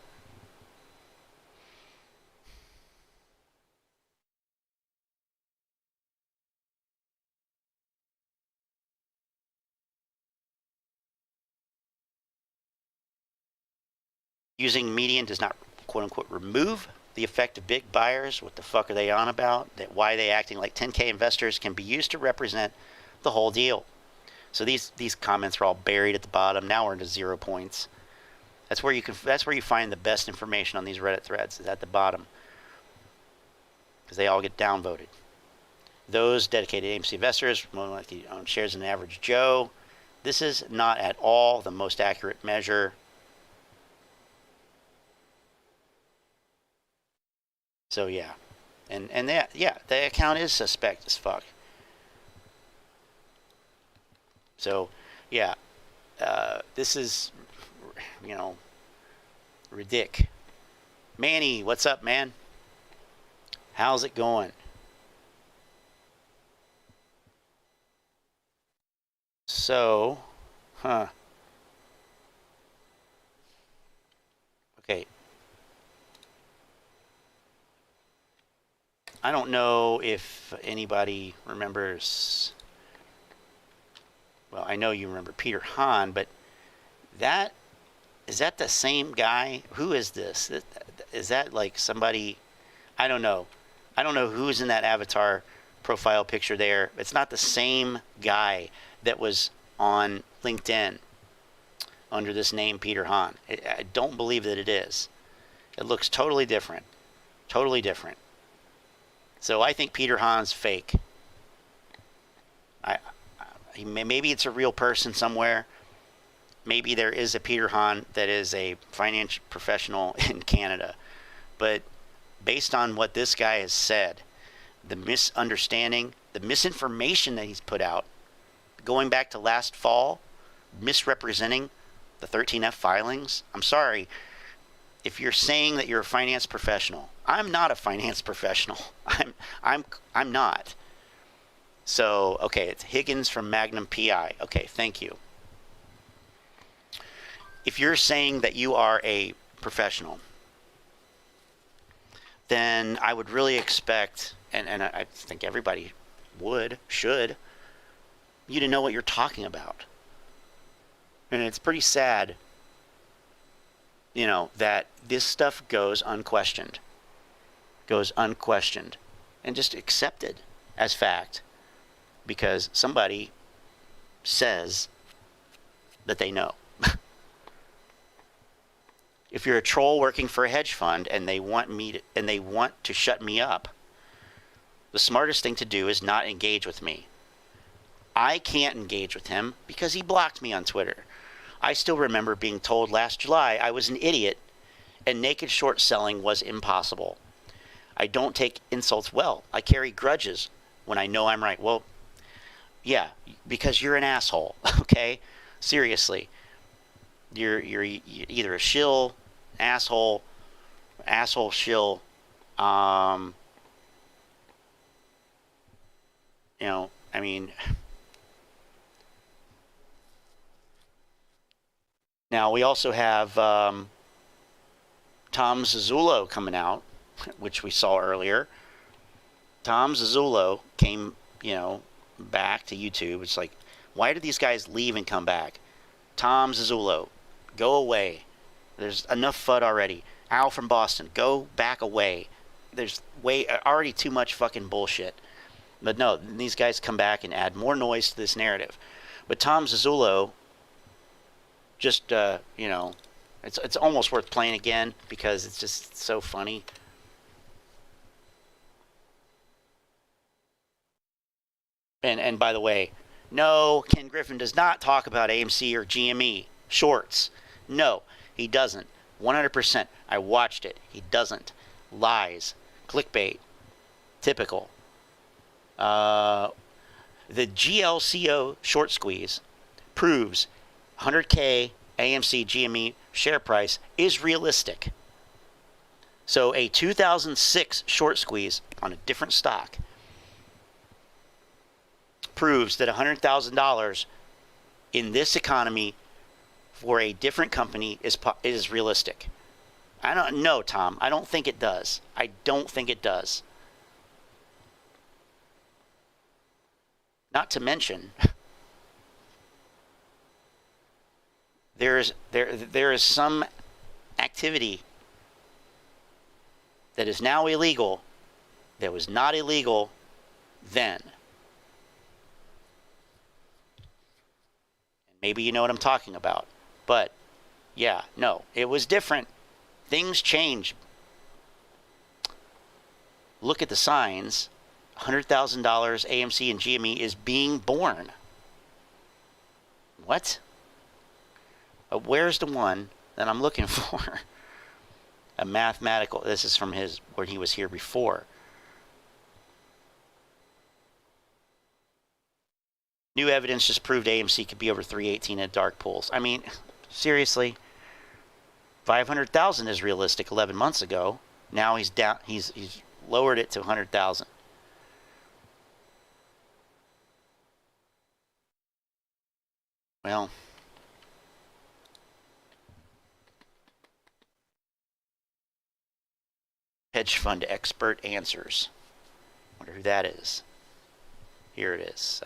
Using median does not, quote unquote, remove the effect of big buyers. What the fuck are they on about? Why are they acting like 10K investors can be used to represent the whole deal? So these comments are all buried at the bottom. Now we're into 0 points. That's where you find the best information on these Reddit threads, is at the bottom, because they all get downvoted. Those dedicated AMC investors more likely own shares than the average Joe. This is not at all the most accurate measure. So yeah, and the account is suspect as fuck. So yeah, this is, you know, ridic. Manny, what's up, man? How's it going? So, okay. I don't know if anybody remembers, well, I know you remember Peter Hahn, but is that the same guy? Who is this? Is that like somebody, I don't know. I don't know who's in that avatar profile picture there. It's not the same guy that was on LinkedIn. under this name Peter Hahn. I don't believe that it is. It looks totally different. Totally different. So I think Peter Hahn's fake. Maybe it's a real person somewhere. Maybe there is a Peter Hahn that is a financial professional in Canada. But based on what this guy has said, the misunderstanding, the misinformation that he's put out, going back to last fall, misrepresenting the 13F filings. I'm sorry. If you're saying that you're a finance professional, I'm not a finance professional. I'm not. So, okay, it's Higgins from Magnum PI. Okay, thank you. If you're saying that you are a professional, then I would really expect, and I think everybody should, you to know what you're talking about. And it's pretty sad, you know, that this stuff goes unquestioned, and just accepted as fact because somebody says that they know. If you're a troll working for a hedge fund and they want to shut me up, the smartest thing to do is not engage with me. I can't engage with him because he blocked me on Twitter. I still remember being told last July I was an idiot and naked short selling was impossible. I don't take insults well. I carry grudges when I know I'm right. Well, yeah, because you're an asshole, okay? Seriously. You're either a shill, asshole shill, you know, I mean, now we also have Tom Zazzulo coming out, which we saw earlier. Tom Zazzulo came, you know, back to YouTube. It's like, why did these guys leave and come back? Tom Zazzulo, go away. There's enough FUD already. Al from Boston, go back away. There's already too much fucking bullshit. But no, these guys come back and add more noise to this narrative. But Tom Zazzulo, just, you know, it's almost worth playing again because it's just so funny. And by the way, no, Ken Griffin does not talk about AMC or GME shorts. No, he doesn't. 100%. I watched it. He doesn't. Lies. Clickbait. Typical. The GLCO short squeeze proves 100K AMC GME share price is realistic. So a 2006 short squeeze on a different stock proves that $100,000 in this economy for a different company is realistic. I don't know, Tom. I don't think it does. I don't think it does. Not to mention, there is some activity that is now illegal that was not illegal then. Maybe you know what I'm talking about. But, yeah, no, it was different. Things change. Look at the signs. $100,000 AMC and GME is being born. What? Where's the one that I'm looking for? A mathematical, this is from where he was here before. New evidence just proved AMC could be over 318 at dark pools. I mean, seriously, 500,000 is realistic 11 months ago. Now he's down. He's lowered it to 100,000. Well, hedge fund expert answers. Wonder who that is. Here it is.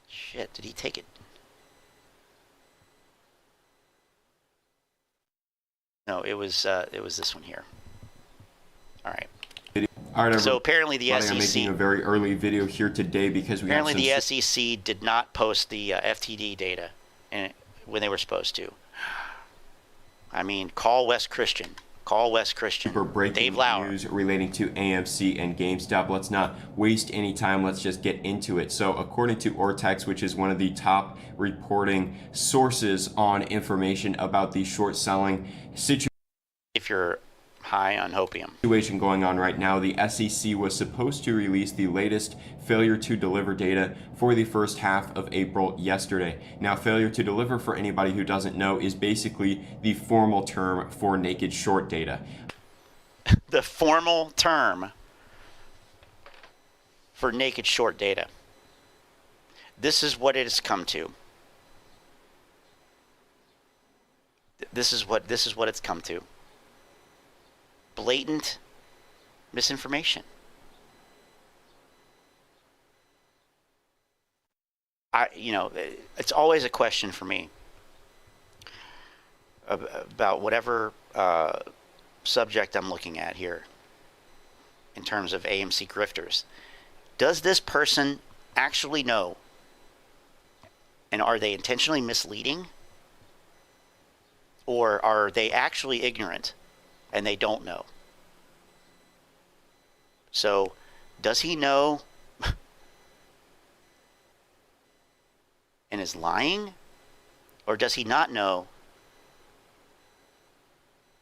Shit, did he take it? No, it was this one here. All right. All right, so apparently the SEC. I'm making a very early video here today because we apparently the SEC did not post the FTD data when they were supposed to. I mean, call West Christian. Call West Christian. For breaking Dave Lauer. news relating to AMC and GameStop. Let's not waste any time. Let's just get into it. So according to Ortex, which is one of the top reporting sources on information about the short selling situation, if you're high on hopium. Going on right now, the SEC was supposed to release the latest failure to deliver data for the first half of April yesterday. Now, failure to deliver, for anybody who doesn't know, is basically the formal term for naked short data. The formal term for naked short data. This is what it has come to. This is what it's come to. Blatant misinformation. It's always a question for me about whatever subject I'm looking at here in terms of AMC grifters. Does this person actually know? And are they intentionally misleading? Or are they actually ignorant and they don't know? So, does he know and is lying? Or does he not know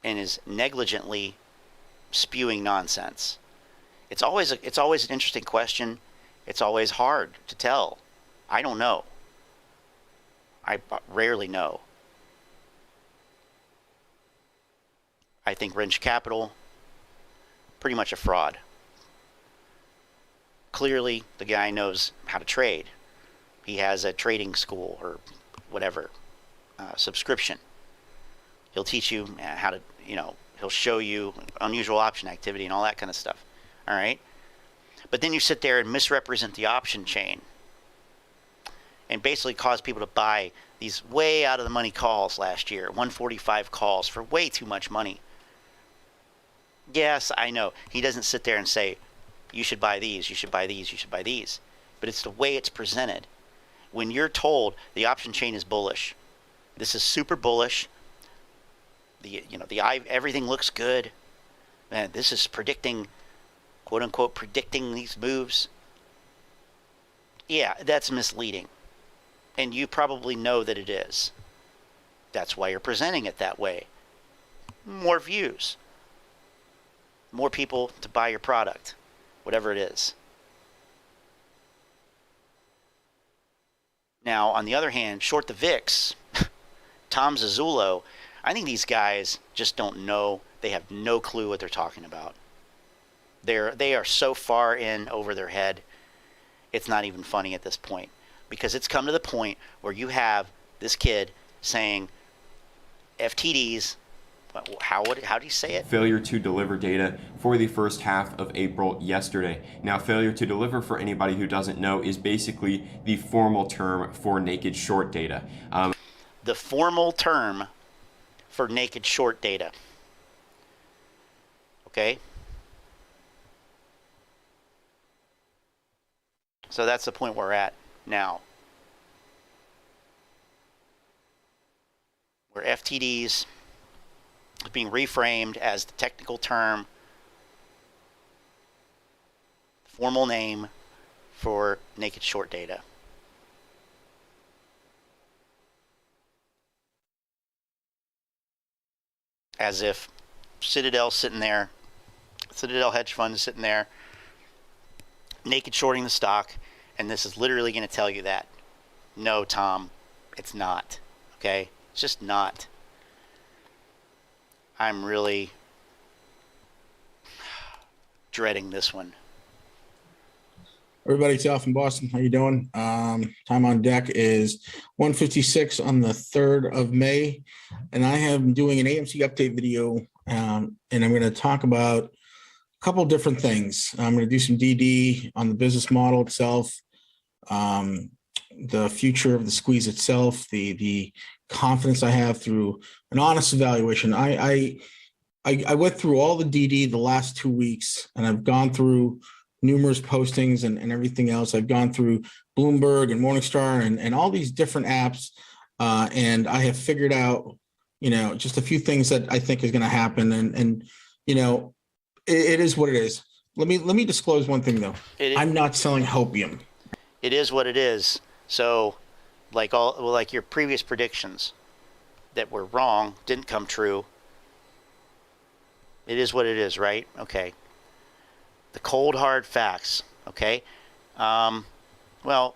and is negligently spewing nonsense? It's always an interesting question. It's always hard to tell. I don't know. I rarely know. I think Wrench Capital, pretty much a fraud. Clearly, the guy knows how to trade. He has a trading school or whatever, subscription. He'll teach you how to, he'll show you unusual option activity and all that kind of stuff. All right? But then you sit there and misrepresent the option chain and basically cause people to buy these way out of the money calls last year, 145 calls for way too much money. Yes, I know. He doesn't sit there and say, you should buy these, you should buy these, you should buy these. But it's the way it's presented. When you're told the option chain is bullish, this is super bullish, everything looks good, man, this is predicting, quote unquote, predicting these moves. Yeah, that's misleading. And you probably know that it is. That's why you're presenting it that way. More views. More people to buy your product, whatever it is. Now, on the other hand, short the VIX, Tom Zazzulo, I think these guys just don't know. They have no clue what they're talking about. They are so far in over their head, it's not even funny at this point. Because it's come to the point where you have this kid saying FTDs. How do you say it? Failure to deliver data for the first half of April yesterday. Now, failure to deliver, for anybody who doesn't know, is basically the formal term for naked short data. The formal term for naked short data. Okay? So that's the point we're at now. Where FTDs being reframed as the technical term, formal name for naked short data. As if Citadel hedge fund is sitting there, naked shorting the stock, and this is literally going to tell you that. No, Tom, it's not. Okay? It's just not. I'm really dreading this one. Everybody, it's Al from Boston. How you doing? Time on deck is 1:56 on the 3rd of May, and I am doing an AMC update video, and I'm going to talk about a couple different things. I'm going to do some DD on the business model itself, the future of the squeeze itself, the confidence I have through an honest evaluation. I went through all the DD the last 2 weeks, and I've gone through numerous postings and everything else. I've gone through Bloomberg and Morningstar and all these different apps, and I have figured out, just a few things that I think is going to happen, and it is what it is. Let me disclose one thing though. I'm not selling hopium. It is what it is. So, like your previous predictions that were wrong didn't come true. It is what it is, right? Okay. The cold hard facts. Okay. Well,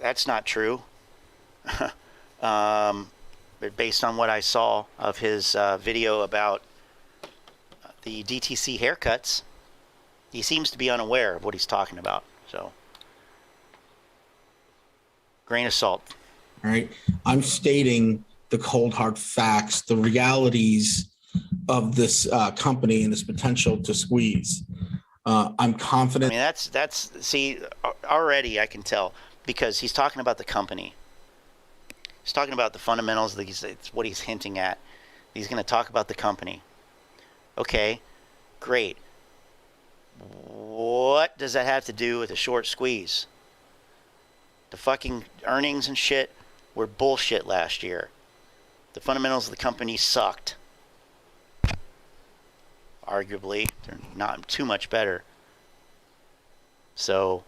that's not true. But based on what I saw of his video about the DTC haircuts, he seems to be unaware of what he's talking about. So, grain of salt. All right. I'm stating the cold hard facts, the realities of this company and its potential to squeeze. I'm confident. I mean, that's see, already I can tell, because he's talking about the company. He's talking about the fundamentals. It's what he's hinting at. He's going to talk about the company. Okay, great. What does that have to do with a short squeeze? The fucking earnings and shit were bullshit last year. The fundamentals of the company sucked. Arguably, they're not too much better. So,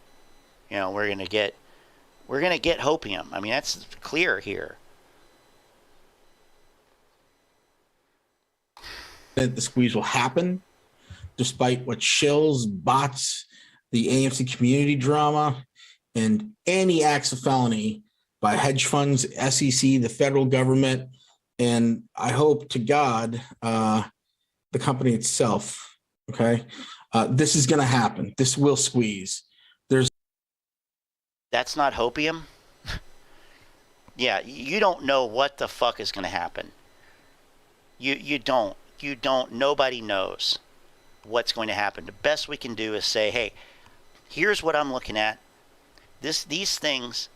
we're gonna get hopium. I mean, that's clear here. That the squeeze will happen, despite what shills, bots, the AMC community drama, and any acts of felony by hedge funds, SEC, the federal government, and I hope to God, the company itself. Okay, this is going to happen. This will squeeze. That's not hopium. Yeah, you don't know what the fuck is going to happen. You don't. Nobody knows what's going to happen. The best we can do is say, hey, here's what I'm looking at. These things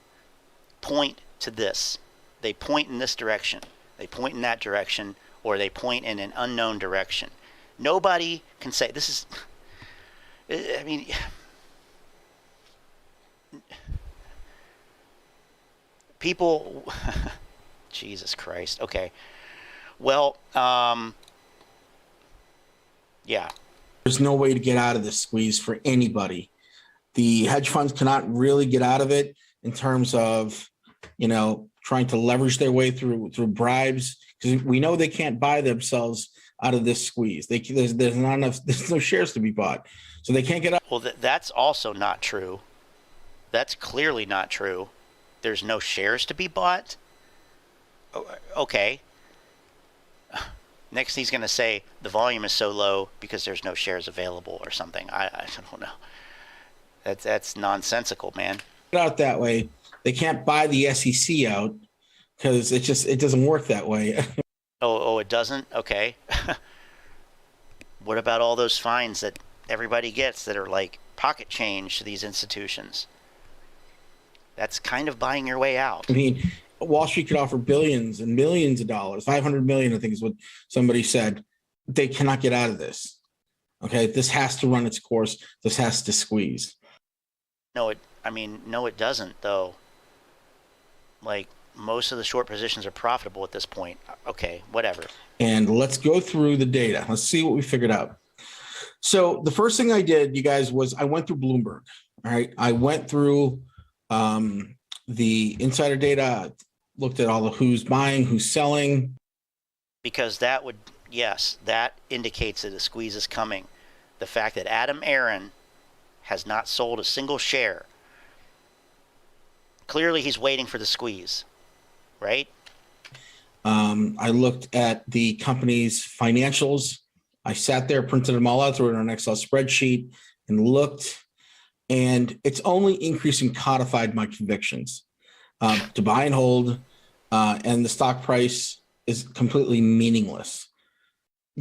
point to this. They point in this direction. They point in that direction, or they point in an unknown direction. Nobody can say this is. I mean, people. Jesus Christ. Okay. Well, yeah. There's no way to get out of this squeeze for anybody. The hedge funds cannot really get out of it in terms of, trying to leverage their way through bribes, because we know they can't buy themselves out of this squeeze. There's not enough. There's no shares to be bought, so they can't get out. Well, that's also not true. That's clearly not true. There's no shares to be bought. Okay. Next, he's going to say the volume is so low because there's no shares available or something. I don't know. That's nonsensical, man. Out that way, they can't buy the SEC out because it doesn't work that way. Oh, it doesn't? Okay. What about all those fines that everybody gets that are like pocket change to these institutions? That's kind of buying your way out. I mean, Wall Street could offer billions and millions of dollars, 500 million, I think is what somebody said. They cannot get out of this. Okay, this has to run its course. This has to squeeze. No, it doesn't, though. Like, most of the short positions are profitable at this point. Okay, whatever. And let's go through the data. Let's see what we figured out. So the first thing I did, you guys, was I went through Bloomberg. All right, I went through the insider data, looked at all the who's buying, who's selling. Because that indicates that a squeeze is coming. The fact that Adam Aaron has not sold a single share. Clearly he's waiting for the squeeze, right? I looked at the company's financials. I sat there, printed them all out, threw it in an Excel spreadsheet, and looked. And it's only increased and codified my convictions to buy and hold, and the stock price is completely meaningless.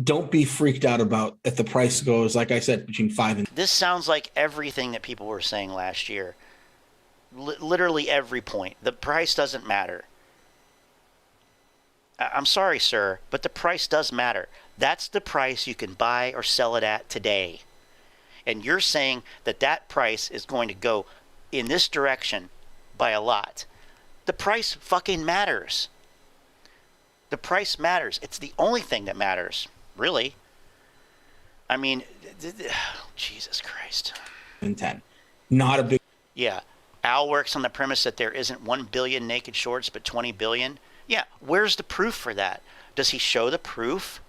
Don't be freaked out about if the price goes, like I said, between 5 and. This sounds like everything that people were saying last year. Literally every point. The price doesn't matter. I'm sorry, sir, but the price does matter. That's the price you can buy or sell it at today. And you're saying that price is going to go in this direction by a lot. The price fucking matters. The price matters. It's the only thing that matters, really. I mean, Jesus Christ. 10. Not a big. Yeah. Al works on the premise that there isn't 1 billion naked shorts, but 20 billion. Yeah. Where's the proof for that? Does he show the proof?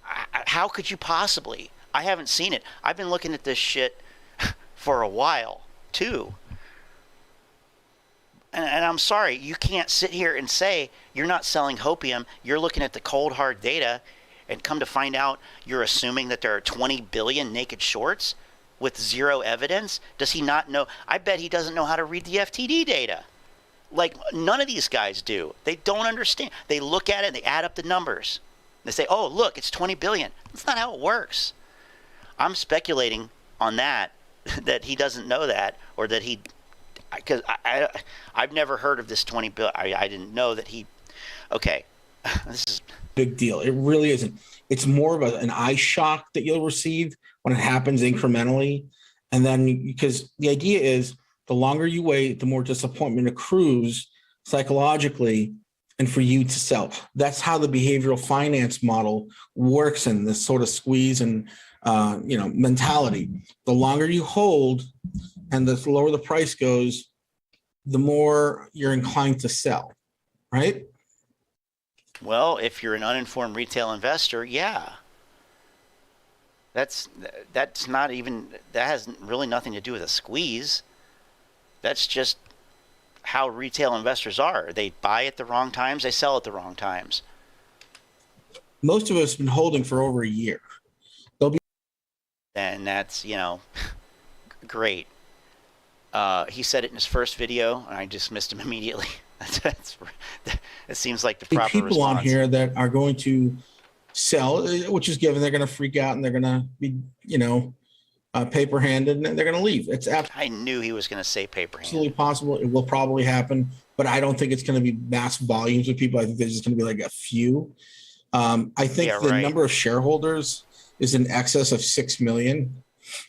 How could you possibly? I haven't seen it. I've been looking at this shit for a while, too. And I'm sorry, you can't sit here and say you're not selling hopium. You're looking at the cold, hard data, and come to find out you're assuming that there are 20 billion naked shorts with zero evidence. Does he not know? I bet he doesn't know how to read the FTD data. Like, none of these guys do. They don't understand. They look at it and they add up the numbers. They say, oh, look, it's 20 billion. That's not how it works. I'm speculating on that, that he doesn't know that, or that he, because I've never heard of this 20 billion. I didn't know that he, okay. This is big deal. It really isn't. It's more of an eye shock that you'll receive when it happens incrementally. And then, because the idea is the longer you wait, the more disappointment accrues psychologically and for you to sell. That's how the behavioral finance model works in this sort of squeeze and mentality. The longer you hold and the lower the price goes, the more you're inclined to sell, right? Well, if you're an uninformed retail investor, yeah. That's not even, that has really nothing to do with a squeeze. That's just how retail investors are. They buy at the wrong times, they sell at the wrong times. Most of us have been holding for over a year. And that's, great. He said it in his first video, and I dismissed him immediately. It seems like the proper people response. On here that are going to sell, which is given, they're going to freak out and they're going to be, paper handed, and they're going to leave. It's I knew he was going to say paper handed. Absolutely possible. It will probably happen, but I don't think it's going to be mass volumes of people. I think there's just going to be like a few. I think the number of shareholders is in excess of 6 million.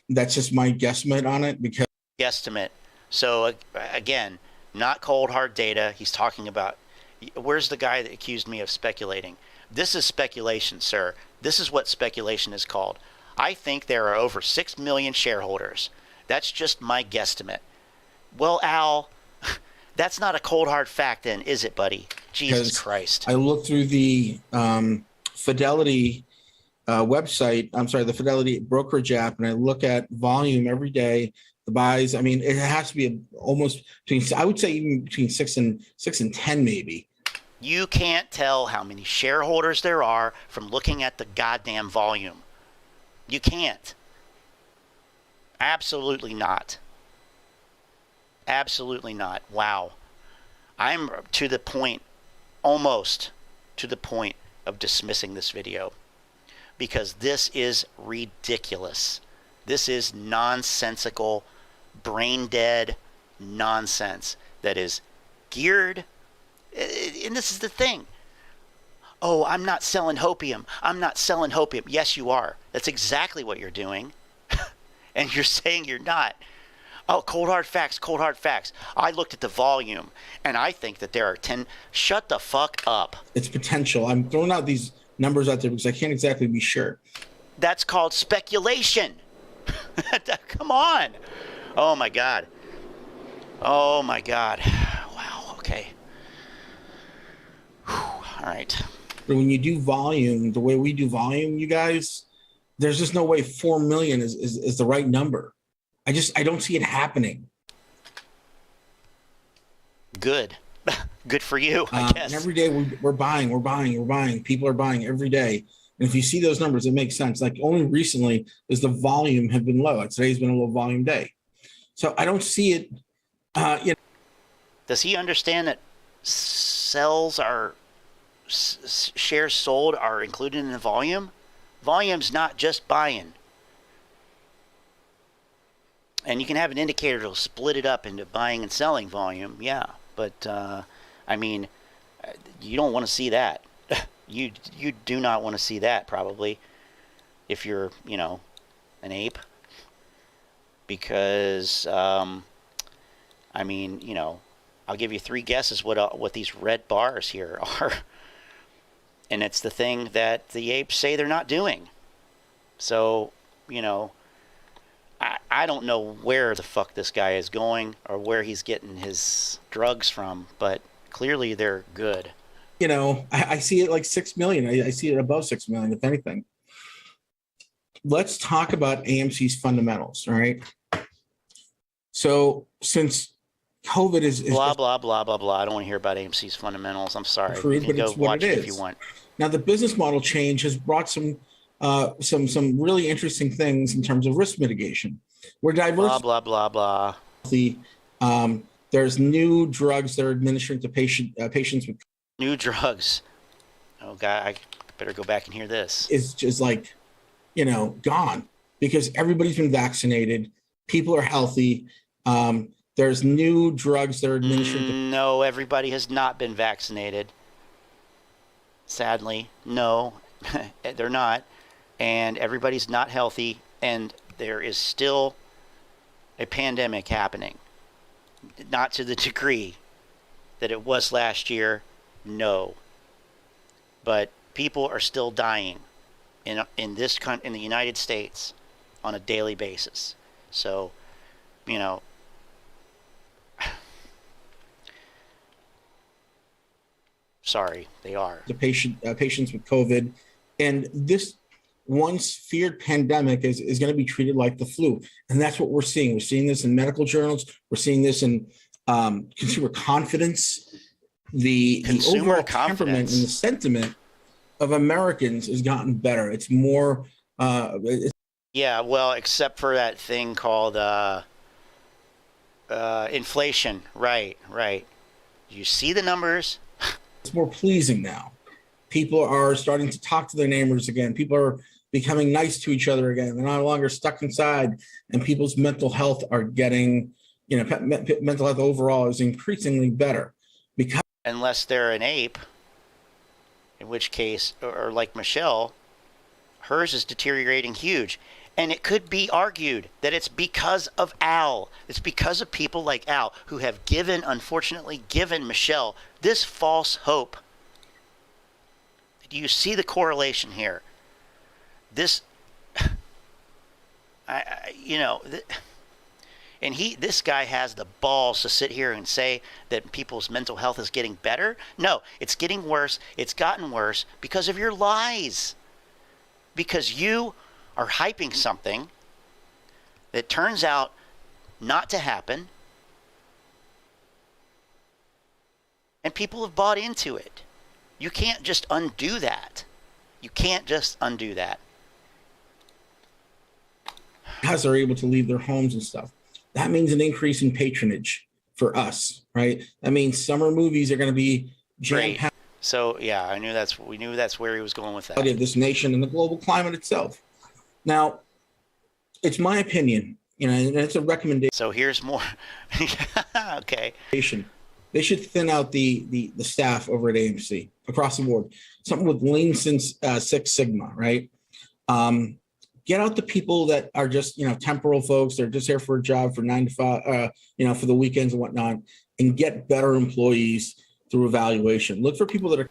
That's just my guesstimate on it, because guesstimate. So again, not cold hard data. He's talking about, where's the guy that accused me of speculating? This is speculation, sir. This is what speculation is called. I think there are over 6 million shareholders. That's just my guesstimate. Well, Al, that's not a cold hard fact then, is it, buddy? Jesus Christ. I looked through the Fidelity website, the Fidelity brokerage app, and I look at volume every day. The buys, I mean, it has to be almost between, I would say even between 6 and 10 maybe. You can't tell how many shareholders there are from looking at the goddamn volume. You can't. Absolutely not. Absolutely not. Wow. I'm to the point, almost to the point of dismissing this video, because this is ridiculous. This is nonsensical, brain dead nonsense that is geared. And this is the thing. Oh, I'm not selling hopium. I'm not selling hopium. Yes, you are. That's exactly what you're doing. And you're saying you're not. Oh, cold hard facts, cold hard facts. I looked at the volume, and I think that there are 10. Shut the fuck up. It's potential. I'm throwing out these numbers out there because I can't exactly be sure. That's called speculation. Come on. Oh, my God. Oh, my God. Wow, okay. Whew. All right. But when you do volume, the way we do volume, you guys, there's just no way 4 million is the right number. I don't see it happening. Good. Good for you, I guess. And every day we're buying. People are buying every day. And if you see those numbers, it makes sense. Like, only recently is the volume have been low. Today's been a low volume day. So I don't see it. Does he understand that shares sold are included in the volume? Volume's not just buying. And you can have an indicator that'll split it up into buying and selling volume, yeah. But, I mean, you don't want to see that. You do not want to see that, probably, if you're, an ape. Because, I mean, I'll give you 3 guesses what these red bars here are. And it's the thing that the apes say they're not doing. So, you know, I don't know where the fuck this guy is going or where he's getting his drugs from, but clearly they're good. You know, I see it like 6 million. I see it above 6 million, if anything. Let's talk about AMC's fundamentals, all right? So since COVID is blah, blah, blah, blah, blah. I don't want to hear about AMC's fundamentals. I'm sorry. Crude, you can but go it's what watch it it is. if you want. Now, the business model change has brought some really interesting things in terms of risk mitigation. We're diverse. Blah, blah, blah, blah. There's new drugs that are administered to patients with new drugs. Oh God, I better go back and hear this. It's just like, you know, gone because everybody's been vaccinated. People are healthy. There's new drugs that are administered. No, everybody has not been vaccinated. Sadly, no, they're not. And everybody's not healthy. And there is still a pandemic happening. Not to the degree that it was last year, no. But people are still dying in the United States on a daily basis. So, you know, sorry, they are. The patients with COVID, and this once feared pandemic is going to be treated like the flu, and that's what we're seeing. We're seeing this in medical journals. We're seeing this in consumer confidence. The overall temperament and the sentiment of Americans has gotten better. It's more. Yeah, well, except for that thing called inflation. Right. You see the numbers. It's more pleasing now. People are starting to talk to their neighbors again. People are becoming nice to each other again. They're no longer stuck inside, and people's mental health are getting, you know, mental health overall is increasingly better. Because unless they're an ape, in which case, or like Michelle, hers is deteriorating huge. And it could be argued that it's because of Al. It's because of people like Al who have unfortunately given Michelle this false hope. Do you see the correlation here? This, and this guy has the balls to sit here and say that people's mental health is getting better. No, it's getting worse. It's gotten worse because of your lies. Because you are hyping something that turns out not to happen, and people have bought into it. You can't just undo that. Because they're able to leave their homes and stuff. That means an increase in patronage for us, right? That means summer movies are going to be jam-packed. So yeah, we knew that's where he was going with that. Of this nation and the global climate itself. Now, it's my opinion, you know, and it's a recommendation. So here's more. Okay. They should thin out the staff over at AMC across the board. Something with Lean Six Sigma, right? Get out the people that are just, you know, temporal folks. They're just here for a job for 9 to 5, you know, for the weekends and whatnot, and get better employees through evaluation. Look for people that are.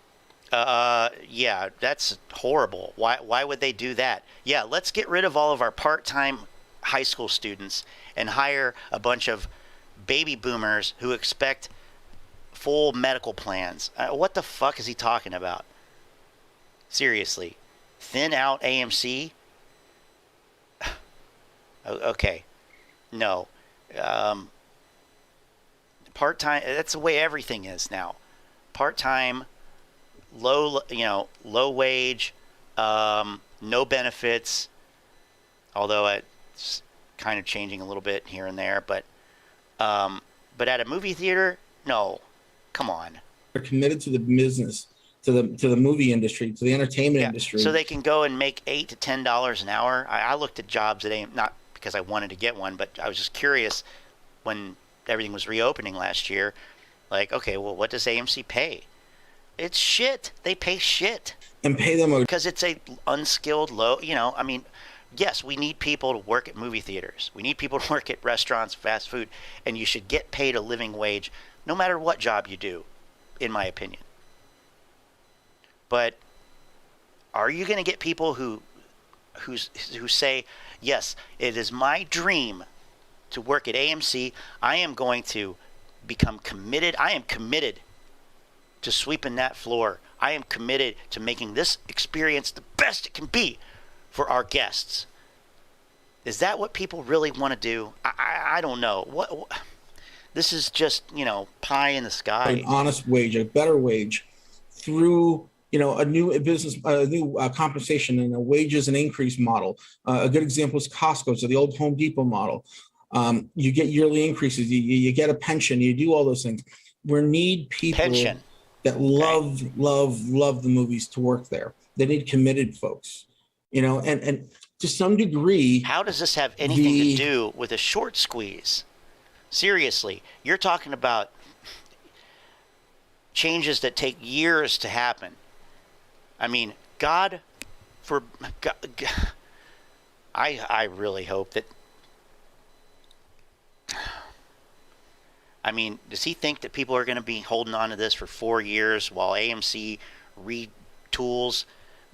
Yeah, that's horrible. Why would they do that? Yeah, let's get rid of all of our part-time high school students and hire a bunch of baby boomers who expect full medical plans. What the fuck is he talking about? Seriously, thin out AMC? Okay, no. Part-time, that's the way everything is now. Part-time, low wage, no benefits, although it's kind of changing a little bit here and there, but at a movie theater, no, come on. They're committed to the business, to the movie industry, to the entertainment industry. So they can go and make $8 to $10 an hour. I looked at jobs at AMC, not because I wanted to get one, but I was just curious when everything was reopening last year. Like, okay, well, what does AMC pay? It's shit. They pay shit. And pay them because it's a unskilled low, you know, I mean, yes, we need people to work at movie theaters. We need people to work at restaurants, fast food, and you should get paid a living wage no matter what job you do, in my opinion. But are you going to get people who say, yes, it is my dream to work at AMC. I am going to become committed. I am committed to sweeping that floor. I am committed to making this experience the best it can be for our guests. Is that what people really want to do? I don't know. What this is just, pie in the sky. An honest wage, a better wage through, a new business, a new compensation and a wages and increase model. A good example is Costco, so the old Home Depot model. You get yearly increases, you get a pension, you do all those things. We need people that love the movies to work there. They need committed folks, and to some degree. How does this have anything to do with a short squeeze? Seriously, you're talking about changes that take years to happen. I mean, I really hope that. I mean, does he think that people are going to be holding on to this for 4 years while AMC retools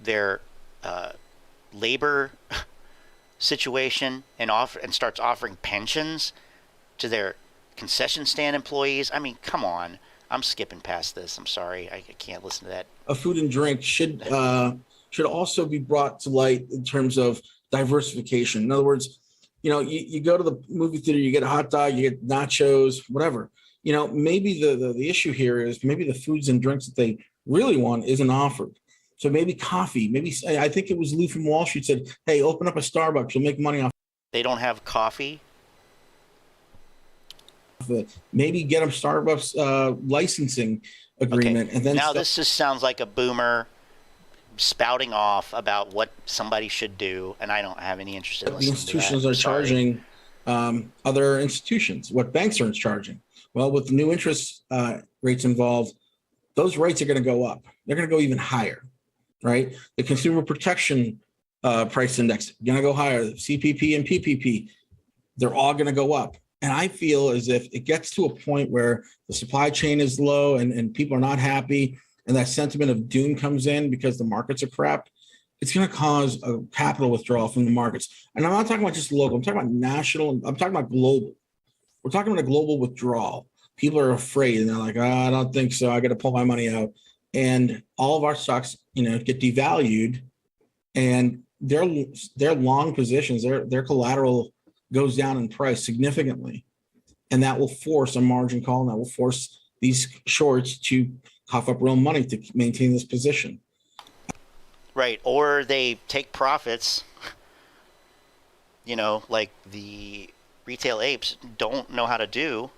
their labor situation and starts offering pensions to their concession stand employees? I mean, come on. I'm skipping past this. I'm sorry. I can't listen to that. A food and drink should also be brought to light in terms of diversification. In other words, you go to the movie theater, you get a hot dog, you get nachos, whatever. Maybe the issue here is maybe the foods and drinks that they really want isn't offered. So maybe coffee, I think it was Lou from Wall Street said, hey, open up a Starbucks, you'll make money off. They don't have coffee? Maybe get them Starbucks licensing agreement. Okay. And then now this just sounds like a boomer spouting off about what somebody should do, and I don't have any interest in listening the institutions to that. are charging other institutions what banks are charging. Well, with the new interest rates involved, those rates are going to go up. They're going to go even higher, right? The consumer protection price index going to go higher. The CPP and PPP, they're all going to go up. And I feel as if it gets to a point where the supply chain is low and people are not happy, and that sentiment of doom comes in because the markets are crap, it's going to cause a capital withdrawal from the markets. And I'm not talking about just local. I'm talking about national. I'm talking about global. We're talking about a global withdrawal. People are afraid, and they're like, I don't think so. I got to pull my money out. And all of our stocks, get devalued, and their long positions, their collateral goes down in price significantly. And that will force a margin call, and that will force these shorts to cough up real money to maintain this position. Right. Or they take profits, like the retail apes don't know how to do.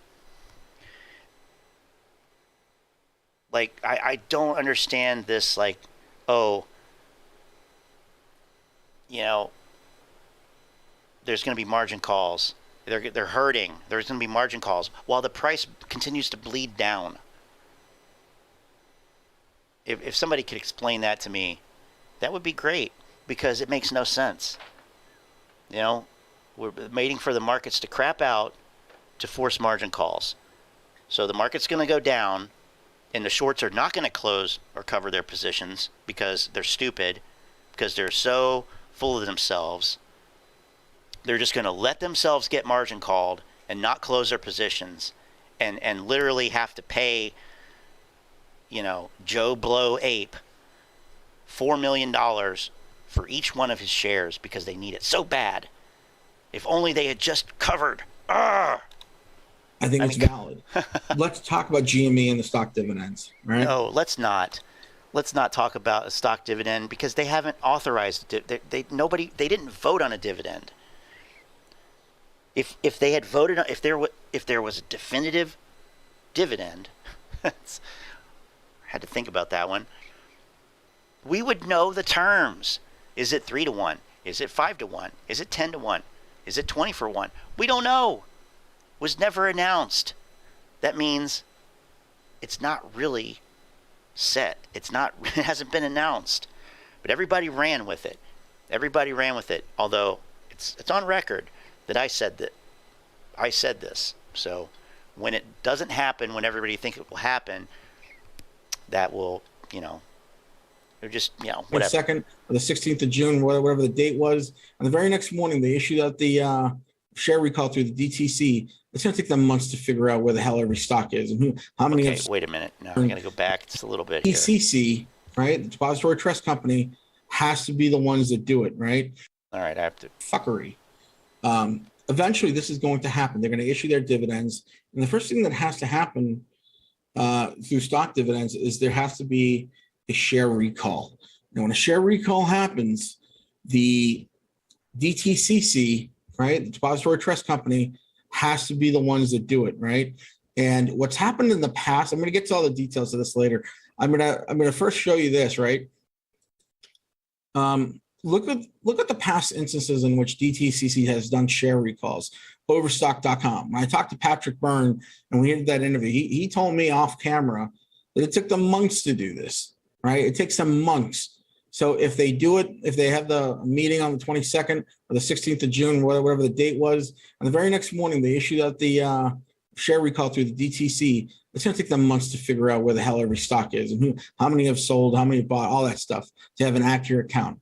Like, I don't understand this, like, there's going to be margin calls. They're hurting. There's going to be margin calls while the price continues to bleed down. If somebody could explain that to me, that would be great, because it makes no sense. We're waiting for the markets to crap out to force margin calls. So the market's going to go down, and the shorts are not going to close or cover their positions because they're stupid, because they're so full of themselves. They're just going to let themselves get margin called and not close their positions, and literally have to pay, Joe Blow Ape $4 million for each one of his shares because they need it so bad. If only they had just covered. I think it's valid. Let's talk about GME and the stock dividends, right? No, let's not. Let's not talk about a stock dividend, because they haven't authorized it. They didn't vote on a dividend. If they had voted on, if there was a definitive dividend, had to think about that one. We would know the terms. Is it 3-to-1? Is it 5-to-1? Is it 10-to-1? Is it 20-for-1? We don't know. Was never announced. That means it's not really set. It hasn't been announced. But everybody ran with it. Although it's on record that I said this. So when it doesn't happen, when everybody thinks it will happen, that will, they're just, whatever. 2nd or the 16th of June, whatever the date was. And the very next morning, they issued out the share recall through the DTC. It's going to take them months to figure out where the hell every stock is and how many. Okay, wait a minute. Now I'm going to go back just a little bit here. DCC, right? The Depository Trust Company has to be the ones that do it, right? All right, I have to. Fuckery. Eventually, this is going to happen. They're going to issue their dividends. And the first thing that has to happen through stock dividends is there has to be a share recall. Now, when a share recall happens, the DTCC, right, the Depository Trust Company, has to be the ones that do it, right? And what's happened in the past, I'm going to get to all the details of this later. I'm gonna first show you this, right? Look at the past instances in which DTCC has done share recalls. Overstock.com. When I talked to Patrick Byrne and we did that interview, he told me off camera that it took them months to do this, right? It takes them months. So if they do it, if they have the meeting on the 22nd or the 16th of June, whatever the date was, and the very next morning they issued out the share recall through the DTC, it's going to take them months to figure out where the hell every stock is and how many have sold, how many have bought, all that stuff to have an accurate count.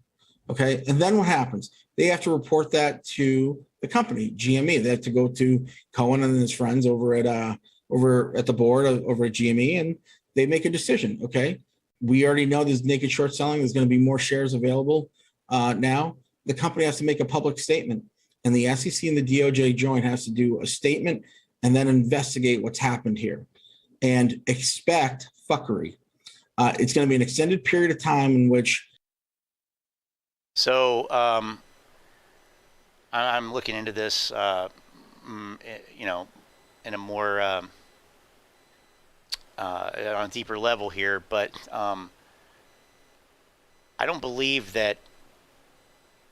Okay. And then what happens? They have to report that to the company, GME. They have to go to Cohen and his friends over at the board over at GME, and they make a decision. Okay. We already know there's naked short selling. There's going to be more shares available now. The company has to make a public statement, and the SEC and the DOJ joint has to do a statement and then investigate what's happened here and expect fuckery. It's going to be an extended period of time in which. So I'm looking into this, in a more on a deeper level here, but I don't believe that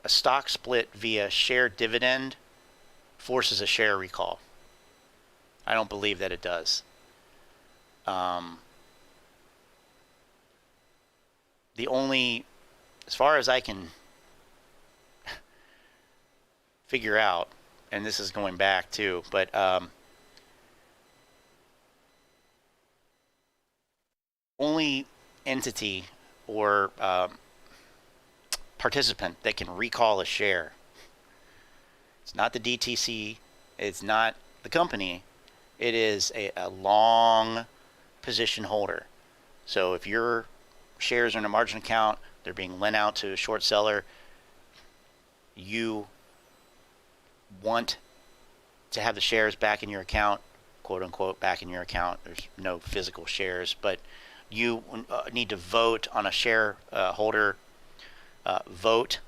a stock split via share dividend forces a share recall. I don't believe that it does. The only, as far as I can figure out, and this is going back too, but only entity or participant that can recall a share, it's not the DTC, it's not the company, it is a long position holder. So if your shares are in a margin account, they're being lent out to a short seller, you want to have the shares back in your account, quote unquote, back in your account. There's no physical shares, but you need to vote on a share holder vote.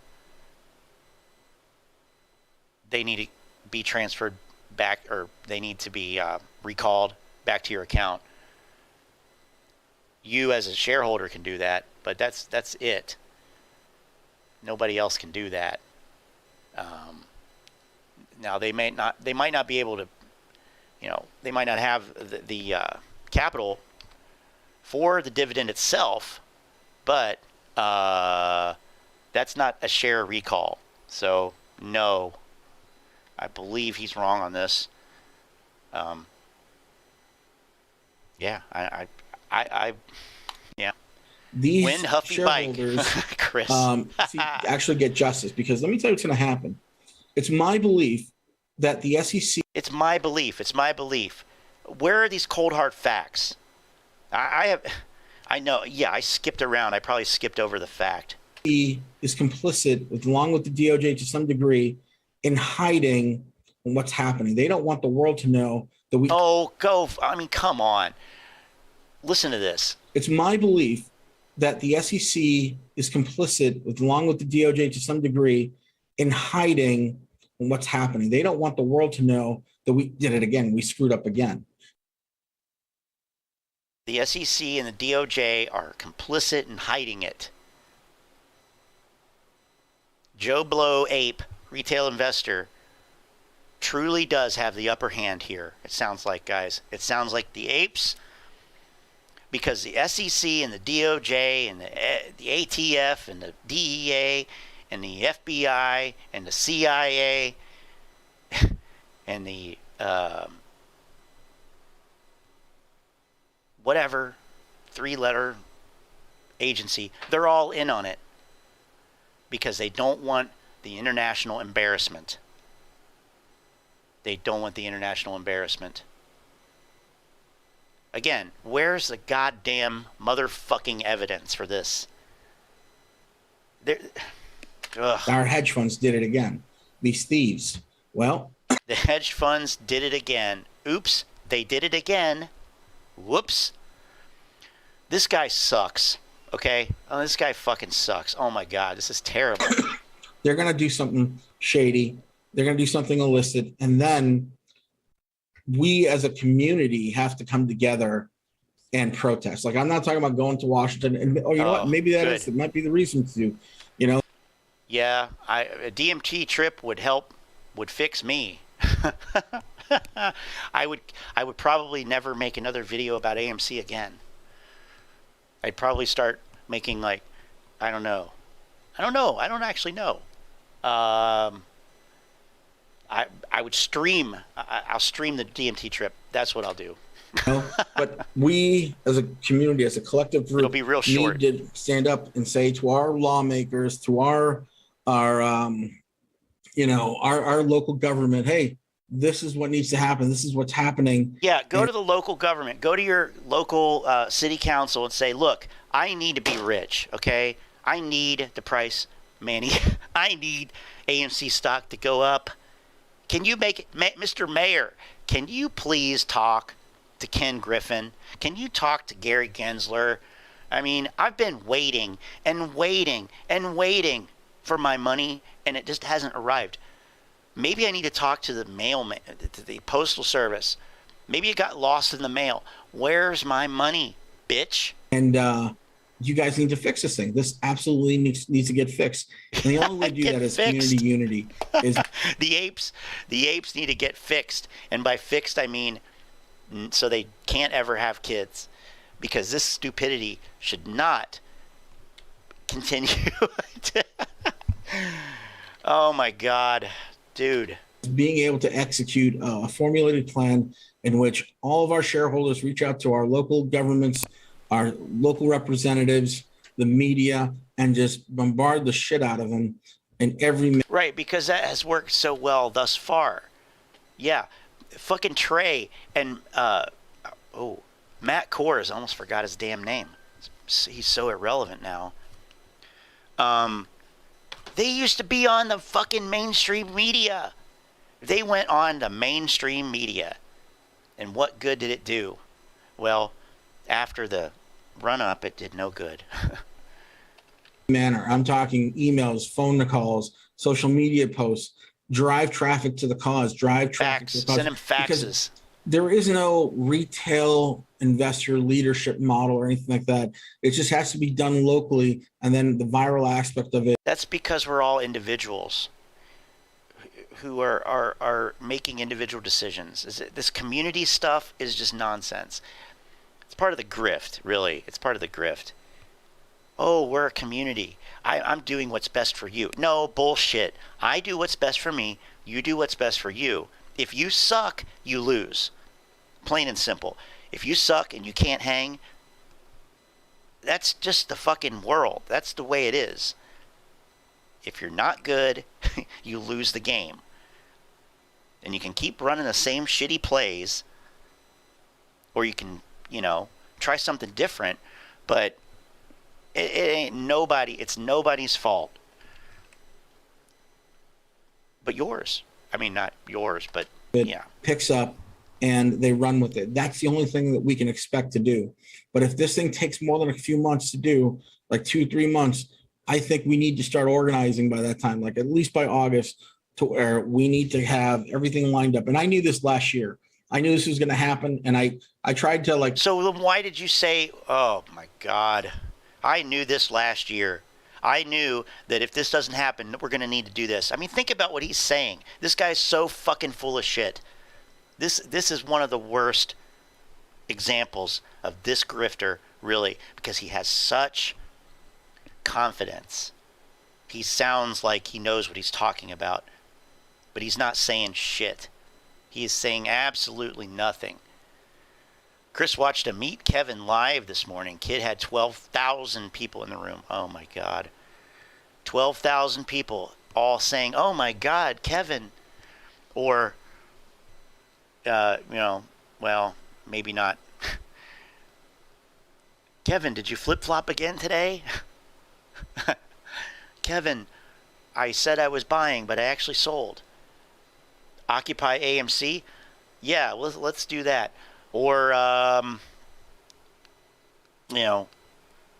They need to be transferred back, or they need to be recalled back to your account. You as a shareholder can do that, but that's it. Nobody else can do that. Now they might not be able to, they might not have the capital for the dividend itself, but that's not a share recall. So no, I believe he's wrong on this. Yeah, yeah. These Win Huffy Bike, Chris. Actually get justice, because let me tell you what's going to happen. It's my belief that the SEC. It's my belief. Where are these cold hard facts? I know. Yeah, I skipped around. I probably skipped over the fact. Is complicit, along with the DOJ to some degree, in hiding what's happening. They don't want the world to know that we. Oh, go! I mean, come on. Listen to this. It's my belief that the SEC is complicit, along with the DOJ to some degree, in hiding what's happening. They don't want the world to know that we did it again. We screwed up again. The SEC and the DOJ are complicit in hiding it. Joe Blow Ape, retail investor, truly does have the upper hand here. It sounds like, guys. It sounds like the apes, because the SEC and the DOJ and the ATF and the DEA and the FBI and the CIA and the whatever, 3-letter agency, they're all in on it because they don't want the international embarrassment. They don't want the international embarrassment. Again, where's the goddamn motherfucking evidence for this? Our hedge funds did it again. These thieves. Well, the hedge funds did it again. Oops, they did it again. Whoops. This guy sucks. Okay? Oh, this guy fucking sucks. Oh my God, this is terrible. They're going to do something shady. They're going to do something illicit. And then we as a community have to come together and protest. Like, I'm not talking about going to Washington. And, oh, you know what? Maybe it might be the reason to, you know. Yeah, a DMT trip would help, would fix me. I would probably never make another video about AMC again. I'd probably start making, like, I don't know. I don't actually know. I would stream. I'll stream the DMT trip. That's what I'll do. But we, as a community, as a collective group, it'll be real short. Need to stand up and say to our lawmakers, to our local government, hey, this is what needs to happen. This is what's happening. Yeah, go to the local government. Go to your local city council and say, look, I need to be rich, okay? I need the price, Manny. I need AMC stock to go up. Can you make it, Mr. Mayor, can you please talk to Ken Griffin? Can you talk to Gary Gensler? I mean, I've been waiting and waiting and waiting for my money, and it just hasn't arrived. Maybe I need to talk to the mailman, to the postal service. Maybe it got lost in the mail. Where's my money, bitch? And you guys need to fix this thing. This absolutely needs to get fixed. And the only way to do that is community unity. Is the apes need to get fixed. And by fixed, I mean so they can't ever have kids. Because this stupidity should not continue. Oh my God, dude. Being able to execute a formulated plan in which all of our shareholders reach out to our local governments, our local representatives, the media, and just bombard the shit out of them in every... Right, because that has worked so well thus far. Yeah, fucking Trey and, Matt Kors, almost forgot his damn name. He's so irrelevant now. They used to be on the fucking mainstream media. They went on the mainstream media. And what good did it do? Well, after the run-up, it did no good. Manner. I'm talking emails, phone calls, social media posts, drive traffic to the cause, drive traffic to the cause. Send them faxes. Because there is no retail investor leadership model or anything like that. It just has to be done locally, and then the viral aspect of it. That's because we're all individuals who are making individual decisions. This community stuff is just nonsense. It's part of the grift, really. It's part of the grift. Oh, we're a community. I'm doing what's best for you. No, bullshit. I do what's best for me. You do what's best for you. If you suck, you lose. Plain and simple. If you suck and you can't hang, that's just the fucking world. That's the way it is. If you're not good, you lose the game. And you can keep running the same shitty plays, or you can, try something different, but it ain't nobody, it's nobody's fault. But yours. I mean, not yours, but yeah. Picks up and they run with it. That's the only thing that we can expect to do. But if this thing takes more than a few months to do, like 2-3 months, I think we need to start organizing by that time, like at least by August, to where we need to have everything lined up. And I knew this last year. I knew this was going to happen, and I tried to So then why did you say, oh my God, I knew this last year. I knew that if this doesn't happen, we're going to need to do this. I mean, think about what he's saying. This guy's so fucking full of shit. This is one of the worst examples of this grifter, really, because he has such confidence. He sounds like he knows what he's talking about, but he's not saying shit. He is saying absolutely nothing. Chris watched a Meet Kevin live this morning. Kid had 12,000 people in the room. Oh my God. 12,000 people all saying, oh my God, Kevin. Or, well, maybe not. Kevin, did you flip-flop again today? Kevin, I said I was buying, but I actually sold. Occupy AMC? Yeah, let's do that. Or, a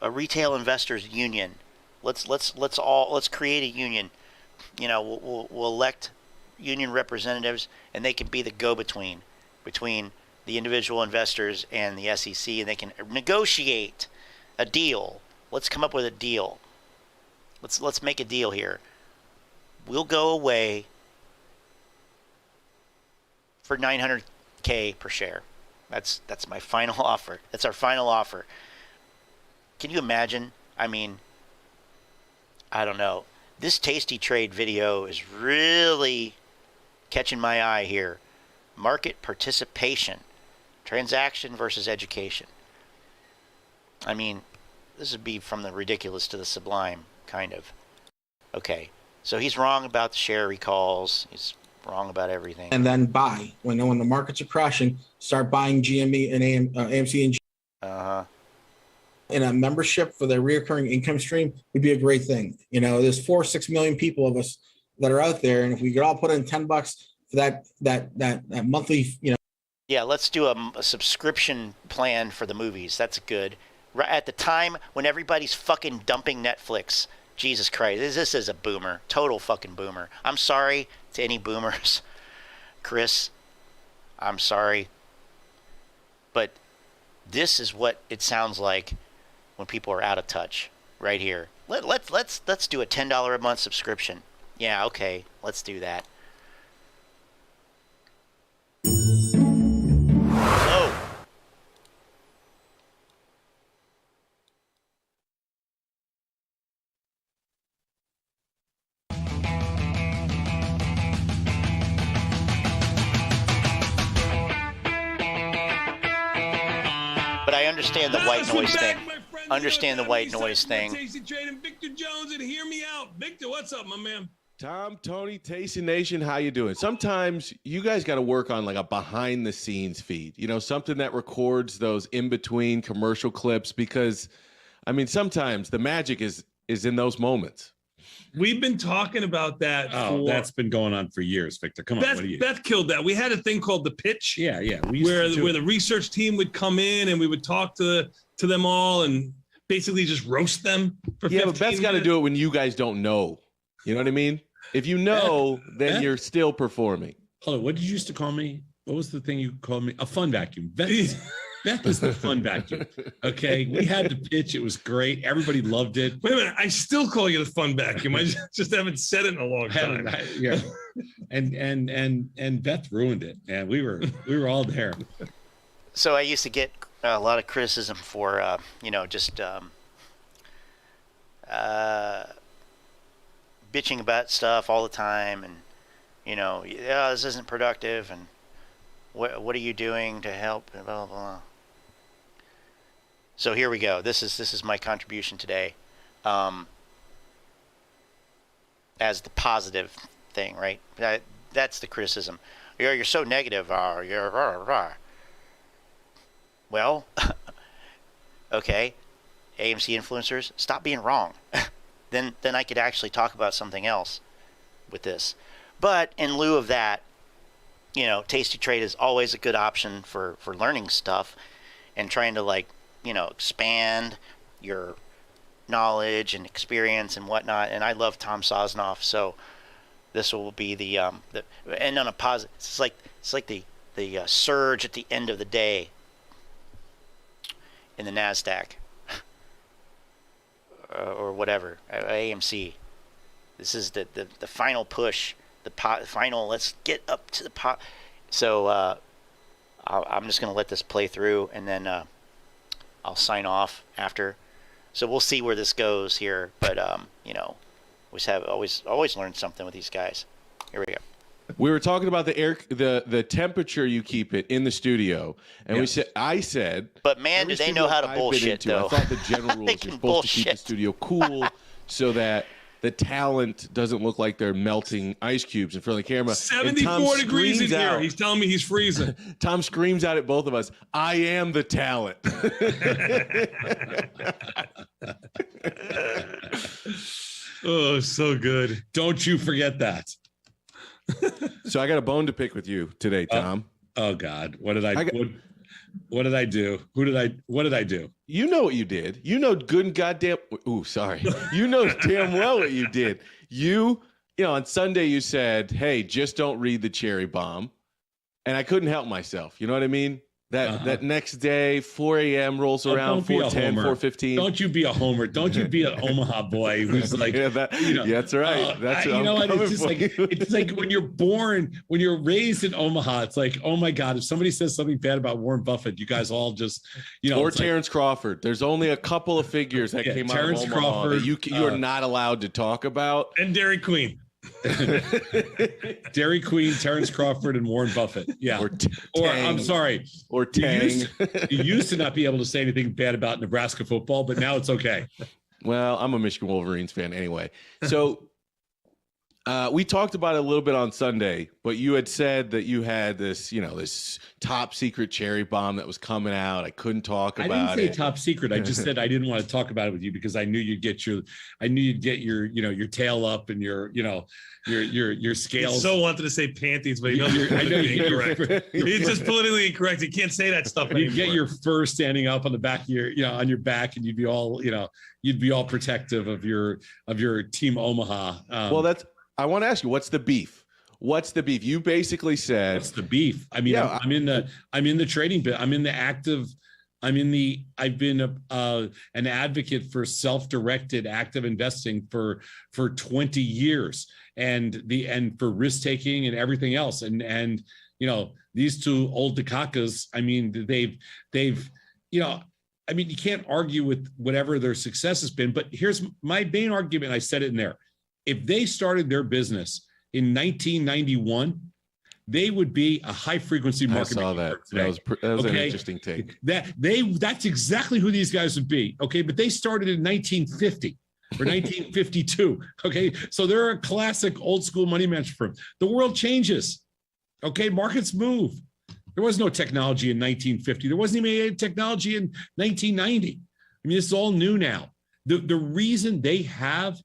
retail investors union. Let's create a union. We'll elect union representatives, and they can be the go-between between the individual investors and the SEC, and they can negotiate a deal. Let's come up with a deal. Let's make a deal here. We'll go away for $900K per share. That's my final offer. That's our final offer. Can you imagine? I mean, I don't know. This TastyTrade video is really catching my eye here. Market participation. Transaction versus education. I mean, this would be from the ridiculous to the sublime, kind of. Okay, so he's wrong about the share recalls. He's wrong about everything. And then buy. When the markets are crashing, start buying GME and AMC and in a membership for the reoccurring income stream would be a great thing. There's 4 or 6 million people of us that are out there, and if we could all put in $10 for that monthly, Yeah, let's do a subscription plan for the movies. That's good. Right at the time when everybody's fucking dumping Netflix. Jesus Christ, this is a boomer. Total fucking boomer. I'm sorry to any boomers. Chris, I'm sorry. But this is what it sounds like when people are out of touch. Right here. Let's do a $10 a month subscription. Yeah, okay. Let's do that. So, but I understand the white noise thing. Understand the white noise thing. TastyTrade and Victor Jones, and hear me out. Victor, what's up, my man? Tom, Tony, Tasty Nation, how you doing? Sometimes you guys got to work on like a behind-the-scenes feed, something that records those in-between commercial clips, because, I mean, sometimes the magic is in those moments. We've been talking about that. That's been going on for years, Victor. Come on, Beth killed that. We had a thing called the pitch. Yeah. Where the research team would come in and we would talk to them all and basically just roast them for 15 but Beth's got to do it when you guys don't know. You know what I mean? If you know, then you're still performing. Hold on, what did you used to call me? What was the thing you called me? A fun vacuum. Beth is the fun vacuum. Okay, we had the pitch. It was great. Everybody loved it. Wait a minute, I still call you the fun vacuum. I just haven't said it in a long time. Yeah, and Beth ruined it. And we were all there. So I used to get a lot of criticism for bitching about stuff all the time, and this isn't productive, and what are you doing to help, and blah blah blah. So here we go. This is my contribution today, as the positive thing, right? That's the criticism. You're so negative. Well, okay, AMC influencers, stop being wrong. Then I could actually talk about something else with this. But in lieu of that, TastyTrade is always a good option for learning stuff and trying to expand your knowledge and experience and whatnot. And I love Tom Sosnoff, so this will be the and on a positive. It's like the surge at the end of the day in the NASDAQ. Or whatever, AMC. This is the final push, the final. Let's get up to the pot. So I'm just gonna let this play through, and then I'll sign off after. So we'll see where this goes here. But always learn something with these guys. Here we go. We were talking about the temperature you keep it in the studio, and I said. But man, do they know how to bullshit though? I thought the general rules are supposed to keep the studio cool so that the talent doesn't look like they're melting ice cubes in front of the camera. 74 degrees in here. He's telling me he's freezing. Tom screams out at both of us, "I am the talent." Oh, so good. Don't you forget that. So I got a bone to pick with you today, Tom. Oh God, what did I do? What did I do? What did I do? You know what you did. You know good and goddamn. Ooh, sorry. You know damn well what you did. You know, on Sunday you said, "Hey, just don't read the cherry bomb," and I couldn't help myself. You know what I mean? That next day, 4 a.m. rolls around, 4:10, 4:15. Don't you be a homer. Don't you be an Omaha boy who's like, that's right. That's you know what? It's like when you're born, when you're raised in Omaha, it's like, oh my God, if somebody says something bad about Warren Buffett, you guys all just, or Terrence Crawford. There's only a couple of figures that came out of Omaha Crawford, that you are not allowed to talk about. And Dairy Queen. Dairy Queen, Terrence Crawford, and Warren Buffett. Yeah. Or I'm sorry. Or Tang. You used to not be able to say anything bad about Nebraska football, but now it's okay. Well, I'm a Michigan Wolverines fan anyway. So we talked about it a little bit on Sunday, but you had said that you had this, this top secret cherry bomb that was coming out. I couldn't talk about it. I didn't say top secret. I just said I didn't want to talk about it with you because I knew you'd get your tail up and your scales. He so wanted to say panties, but he knows I know you're incorrect. He's just politically incorrect. You can't say that stuff anymore. You get your fur standing up on the back of on your back, and you'd be all protective of your team Omaha. I want to ask you, what's the beef? What's the beef? You basically said, what's the beef? I mean, I'm in the trading bit. I'm in the active. I've been an advocate for self-directed active investing for 20 years and for risk taking and everything else. And these two old Dakakas, I mean, they've you can't argue with whatever their success has been, but here's my main argument. I said it in there. If they started their business in 1991, they would be a high frequency market. I saw that. That was an interesting take. That's exactly who these guys would be. Okay. But they started in 1950 or 1952. Okay. So they're a classic old school money management firm. The world changes. Okay. Markets move. There was no technology in 1950. There wasn't even any technology in 1990. I mean, it's all new now. The reason they have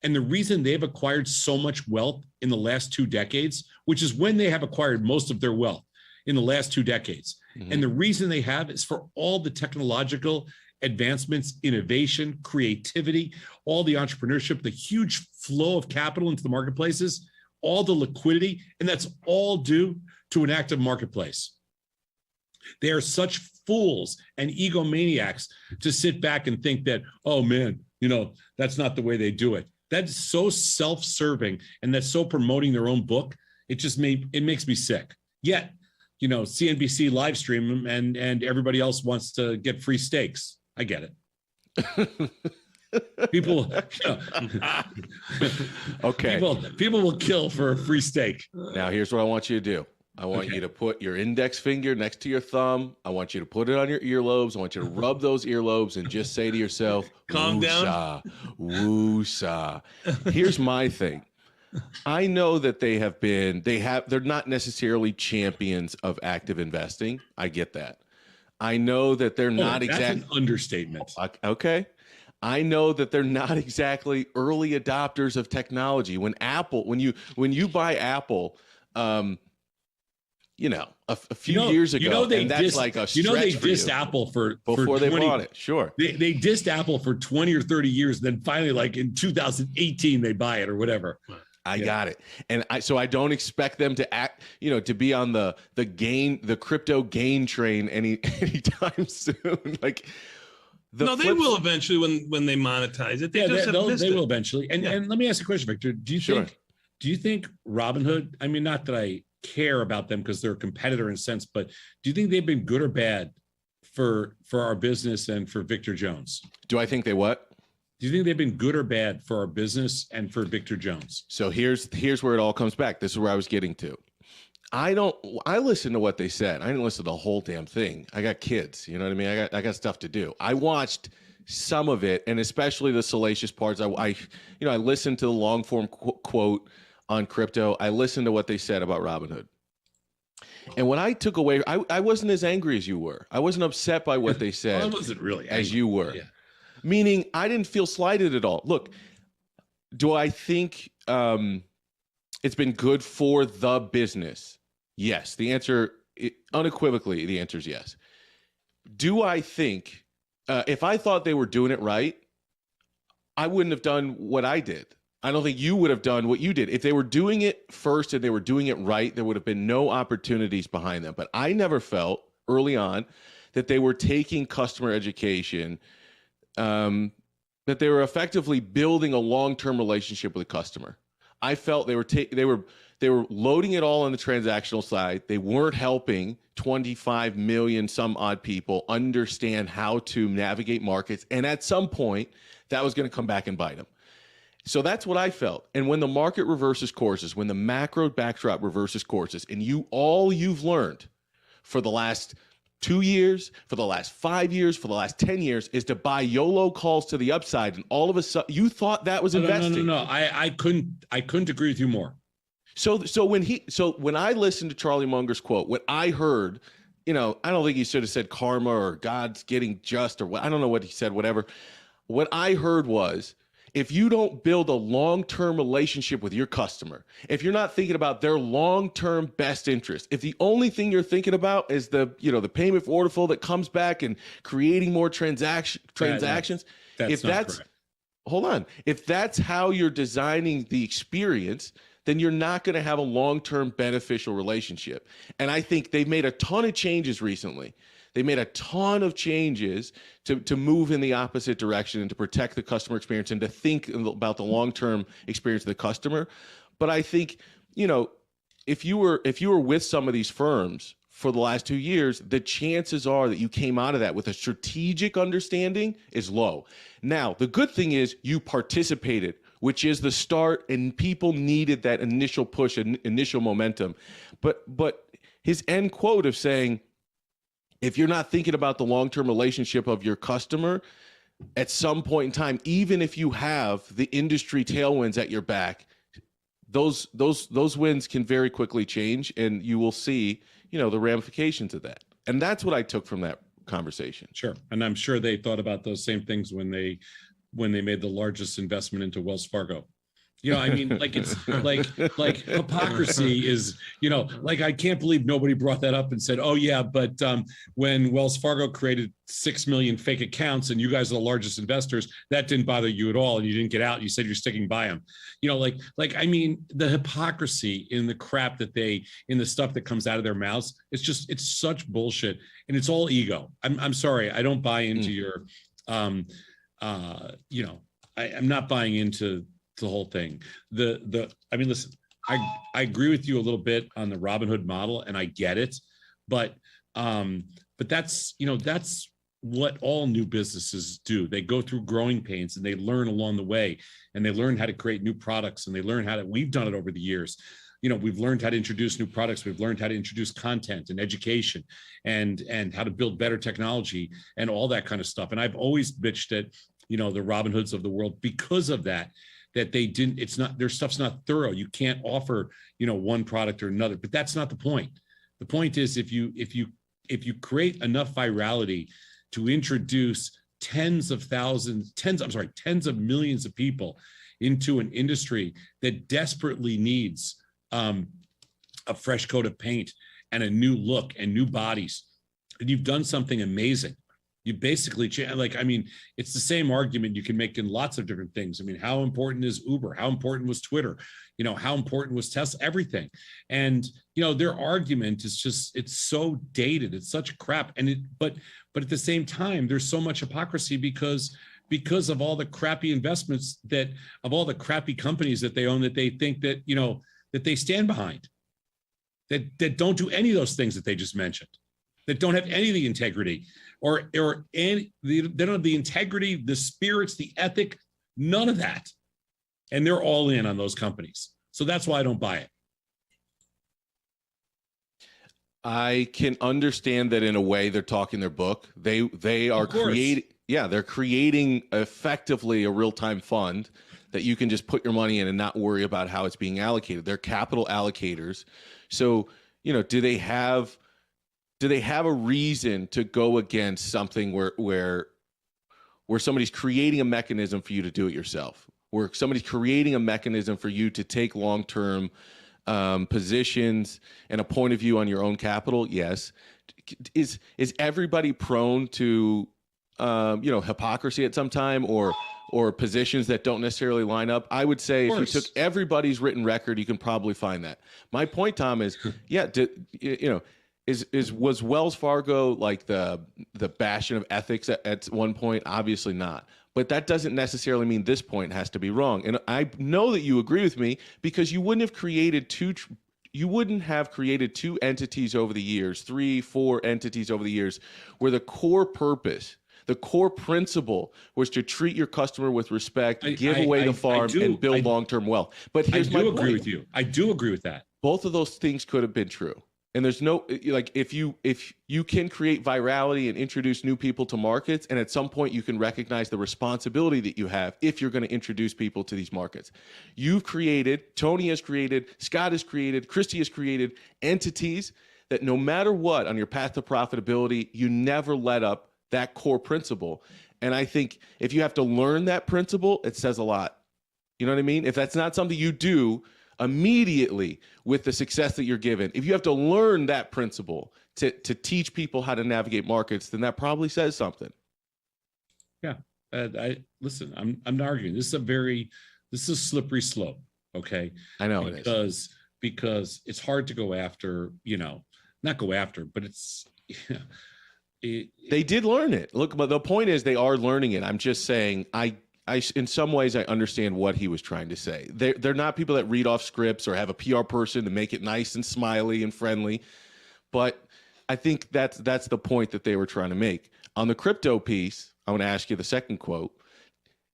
and the reason they've acquired so much wealth in the last 2 decades, which is when they have acquired most of their wealth in the last 2 decades. Mm-hmm. And the reason they have is for all the technological advancements, innovation, creativity, all the entrepreneurship, the huge flow of capital into the marketplaces, all the liquidity, and that's all due to an active marketplace. They are such fools and egomaniacs to sit back and think that, oh man, that's not the way they do it. That's so self-serving and that's so promoting their own book. It makes me sick. Yet, CNBC live stream and everybody else wants to get free steaks. I get it. People, okay. People will kill for a free steak. Now, here's what I want you to do. I want you to put your index finger next to your thumb. I want you to put it on your earlobes. I want you to rub those earlobes and just say to yourself, calm down. Woo-sa. Here's my thing. I know that they're not necessarily champions of active investing. I get that. I know that they're not exactly an understatement. Okay. I know that they're not exactly early adopters of technology. When you buy Apple, a few years ago, and that's like a stretch they for dissed you. Apple before they bought it. Sure, they dissed Apple for 20 or 30 years. Then finally, like in 2018, they buy it or whatever. I got it, and so I don't expect them to act, to be on the crypto gain train anytime soon. Like, they will eventually when they monetize it. They will eventually. And let me ask you a question, Victor. Do you think Robinhood? I mean, not that I care about them because they're a competitor in a sense, but do you think they've been good or bad for our business and for Victor Jones? Do I think they what? Do you think they've been good or bad for our business and for Victor Jones? So here's where it all comes back. This is where I was getting to. I listened to what they said. I didn't listen to the whole damn thing. I got kids, you know what I mean? I got stuff to do. I watched some of it, and especially the salacious parts. I listened to the long form quote on crypto. I listened to what they said about Robinhood. And what I took away, I wasn't as angry as you were. I wasn't upset by what they said. I wasn't really as angry. you were. Yeah. Meaning I didn't feel slighted at all. Look, do I think it's been good for the business? Yes. The answer, unequivocally, the answer is yes. Do I think, if I thought they were doing it right, I wouldn't have done what I did. I don't think you would have done what you did. If they were doing it first and they were doing it right, there would have been no opportunities behind them. But I never felt early on that they were taking customer education, that they were effectively building a long-term relationship with the customer. I felt they were loading it all on the transactional side. They weren't helping 25 million some odd people understand how to navigate markets. And at some point, that was going to come back and bite them. So that's what I felt. And when the market reverses courses, when the macro backdrop reverses courses, and you've learned for the last 2 years, for the last 5 years, for the last 10 years is to buy YOLO calls to the upside. And all of a sudden you thought that was investing. No. I couldn't agree with you more. So when I listened to Charlie Munger's quote, what I heard, I don't think he should have said karma or God's getting just, or what, I don't know what he said, whatever. What I heard was, if you don't build a long-term relationship with your customer, if you're not thinking about their long-term best interest, if the only thing you're thinking about is the payment for order flow that comes back and creating more transactions, that's not correct. Hold on. If that's how you're designing the experience, then you're not going to have a long-term beneficial relationship. And I think they've made a ton of changes recently. They made a ton of changes to move in the opposite direction and to protect the customer experience and to think about the long-term experience of the customer. But I think, if you were with some of these firms for the last 2 years, the chances are that you came out of that with a strategic understanding is low. Now, the good thing is you participated, which is the start, and people needed that initial push and initial momentum. But his end quote of saying, if you're not thinking about the long-term relationship of your customer, at some point in time, even if you have the industry tailwinds at your back, those winds can very quickly change, and you will see, the ramifications of that. And that's what I took from that conversation. Sure. And I'm sure they thought about those same things when they made the largest investment into Wells Fargo. It's like hypocrisy is, I can't believe nobody brought that up and said, oh yeah, but when Wells Fargo created 6 million fake accounts and you guys are the largest investors, that didn't bother you at all. And you didn't get out. You said you're sticking by them. The hypocrisy in the crap in the stuff that comes out of their mouths, it's such bullshit. And it's all ego. I'm sorry. I don't buy into your, I'm not buying into the whole thing. Listen, I agree with you a little bit on the Robinhood model, and I get it, but that's what all new businesses do. They go through growing pains and they learn along the way, and they learn how to create new products, and they learn we've done it over the years. We've learned how to introduce new products. We've learned how to introduce content and education and how to build better technology and all that kind of stuff. And I've always bitched at, the Robinhoods of the world because of that they didn't, their stuff's not thorough. You can't offer, one product or another, but that's not the point. The point is if you create enough virality to introduce tens of millions of people into an industry that desperately needs a fresh coat of paint and a new look and new bodies, and you've done something amazing. You basically it's the same argument you can make in lots of different things. How important is Uber? How important was Twitter? How important was Tesla? Everything. And, their argument is just, it's so dated. It's such crap. But at the same time, there's so much hypocrisy because of all the crappy investments of all the crappy companies that they own, that they think that, that they stand behind, that don't do any of those things that they just mentioned, that don't have any of the integrity. Or they don't have the integrity, the spirits, the ethic, None of that. And they're all in on those companies. So that's why I don't buy it. I can understand that in a way they're talking their book. They are creating, they're creating effectively a real-time fund that you can just put your money in and not worry about how it's being allocated. They're capital allocators. So, do they have a reason to go against something where somebody's creating a mechanism for you to do it yourself, where somebody's creating a mechanism for you to take long-term positions and a point of view on your own capital? Yes. Is everybody prone to hypocrisy at some time or positions that don't necessarily line up? I would say if you took everybody's written record, you can probably find that. My point, Tom, is was Wells Fargo like the bastion of ethics at one point? Obviously not. But that doesn't necessarily mean this point has to be wrong. And I know that you agree with me, because you wouldn't have created two entities over the years, 3-4 entities over the years, where the core purpose, the core principle was to treat your customer with respect, give away the farm, and build long-term wealth. But here's my point. I do agree with you. I do agree with that. Both of those things could have been true. And there's no, like, if you can create virality and introduce new people to markets, and at some point you can recognize the responsibility that you have if you're going to introduce people to these markets. You've created, Tony has created, Scott has created, Christy has created entities that no matter what on your path to profitability, you never let up that core principle. And I think if you have to learn that principle, it says a lot. You know what I mean? If that's not something you do immediately with the success that you're given, if you have to learn that principle to teach people how to navigate markets, then that probably says something. Yeah. Listen, I'm not arguing. This is a slippery slope. Okay. I know because it's hard to go after, not go after, but they did learn it. Look, but the point is they are learning it. I'm just saying, I in some ways I understand what he was trying to say. They're not people that read off scripts or have a PR person to make it nice and smiley and friendly, but I think that's the point that they were trying to make. On the crypto piece, I want to ask you the second quote.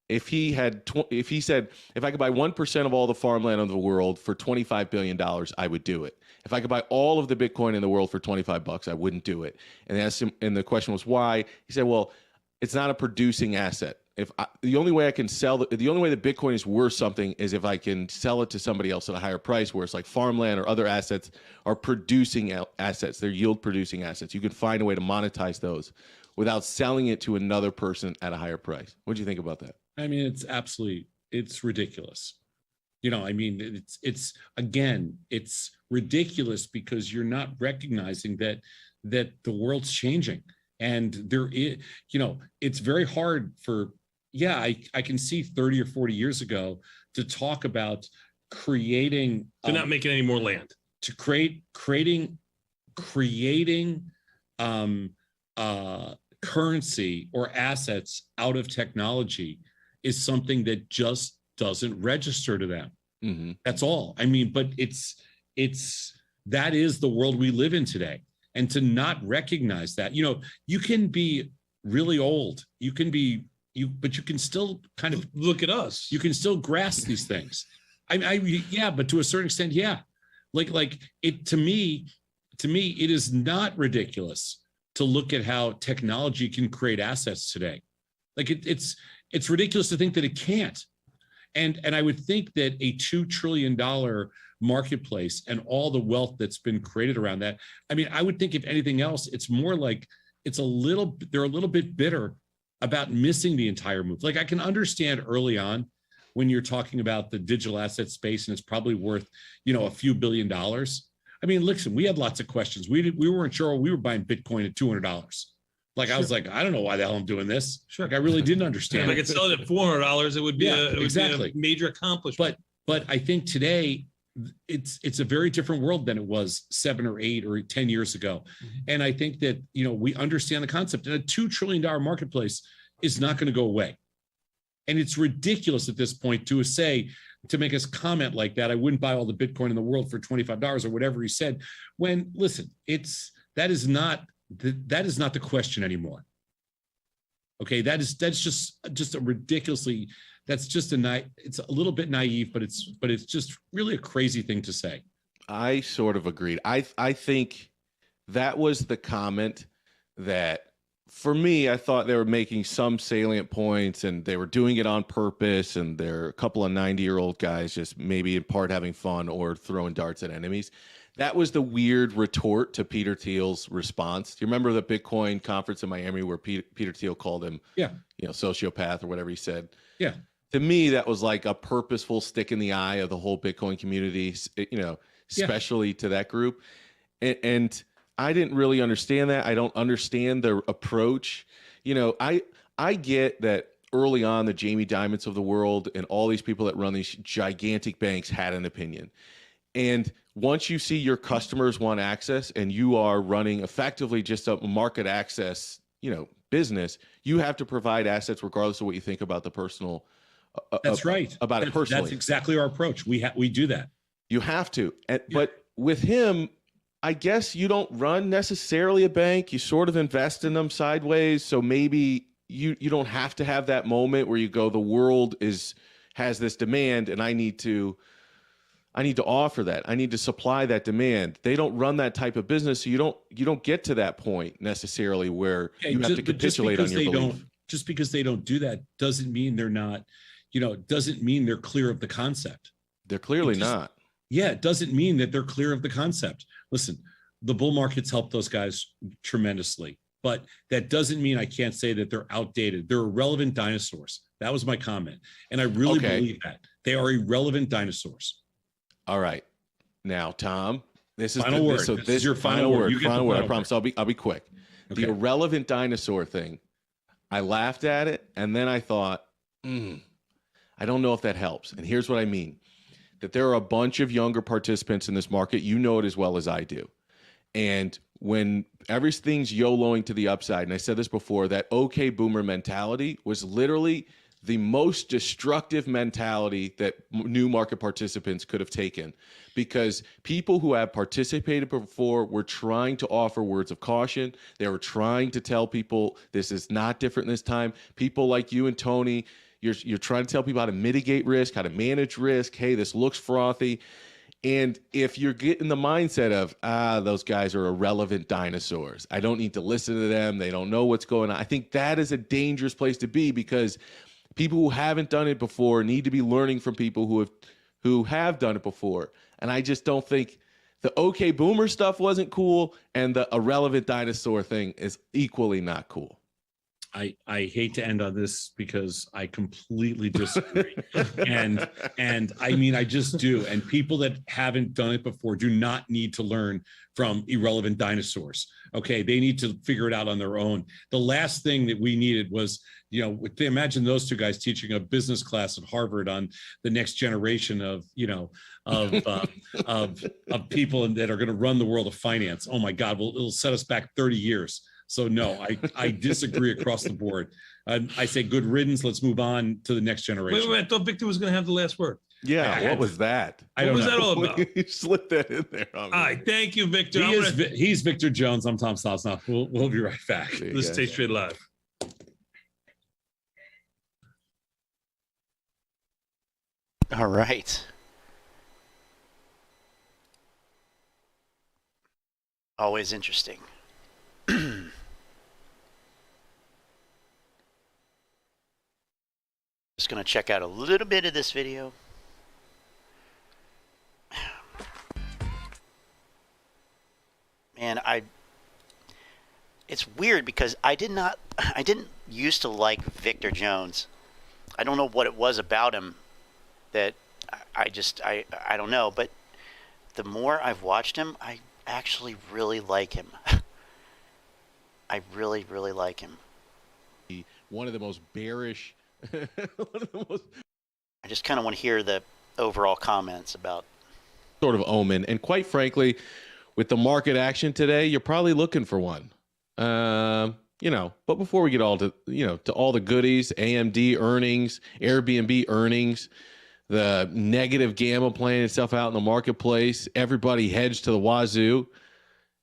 If he said, if I could buy 1% of all the farmland in the world for $25 billion, I would do it. If I could buy all of the Bitcoin in the world for $25, I wouldn't do it. And they asked him, and the question was why? He said, well, it's not a producing asset. The only way I can the only way that Bitcoin is worth something is if I can sell it to somebody else at a higher price, where it's like farmland or other assets are producing assets. They're yield producing assets. You can find a way to monetize those without selling it to another person at a higher price. What do you think about that? I mean, it's ridiculous. It's ridiculous because you're not recognizing that the world's changing. And there is, it's very hard I can see 30 or 40 years ago to talk about creating. They're not making any more land. To creating currency or assets out of technology is something that just doesn't register to them. Mm-hmm. That's all. I mean, but that is the world we live in today. And to not recognize that, you can be really old, but you can still kind of look at us. You can still grasp these things. But to a certain extent, yeah. Like it to me, it is not ridiculous to look at how technology can create assets today. Like it's ridiculous to think that it can't. And I would think that a $2 trillion marketplace and all the wealth that's been created around that. I mean, I would think if anything else, it's more like they're a little bit bitter about missing the entire move. Like I can understand early on when you're talking about the digital asset space and it's probably worth, a few $1 billion. I mean, listen, we had lots of questions. We weren't sure we were buying Bitcoin at $200. Like, sure. I was like, I don't know why the hell I'm doing this. Sure. Like, I really didn't understand. If I could sell it at $400, it would be a major accomplishment. But I think today it's a very different world than it was 7 or 8 or 10 years ago. Mm-hmm. And I think that, we understand the concept, and a $2 trillion marketplace is not going to go away. And it's ridiculous at this point to make us comment like that. I wouldn't buy all the Bitcoin in the world for $25 or whatever he said, when listen, that is not the question anymore. Okay. That's just a ridiculously That's just it's a little bit naive, but it's just really a crazy thing to say. I sort of agreed. I think that was the comment that, for me, I thought they were making some salient points and they were doing it on purpose, and they're a couple of 90-year-old guys just maybe in part having fun or throwing darts at enemies. That was the weird retort to Peter Thiel's response. Do you remember the Bitcoin conference in Miami where Peter Thiel called him, sociopath or whatever he said? Yeah. To me, that was like a purposeful stick in the eye of the whole Bitcoin community, especially to that group. And I didn't really understand that. I don't understand their approach. I get that early on, the Jamie Dimons of the world and all these people that run these gigantic banks had an opinion. And once you see your customers want access and you are running effectively just a market access, business, you have to provide assets regardless of what you think about the personal. That's right. About it personally. That's exactly our approach. We do that. You have to. But with him, I guess you don't run necessarily a bank. You sort of invest in them sideways. So maybe you don't have to have that moment where you go, the world has this demand and I need to offer that. I need to supply that demand. They don't run that type of business. So you don't get to that point necessarily where you have to capitulate on your belief. Just because they don't do that doesn't mean they're not, doesn't mean they're clear of the concept. They're clearly not. Yeah, it doesn't mean that they're clear of the concept. Listen, the bull markets helped those guys tremendously, but that doesn't mean I can't say that they're outdated. They're irrelevant dinosaurs. That was my comment. And I really believe that. They are irrelevant dinosaurs. All right. Now, Tom, this is final word. So this is your final word. Final word. I promise I'll be quick. Okay. The irrelevant dinosaur thing, I laughed at it, and then I thought, I don't know if that helps. And here's what I mean. That there are a bunch of younger participants in this market. You know it as well as I do. And when everything's YOLOing to the upside, and I said this before, that okay boomer mentality was literally the most destructive mentality that new market participants could have taken, because people who have participated before were trying to offer words of caution. They were trying to tell people this is not different this time. People like you and Tony, you're trying to tell people how to mitigate risk, how to manage risk. Hey, this looks frothy. And if you're getting the mindset of, those guys are irrelevant dinosaurs, I don't need to listen to them, they don't know what's going on, I think that is a dangerous place to be, because people who haven't done it before need to be learning from people who have done it before. And I just don't think the okay boomer stuff wasn't cool, and the irrelevant dinosaur thing is equally not cool. I hate to end on this because I completely disagree. and I mean, I just do. And people that haven't done it before do not need to learn from irrelevant dinosaurs. Okay. They need to figure it out on their own. The last thing that we needed was, imagine those two guys teaching a business class at Harvard on the next generation of people that are going to run the world of finance. Oh my God. Well, it'll set us back 30 years. So no, I disagree across the board. I say good riddance. Let's move on to the next generation. Wait, I thought Victor was going to have the last word. Yeah, what was that? What was that all about? You slipped that in there. All right, thank you, Victor. He's Victor Jones. I'm Tom Sosnoff. We'll be right back. This is TastyTrade Live. All right. Always interesting. Just going to check out a little bit of this video. Man, it's weird because I didn't used to like Victor Jones. I don't know what it was about him that I don't know, but the more I've watched him, I actually really like him. I really, really like him. One of the most bearish. I just kind of want to hear the overall comments about sort of omen. And quite frankly, with the market action today, you're probably looking for one. But before we get all to all the goodies, AMD earnings, Airbnb earnings, the negative gamma playing itself out in the marketplace, everybody hedged to the wazoo.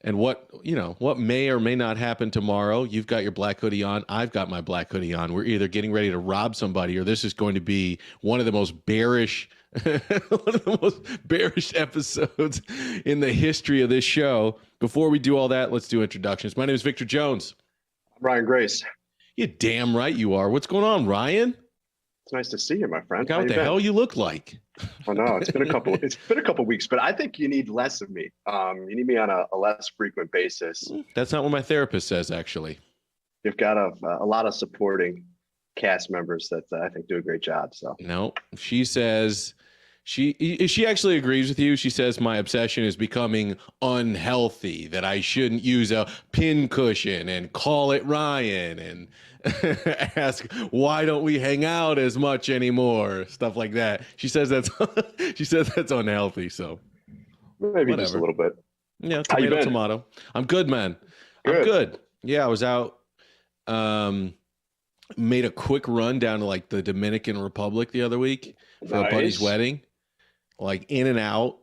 and what may or may not happen tomorrow. You've got your black hoodie on. I've got my black hoodie on. We're either getting ready to rob somebody, or this is going to be one of the most bearish episodes in the history of this show. Before we do all that, let's do introductions. My name is Victor Jones. I'm Ryan Grace. You damn right you are. What's going on, Ryan? It's nice to see you, my friend. Look how the hell you look like. I know it's been a couple weeks, but I think you need less of me. You need me on a less frequent basis. That's not what my therapist says, actually. You've got a lot of supporting cast members that I think do a great job. So no, she says she actually agrees with you. She says my obsession is becoming unhealthy, that I shouldn't use a pin cushion and call it Ryan and ask why don't we hang out as much anymore, stuff like that. She says that's unhealthy. So maybe whatever. Just a little bit. Yeah, How you been? tomato. I'm good, man. Good. I'm good. Yeah, I was out. Made a quick run down to like the Dominican Republic the other week for a buddy's wedding, like in and out,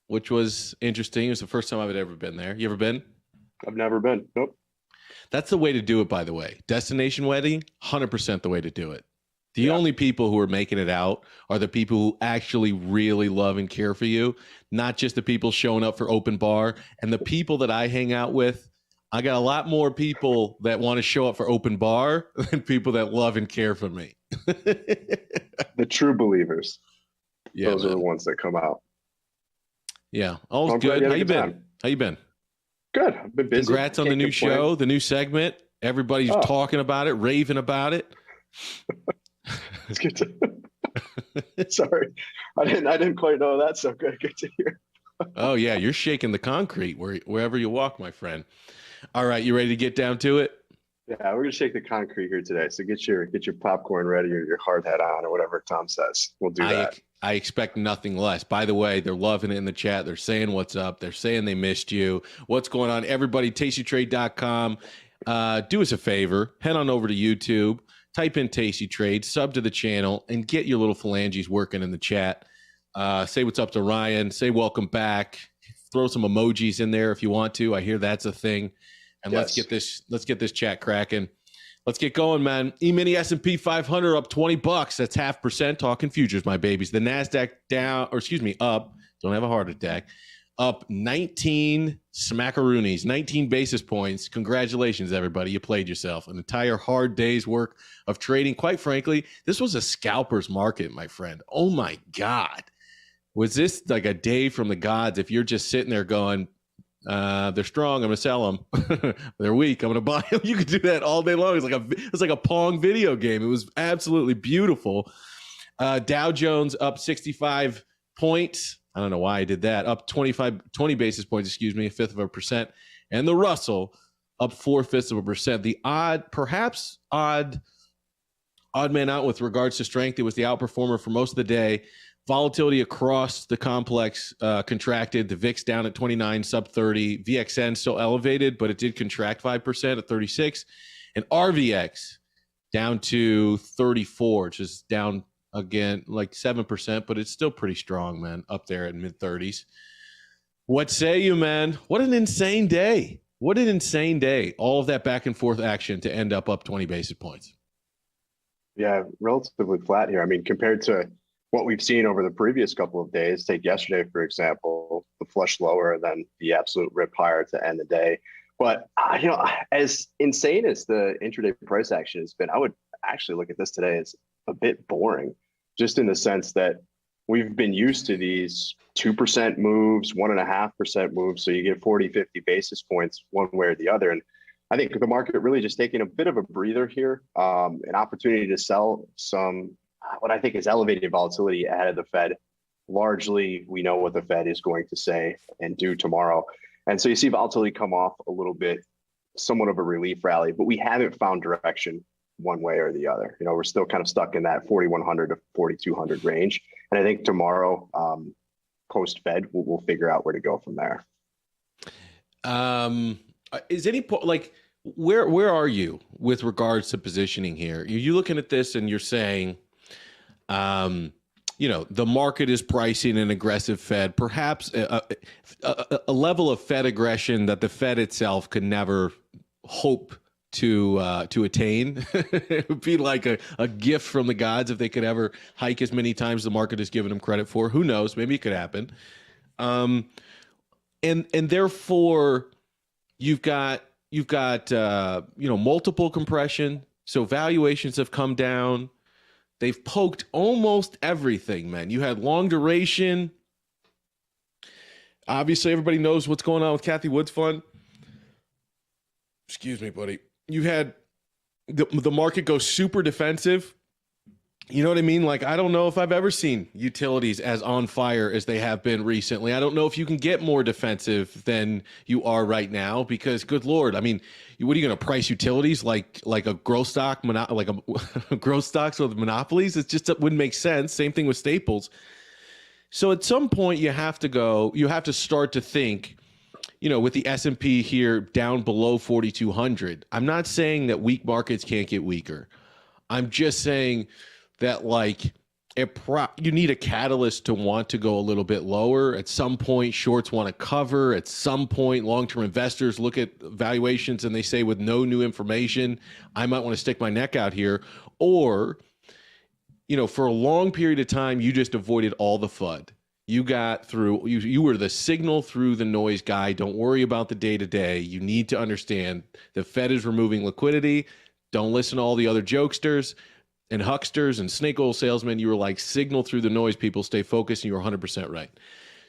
which was interesting. It was the first time I've ever been there. You ever been? I've never been. Nope. That's the way to do it, by the way. Destination wedding, 100% the way to do it. The only people who are making it out are the people who actually really love and care for you, not just the people showing up for open bar. And the people that I hang out with, I got a lot more people that want to show up for open bar than people that love and care for me. The true believers. Yeah, those are the ones that come out. Yeah. All's good. How you been? How you been? Good. I've been busy. Congrats on the new show, the new segment. Everybody's talking about it, raving about it. It's good to sorry. I didn't quite know that, so good to hear. Oh yeah, you're shaking the concrete wherever you walk, my friend. All right, you ready to get down to it? Yeah, we're gonna shake the concrete here today. So get your popcorn ready or your hard hat on or whatever Tom says. We'll do that. I expect nothing less. By the way, they're loving it in the chat. They're saying what's up. They're saying they missed you. What's going on? Everybody, TastyTrade.com. Do us a favor. Head on over to YouTube. Type in TastyTrade. Sub to the channel. And get your little phalanges working in the chat. Say what's up to Ryan. Say welcome back. Throw some emojis in there if you want to. I hear that's a thing. And let's get this chat cracking. Let's get going, man. E-mini S&P 500 up $20. That's 0.5%. Talking futures, my babies. The NASDAQ up. Don't have a heart attack. Up 19 smackaroonies, 19 basis points. Congratulations, everybody. You played yourself. An entire hard day's work of trading. Quite frankly, this was a scalper's market, my friend. Oh, my God. Was this like a day from the gods if you're just sitting there going, they're strong, I'm going to sell them. They're weak, I'm going to buy them. You could do that all day long. It's like a Pong video game. It was absolutely beautiful. Dow Jones up 65 points. I don't know why I did that. Up 20 basis points, a 0.5%. And the Russell up 0.4%. The perhaps odd man out with regards to strength. It was the outperformer for most of the day. Volatility across the complex contracted. The VIX down at 29, sub 30. VXN still elevated, but it did contract 5% at 36. And RVX down to 34, which is down again like 7%, but it's still pretty strong, man, up there at mid-30s. What say you, man? What an insane day. What an insane day. All of that back and forth action to end up 20 basis points. Yeah, relatively flat here. I mean, compared to what we've seen over the previous couple of days, take yesterday, for example, the flush lower than the absolute rip higher to end the day. But, as insane as the intraday price action has been, I would actually look at this today as a bit boring, just in the sense that we've been used to these 2% moves, 1.5% moves. So you get 40, 50 basis points one way or the other. And I think the market really just taking a bit of a breather here, an opportunity to sell some what I think is elevated volatility ahead of the Fed. Largely, we know what the Fed is going to say and do tomorrow. And so you see volatility come off a little bit, somewhat of a relief rally, but we haven't found direction one way or the other. We're still kind of stuck in that 4,100 to 4,200 range. And I think tomorrow, post-Fed, we'll figure out where to go from there. Is any like where are you with regards to positioning here? Are you looking at this and you're saying, the market is pricing an aggressive Fed, perhaps a level of Fed aggression that the Fed itself could never hope to attain. It would be like a gift from the gods if they could ever hike as many times the market has given them credit for. Who knows? Maybe it could happen. And therefore you've got multiple compression. So valuations have come down. They've poked almost everything, man. You had long duration. Obviously, everybody knows what's going on with Cathie Wood's fund. Excuse me, buddy. You had the market go super defensive. You know what I mean? Like, I don't know if I've ever seen utilities as on fire as they have been recently. I don't know if you can get more defensive than you are right now because, good Lord, I mean, what are you going to price utilities like a growth stock, like a growth stocks with monopolies? It just wouldn't make sense. Same thing with staples. So at some point you have to start to think, with the S&P here down below 4,200. I'm not saying that weak markets can't get weaker. I'm just saying that you need a catalyst to want to go a little bit lower. At some point, shorts want to cover. At some point, long-term investors look at valuations and they say, with no new information, I might want to stick my neck out here. Or, for a long period of time, you just avoided all the FUD. You got through, you were the signal through the noise guy. Don't worry about the day-to-day. You need to understand the Fed is removing liquidity. Don't listen to all the other jokesters and hucksters and snake oil salesmen. You were like, signal through the noise, people, stay focused, and you were 100% right.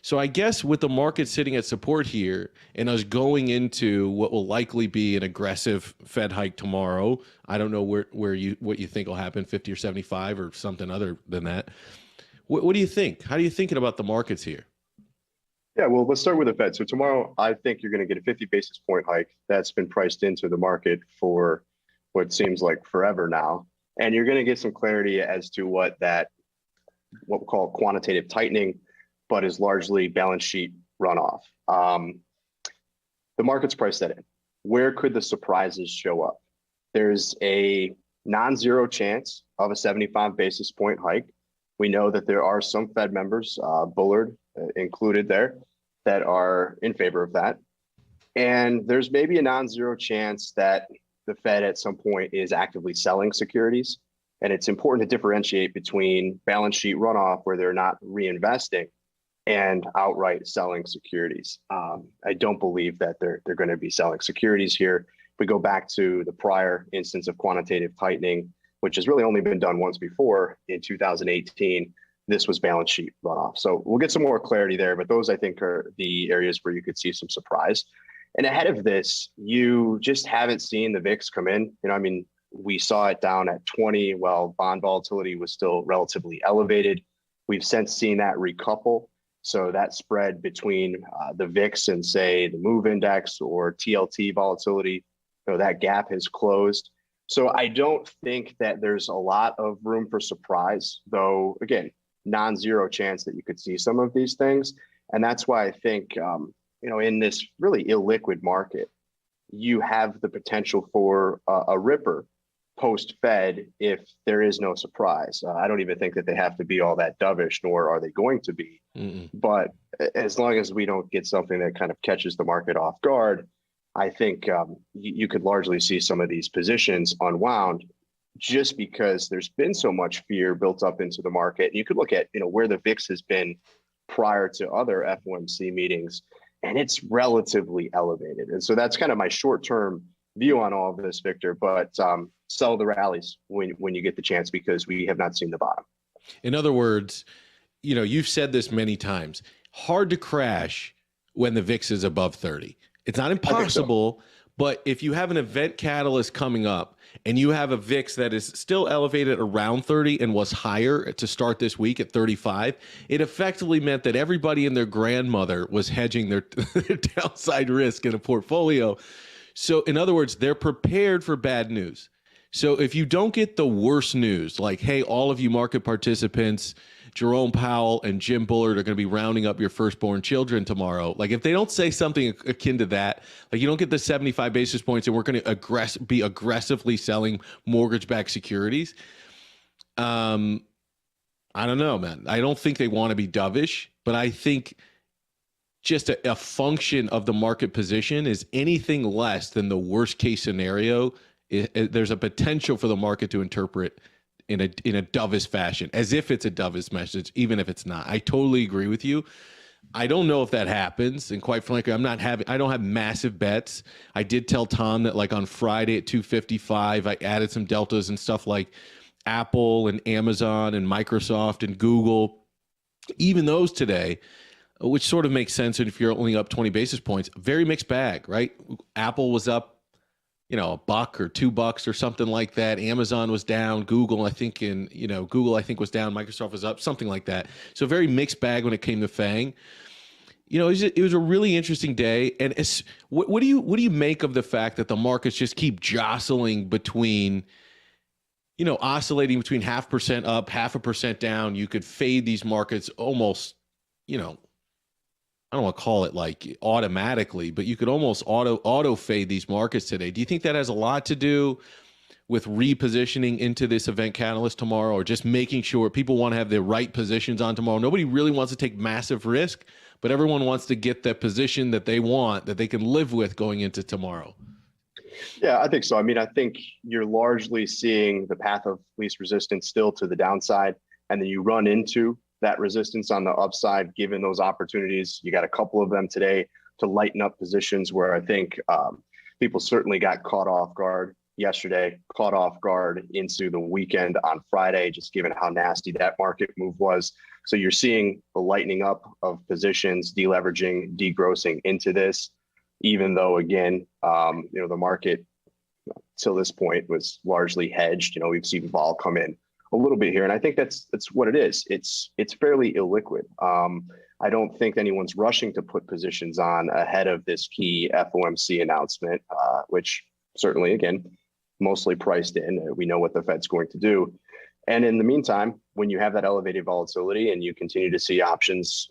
So I guess with the market sitting at support here and us going into what will likely be an aggressive Fed hike tomorrow, I don't know what you think will happen, 50 or 75 or something other than that. What do you think? How are you thinking about the markets here? Yeah, well, let's start with the Fed. So tomorrow, I think you're going to get a 50 basis point hike. That's been priced into the market for what seems like forever now. And you're going to get some clarity as to what we'll call quantitative tightening, but is largely balance sheet runoff. The market's priced that in. Where could the surprises show up? There's a non-zero chance of a 75 basis point hike. We know that there are some Fed members, Bullard included there, that are in favor of that. And there's maybe a non-zero chance that the Fed at some point is actively selling securities. And it's important to differentiate between balance sheet runoff, where they're not reinvesting, and outright selling securities. I don't believe that they're going to be selling securities here. If we go back to the prior instance of quantitative tightening, which has really only been done once before in 2018, this was balance sheet runoff. So we'll get some more clarity there, but those I think are the areas where you could see some surprise. And ahead of this, you just haven't seen the VIX come in. We saw it down at 20 while bond volatility was still relatively elevated. We've since seen that recouple. So that spread between the VIX and, say, the MOVE index or TLT volatility, that gap has closed. So I don't think that there's a lot of room for surprise, though, again, non-zero chance that you could see some of these things. And that's why I think, in this really illiquid market, you have the potential for a ripper post-Fed if there is no surprise. I don't even think that they have to be all that dovish, nor are they going to be. But as long as we don't get something that kind of catches the market off guard, I think you could largely see some of these positions unwound just because there's been so much fear built up into the market. You could look at where the VIX has been prior to other FOMC meetings, and it's relatively elevated. And so that's kind of my short-term view on all of this, Victor, but sell the rallies when you get the chance, because we have not seen the bottom. In other words, you've said this many times, hard to crash when the VIX is above 30. It's not impossible, but if you have an event catalyst coming up and you have a VIX that is still elevated around 30 and was higher to start this week at 35, it effectively meant that everybody and their grandmother was hedging their downside risk in a portfolio. So in other words, they're prepared for bad news. So if you don't get the worst news, like, hey, all of you market participants, Jerome Powell and Jim Bullard are going to be rounding up your firstborn children tomorrow. Like, if they don't say something akin to that, like, you don't get the 75 basis points and we're going to be aggressively selling mortgage-backed securities. I don't know, man. I don't think they want to be dovish, but I think just a function of the market position is anything less than the worst case scenario. There's a potential for the market to interpret in a dovish fashion, as if it's a dovish message, even if it's not. I totally agree with you. I don't know if that happens, and quite frankly, I don't have massive bets. I did tell Tom that like on Friday at 255, I added some deltas and stuff like Apple and Amazon and Microsoft and Google, even those today, which sort of makes sense if you're only up 20 basis points. Very mixed bag, right? Apple was up, $1 or $2 or something like that. Amazon was down. Google, I think was down. Microsoft was up, something like that. So very mixed bag when it came to FANG. It was a really interesting day. And what do you make of the fact that the markets just keep jostling between, oscillating between 0.5% up, 0.5% down? You could fade these markets almost, I don't want to call it like automatically, but you could almost auto fade these markets today. Do you think that has a lot to do with repositioning into this event catalyst tomorrow, or just making sure people want to have the right positions on tomorrow? Nobody really wants to take massive risk, but everyone wants to get that position that they want, that they can live with going into tomorrow. Yeah, I think so. I mean, I think you're largely seeing the path of least resistance still to the downside, and then you run into that resistance on the upside, given those opportunities. You got a couple of them today to lighten up positions where I think people certainly got caught off guard yesterday, caught off guard into the weekend on Friday, just given how nasty that market move was. So you're seeing the lightening up of positions, deleveraging, degrossing into this, even though, again, the market till this point was largely hedged. We've seen vol come in a little bit here, and I think that's what it is. It's fairly illiquid. I don't think anyone's rushing to put positions on ahead of this key FOMC announcement, which certainly, again, mostly priced in. We know what the Fed's going to do. And in the meantime, when you have that elevated volatility and you continue to see options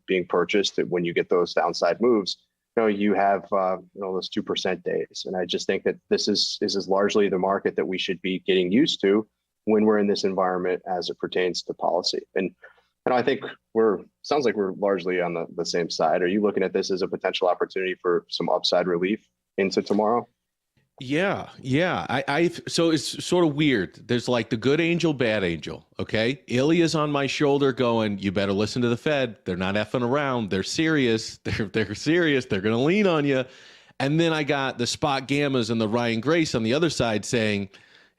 being purchased, when you get those downside moves, you have those 2% days. And I just think that this is largely the market that we should be getting used to when we're in this environment as it pertains to policy. And I think sounds like we're largely on the same side. Are you looking at this as a potential opportunity for some upside relief into tomorrow? Yeah. So it's sort of weird. There's like the good angel, bad angel. Okay. Ilya's on my shoulder going, you better listen to the Fed. They're not effing around. They're serious. They're serious. They're going to lean on you. And then I got the spot gammas and the Ryan Grace on the other side saying,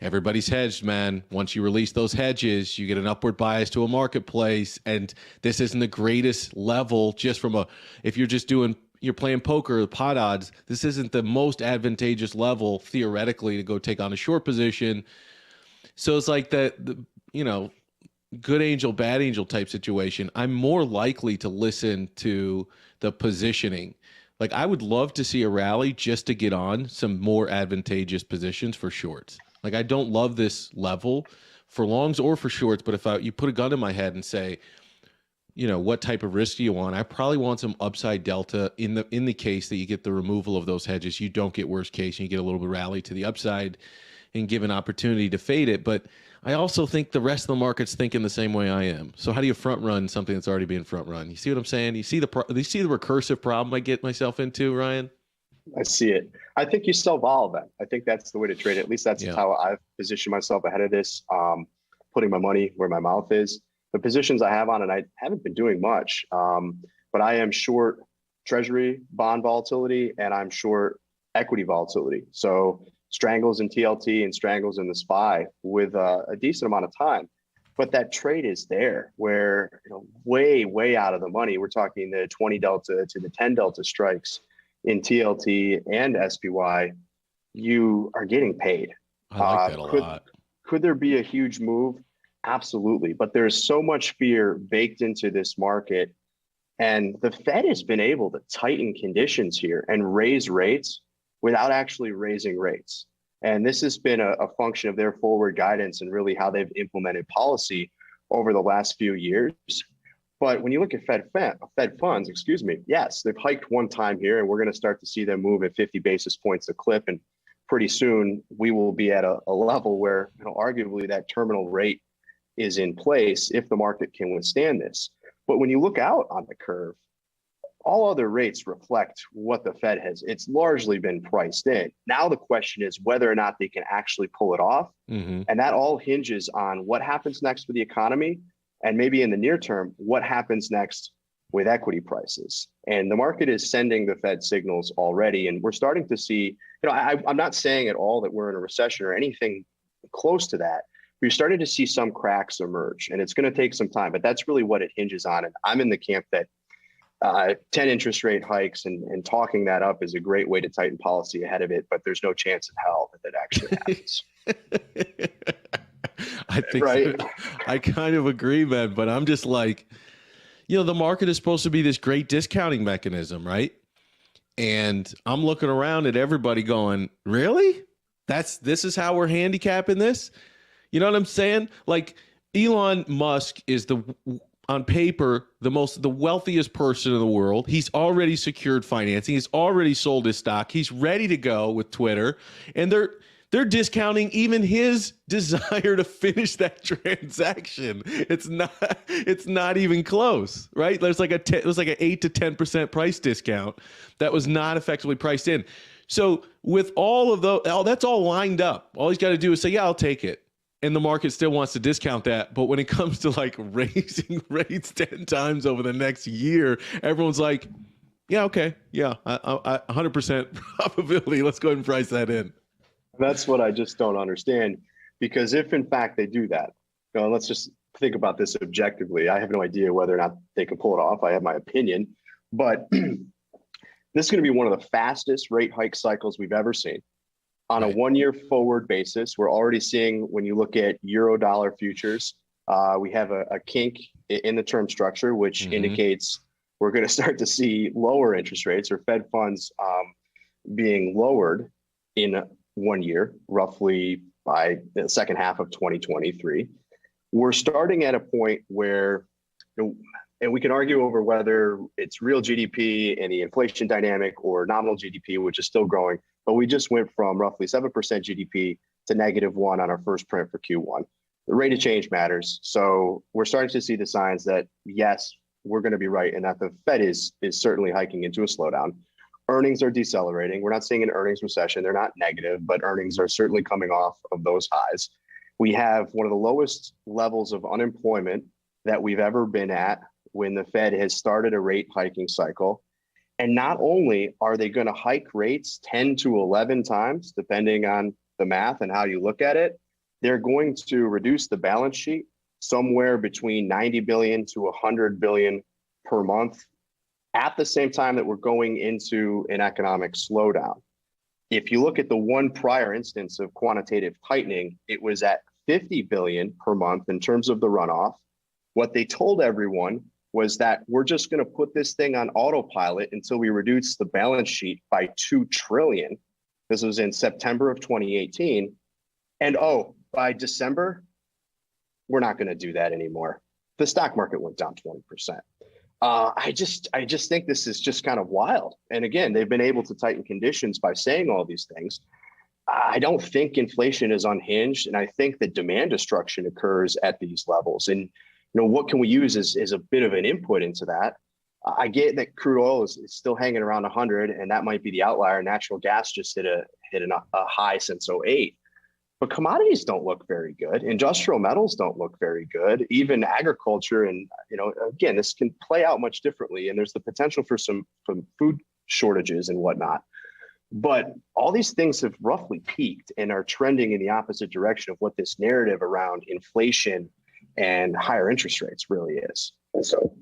everybody's hedged, man. Once you release those hedges, you get an upward bias to a marketplace. And this isn't the greatest level just from if you're playing poker, the pot odds, this isn't the most advantageous level theoretically to go take on a short position. So it's like the good angel, bad angel type situation. I'm more likely to listen to the positioning. Like I would love to see a rally just to get on some more advantageous positions for shorts. Like I don't love this level for longs or for shorts, but if you put a gun in my head and say, what type of risk do you want? I probably want some upside delta in the case that you get the removal of those hedges. You don't get worst case and you get a little bit rally to the upside and give an opportunity to fade it. But I also think the rest of the market's thinking the same way I am. So how do you front run something that's already being front run? You see what I'm saying? You see the recursive problem I get myself into, Ryan? I see it. I think you sell vol then. I think that's the way to trade it. At least that's how I've positioned myself ahead of this, putting my money where my mouth is. The positions I have on it, I haven't been doing much, but I am short treasury bond volatility and I'm short equity volatility. So strangles in TLT and strangles in the SPY with a decent amount of time. But that trade is there where, way out of the money. We're talking the 20 delta to the 10 delta strikes in TLT and SPY. You are getting paid. I like that a lot. Could there be a huge move? Absolutely. But there's so much fear baked into this market. And the Fed has been able to tighten conditions here and raise rates without actually raising rates. And this has been a function of their forward guidance and really how they've implemented policy over the last few years. But when you look at Fed funds, yes, they've hiked one time here, and we're going to start to see them move at 50 basis points a clip. And pretty soon we will be at a level where, arguably that terminal rate is in place if the market can withstand this. But when you look out on the curve, all other rates reflect what the Fed has. It's largely been priced in. Now the question is whether or not they can actually pull it off. And that all hinges on what happens next with the economy, and maybe in the near term, what happens next with equity prices. And the market is sending the Fed signals already. And we're starting to see, I'm not saying at all that we're in a recession or anything close to that. We're starting to see some cracks emerge, and it's going to take some time, but that's really what it hinges on. And I'm in the camp that 10 interest rate hikes and talking that up is a great way to tighten policy ahead of it, but there's no chance in hell that that actually happens. I think right. I kind of agree, man, but I'm just like, the market is supposed to be this great discounting mechanism, right? And I'm looking around at everybody going, really? This is how we're handicapping this? You know what I'm saying? Like, Elon Musk is on paper, the wealthiest person in the world. He's already secured financing. He's already sold his stock. He's ready to go with Twitter. And they're discounting even his desire to finish that transaction. It's not even close, right? There's like it was like an 8 to 10% price discount that was not effectively priced in. So with all of that's all lined up. All he's got to do is say, yeah, I'll take it. And the market still wants to discount that. But when it comes to like raising rates 10 times over the next year, everyone's like, yeah, okay. Yeah, I 100% probability. Let's go ahead and price that in. That's what I just don't understand. Because if in fact they do that, let's just think about this objectively. I have no idea whether or not they can pull it off. I have my opinion. But this is going to be one of the fastest rate hike cycles we've ever seen. On a 1 year forward basis, we're already seeing, when you look at euro dollar futures, we have a kink in the term structure, which indicates we're going to start to see lower interest rates or Fed funds being lowered in 1 year, roughly by the second half of 2023. We're starting at a point where, and we can argue over whether it's real GDP and the inflation dynamic or nominal GDP, which is still growing. But we just went from roughly 7% GDP to -1 on our first print for Q1. The rate of change matters. So we're starting to see the signs that, yes, we're going to be right and that the Fed is certainly hiking into a slowdown. Earnings are decelerating. We're not seeing an earnings recession. They're not negative, but earnings are certainly coming off of those highs. We have one of the lowest levels of unemployment that we've ever been at when the Fed has started a rate hiking cycle. And not only are they going to hike rates 10 to 11 times, depending on the math and how you look at it, they're going to reduce the balance sheet somewhere between 90 billion to 100 billion per month at the same time that we're going into an economic slowdown. If you look at the one prior instance of quantitative tightening, it was at 50 billion per month in terms of the runoff. What they told everyone was that we're just going to put this thing on autopilot until we reduce the balance sheet by 2 trillion. This was in September of 2018. And by December, we're not going to do that anymore. The stock market went down 20%. I just think this is just kind of wild. And again, they've been able to tighten conditions by saying all these things. I don't think inflation is unhinged. And I think that demand destruction occurs at these levels. And what can we use is a bit of an input into that. I get that crude oil is still hanging around 100, and that might be the outlier. Natural gas just hit a high since 2008. But commodities don't look very good. Industrial metals don't look very good. Even agriculture, and again, this can play out much differently. And there's the potential for some food shortages and whatnot. But all these things have roughly peaked and are trending in the opposite direction of what this narrative around inflation and higher interest rates really is. And so,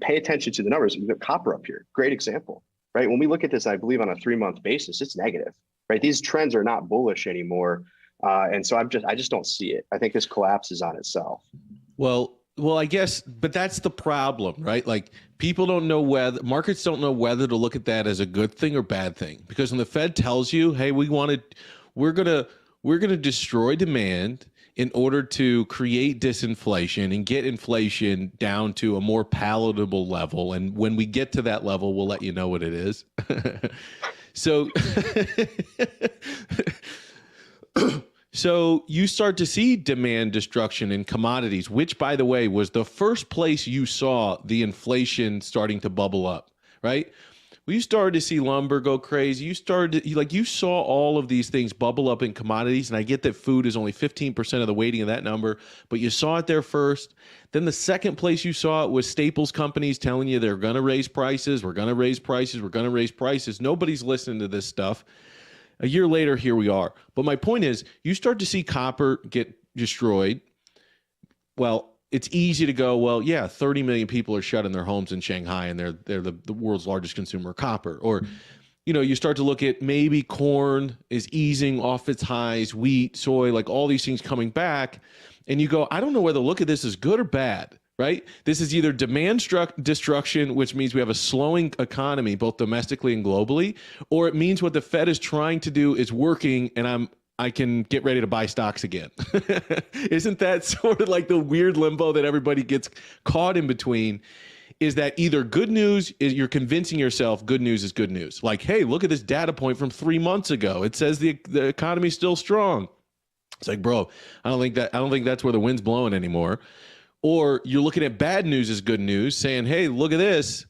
pay attention to the numbers. We've got copper up here, great example, right? When we look at this, I believe on a 3-month basis, it's negative, right? These trends are not bullish anymore. And so I just don't see it. I think this collapses on itself. Well, I guess, but that's the problem, right? Like, people don't know markets don't know whether to look at that as a good thing or bad thing. Because when the Fed tells you, hey, we're gonna destroy demand in order to create disinflation and get inflation down to a more palatable level. And when we get to that level, we'll let you know what it is. So you start to see demand destruction in commodities, which, by the way, was the first place you saw the inflation starting to bubble up, right? Well, you started to see lumber go crazy. You saw all of these things bubble up in commodities. And I get that food is only 15% of the weighting of that number, but you saw it there first. Then the second place you saw it was staples companies telling you they're going to raise prices. We're going to raise prices. We're going to raise prices. Nobody's listening to this stuff. A year later, here we are. But my point is, you start to see copper get destroyed. Well, it's easy to go, well, yeah, 30 million people are shut in their homes in Shanghai, and they're the world's largest consumer of copper. Or, you start to look at maybe corn is easing off its highs, wheat, soy, like all these things coming back. And you go, I don't know whether to look at this as good or bad, right? This is either demand destruction, which means we have a slowing economy, both domestically and globally, or it means what the Fed is trying to do is working, and I can get ready to buy stocks again. Isn't that sort of like the weird limbo that everybody gets caught in between? Is that either good news is you're convincing yourself good news is good news. Like, hey, look at this data point from 3 months ago. It says the economy's still strong. It's like, bro, I don't think that's where the wind's blowing anymore. Or you're looking at bad news as good news, saying, hey, look at this.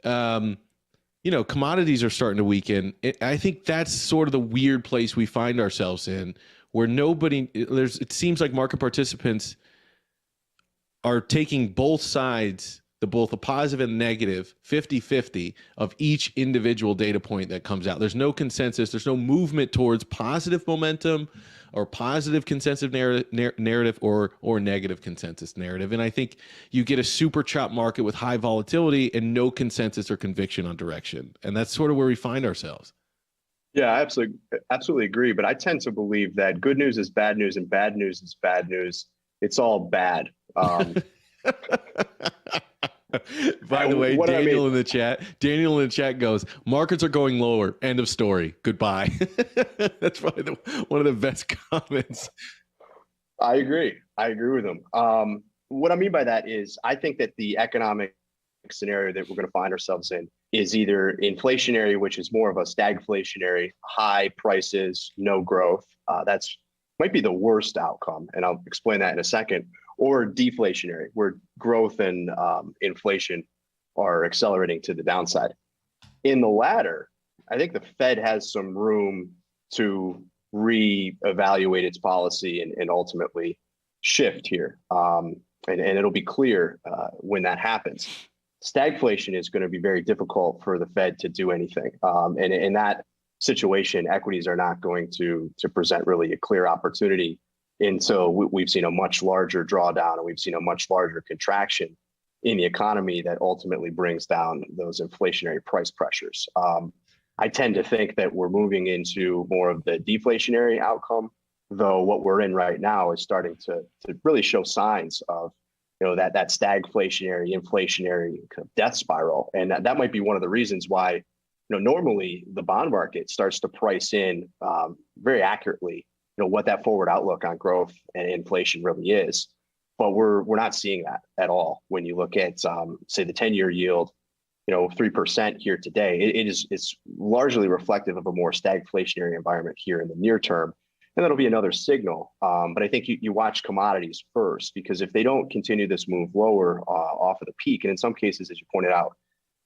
Commodities are starting to weaken. I think that's sort of the weird place we find ourselves in, where it seems like market participants are taking both sides, both the positive and negative, 50-50 of each individual data point that comes out. There's no consensus. There's no movement towards positive momentum or positive consensus narrative or negative consensus narrative. And I think you get a super chop market with high volatility and no consensus or conviction on direction. And that's sort of where we find ourselves. Yeah, I absolutely agree. But I tend to believe that good news is bad news and bad news is bad news. It's all bad. By the way, Daniel in the chat goes, markets are going lower. End of story. Goodbye. That's probably one of the best comments. I agree with him. What I mean by that is I think that the economic scenario that we're going to find ourselves in is either inflationary, which is more of a stagflationary, high prices, no growth. That's might be the worst outcome. And I'll explain that in a second. Or deflationary, where growth and inflation are accelerating to the downside. In the latter, I think the Fed has some room to reevaluate its policy and ultimately shift here. And it'll be clear when that happens. Stagflation is going to be very difficult for the Fed to do anything. And in that situation, equities are not going to present really a clear opportunity. And so we've seen a much larger drawdown and we've seen a much larger contraction in the economy that ultimately brings down those inflationary price pressures. I tend to think that we're moving into more of the deflationary outcome, though what we're in right now is starting to really show signs of that stagflationary, inflationary kind of death spiral. And that might be one of the reasons why normally the bond market starts to price in very accurately what that forward outlook on growth and inflation really is. But we're not seeing that at all. When you look at, say, the 10-year yield, 3% here today, it's largely reflective of a more stagflationary environment here in the near term. And that'll be another signal. But I think you watch commodities first, because if they don't continue this move lower off of the peak, and in some cases, as you pointed out,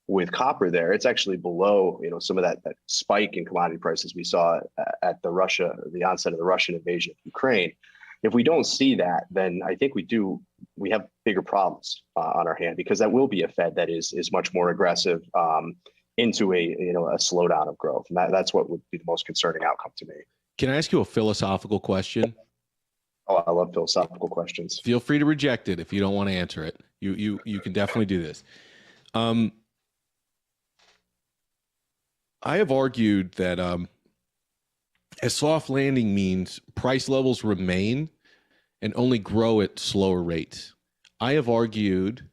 with copper there, it's actually below, some of that spike in commodity prices we saw at the onset of the Russian invasion of Ukraine. If we don't see that, then I think we have bigger problems on our hand, because that will be a Fed that is much more aggressive into a slowdown of growth. And that's what would be the most concerning outcome to me. Can I ask you a philosophical question? Oh, I love philosophical questions. Feel free to reject it if you don't want to answer it. You can definitely do this. I have argued that a soft landing means price levels remain and only grow at slower rates. I have argued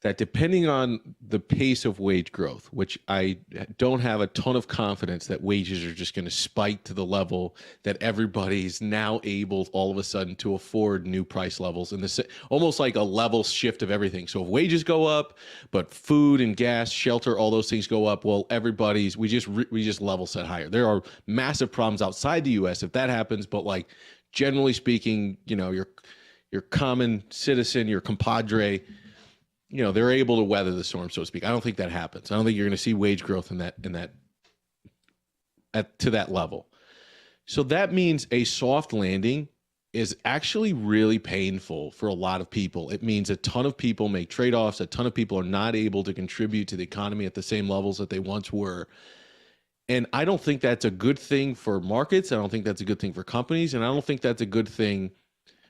that depending on the pace of wage growth, which I don't have a ton of confidence that wages are just going to spike to the level that everybody's now able all of a sudden to afford new price levels, and this almost like a level shift of everything. So if wages go up, but food and gas, shelter, all those things go up, well, we just level set higher. There are massive problems outside the U.S. if that happens, but like generally speaking, your common citizen, your compadre, they're able to weather the storm, so to speak. I don't think that happens. I don't think you're going to see wage growth to that level. So that means a soft landing is actually really painful for a lot of people. It means a ton of people make trade-offs. A ton of people are not able to contribute to the economy at the same levels that they once were. And I don't think that's a good thing for markets. I don't think that's a good thing for companies. And I don't think that's a good thing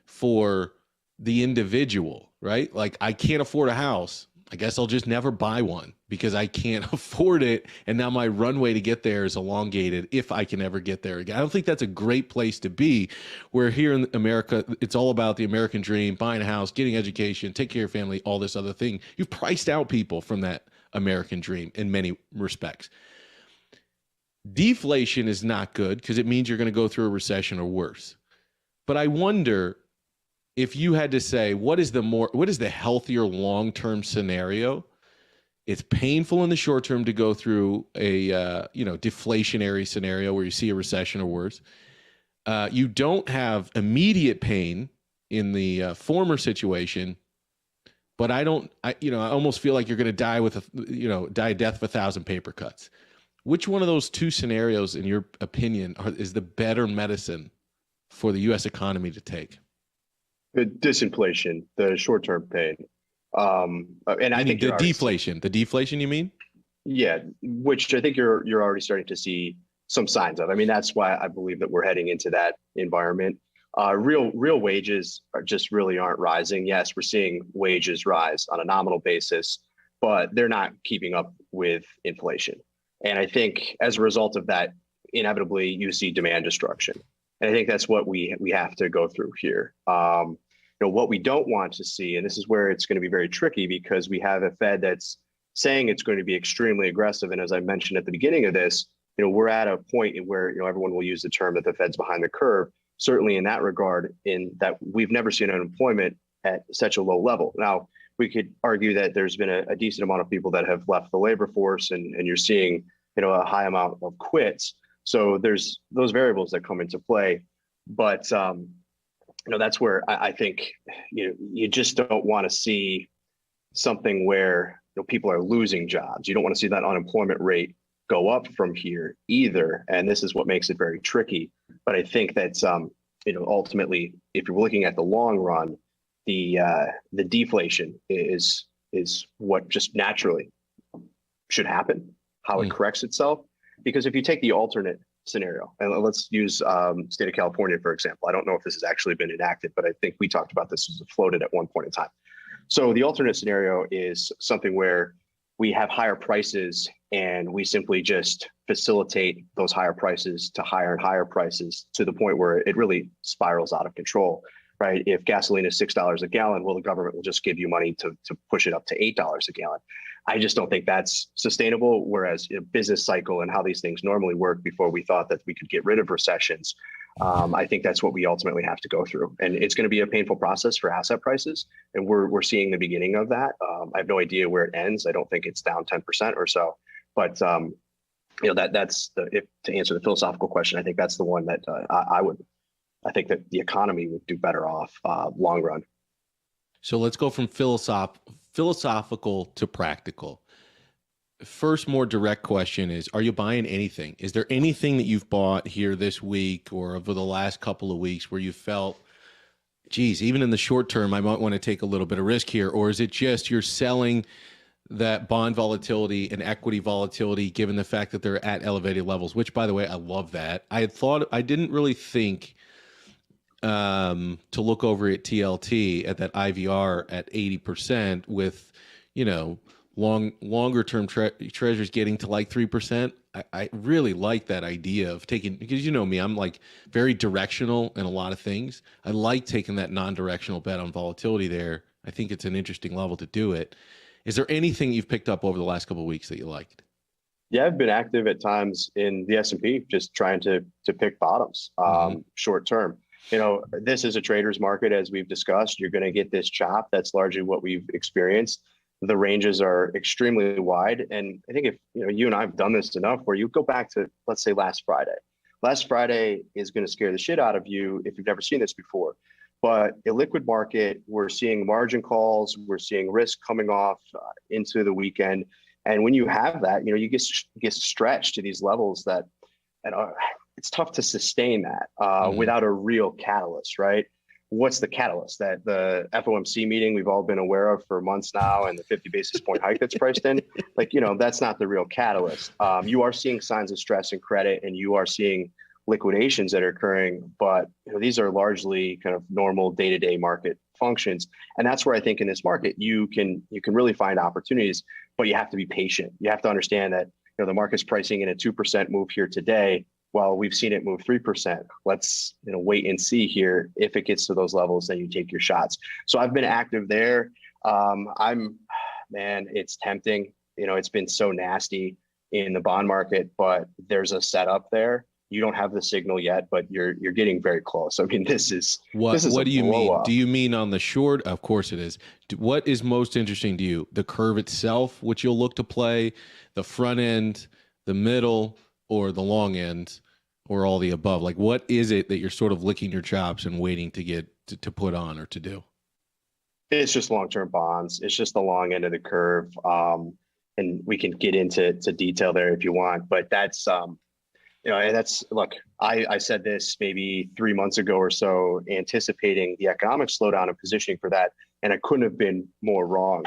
for the individual, right? Like, I can't afford a house. I guess I'll just never buy one because I can't afford it. And now my runway to get there is elongated if I can ever get there again. I don't think that's a great place to be, where here in America, it's all about the American dream, buying a house, getting education, take care of your family, all this other thing. You've priced out people from that American dream in many respects. Deflation is not good because it means you're going to go through a recession or worse. But I wonder, if you had to say, what is the healthier long-term scenario? It's painful in the short term to go through a deflationary scenario where you see a recession or worse. You don't have immediate pain in the former situation, but I almost feel like you're going to die die a death of 1,000 paper cuts. Which one of those two scenarios, in your opinion, is the better medicine for the U.S. economy to take? The disinflation, the short-term pain, and I think the deflation. You mean? Yeah, which I think you're already starting to see some signs of. I mean, that's why I believe that we're heading into that environment. Real wages really aren't rising. Yes, we're seeing wages rise on a nominal basis, but they're not keeping up with inflation. And I think as a result of that, inevitably you see demand destruction. And I think that's what we have to go through here. What we don't want to see, and this is where it's going to be very tricky, because we have a Fed that's saying it's going to be extremely aggressive. And as I mentioned at the beginning of this, we're at a point where everyone will use the term that the Fed's behind the curve. Certainly in that regard, in that we've never seen unemployment at such a low level. Now, we could argue that there's been a decent amount of people that have left the labor force, and you're seeing a high amount of quits. So there's those variables that come into play, but that's where I think you just don't want to see something where people are losing jobs. You don't want to see that unemployment rate go up from here either, and this is what makes it very tricky. But I think that ultimately, if you're looking at the long run, the deflation is what just naturally should happen, how it corrects itself. Because if you take the alternate scenario, and let's use state of California, for example. I don't know if this has actually been enacted, but I think we talked about this as it floated at one point in time. So the alternate scenario is something where we have higher prices and we simply just facilitate those higher prices to higher and higher prices to the point where it really spirals out of control, right? If gasoline is $6 a gallon, well, the government will just give you money to push it up to $8 a gallon. I just don't think that's sustainable. Whereas a business cycle and how these things normally work, before we thought that we could get rid of recessions, I think that's what we ultimately have to go through. And it's going to be a painful process for asset prices. And we're seeing the beginning of that. I have no idea where it ends. I don't think it's down 10% or so. But that's to answer the philosophical question, I think that's the one that I think that the economy would do better off long run. So let's go from philosophical to practical. First, more direct question is, are you buying anything? Is there anything that you've bought here this week or over the last couple of weeks where you felt, geez, even in the short term, I might want to take a little bit of risk here? Or is it just you're selling that bond volatility and equity volatility, given the fact that they're at elevated levels, which, by the way, I love that. I didn't really think to look over at TLT at that IVR at 80% with, longer term treasuries getting to like 3%. I really like that idea of taking, because me, I'm like very directional in a lot of things. I like taking that non-directional bet on volatility there. I think it's an interesting level to do it. Is there anything you've picked up over the last couple of weeks that you liked? Yeah, I've been active at times in the S&P, just trying to pick bottoms short term. This is a trader's market, as we've discussed. You're going to get this chop. That's largely what we've experienced. The ranges are extremely wide. And I think if you and I have done this enough, where you go back to, let's say, last Friday. Last Friday is going to scare the shit out of you if you've never seen this before. But illiquid market, we're seeing margin calls, we're seeing risk coming off into the weekend. And when you have that, you get stretched to these levels that, it's tough to sustain that without a real catalyst, right? What's the catalyst? That the FOMC meeting we've all been aware of for months now, and the 50 basis point hike that's priced in, that's not the real catalyst. You are seeing signs of stress in credit, and you are seeing liquidations that are occurring, but these are largely kind of normal day-to-day market functions. And that's where I think in this market, you can really find opportunities, but you have to be patient. You have to understand that the market's pricing in a 2% move here today. Well, we've seen it move 3%. Let's wait and see here. If it gets to those levels, then you take your shots. So I've been active there. It's tempting. It's been so nasty in the bond market, but there's a setup there. You don't have the signal yet, but you're getting very close. I mean, this is what do you mean? Do you mean on the short? Of course it is. What is most interesting to you? The curve itself, which you'll look to play, the front end, the middle, or the long end, or all the above? Like, what is it that you're sort of licking your chops and waiting to get to put on or to do? It's just long-term bonds. It's just the long end of the curve. And we can get into detail there if you want, but that's, look, I said this maybe 3 months ago or so, anticipating the economic slowdown and positioning for that. And I couldn't have been more wrong.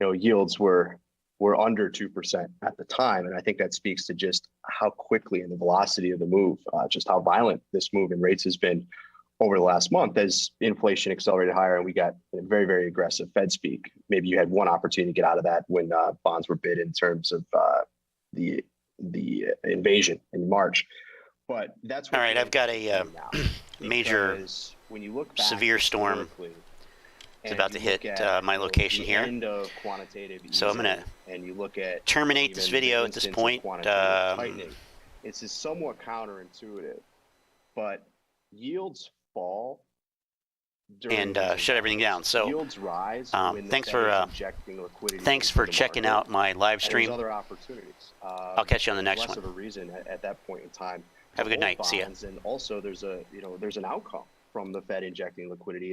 Yields were under 2% at the time. And I think that speaks to just how quickly and the velocity of the move, just how violent this move in rates has been over the last month as inflation accelerated higher and we got very, very aggressive Fed speak. Maybe you had one opportunity to get out of that when bonds were bid in terms of the invasion in March. But that's all right. I've got a major when you look severe storm. It's about to hit my location here. So I'm going to terminate this video at this point. It's somewhat counterintuitive, but yields fall and shut everything down. So yields rise thanks for checking out my live stream. Other opportunities. I'll catch you on the next one. Less of a reason at that point in time. Have a good night. See ya. And also there's an outcome from the Fed injecting liquidity.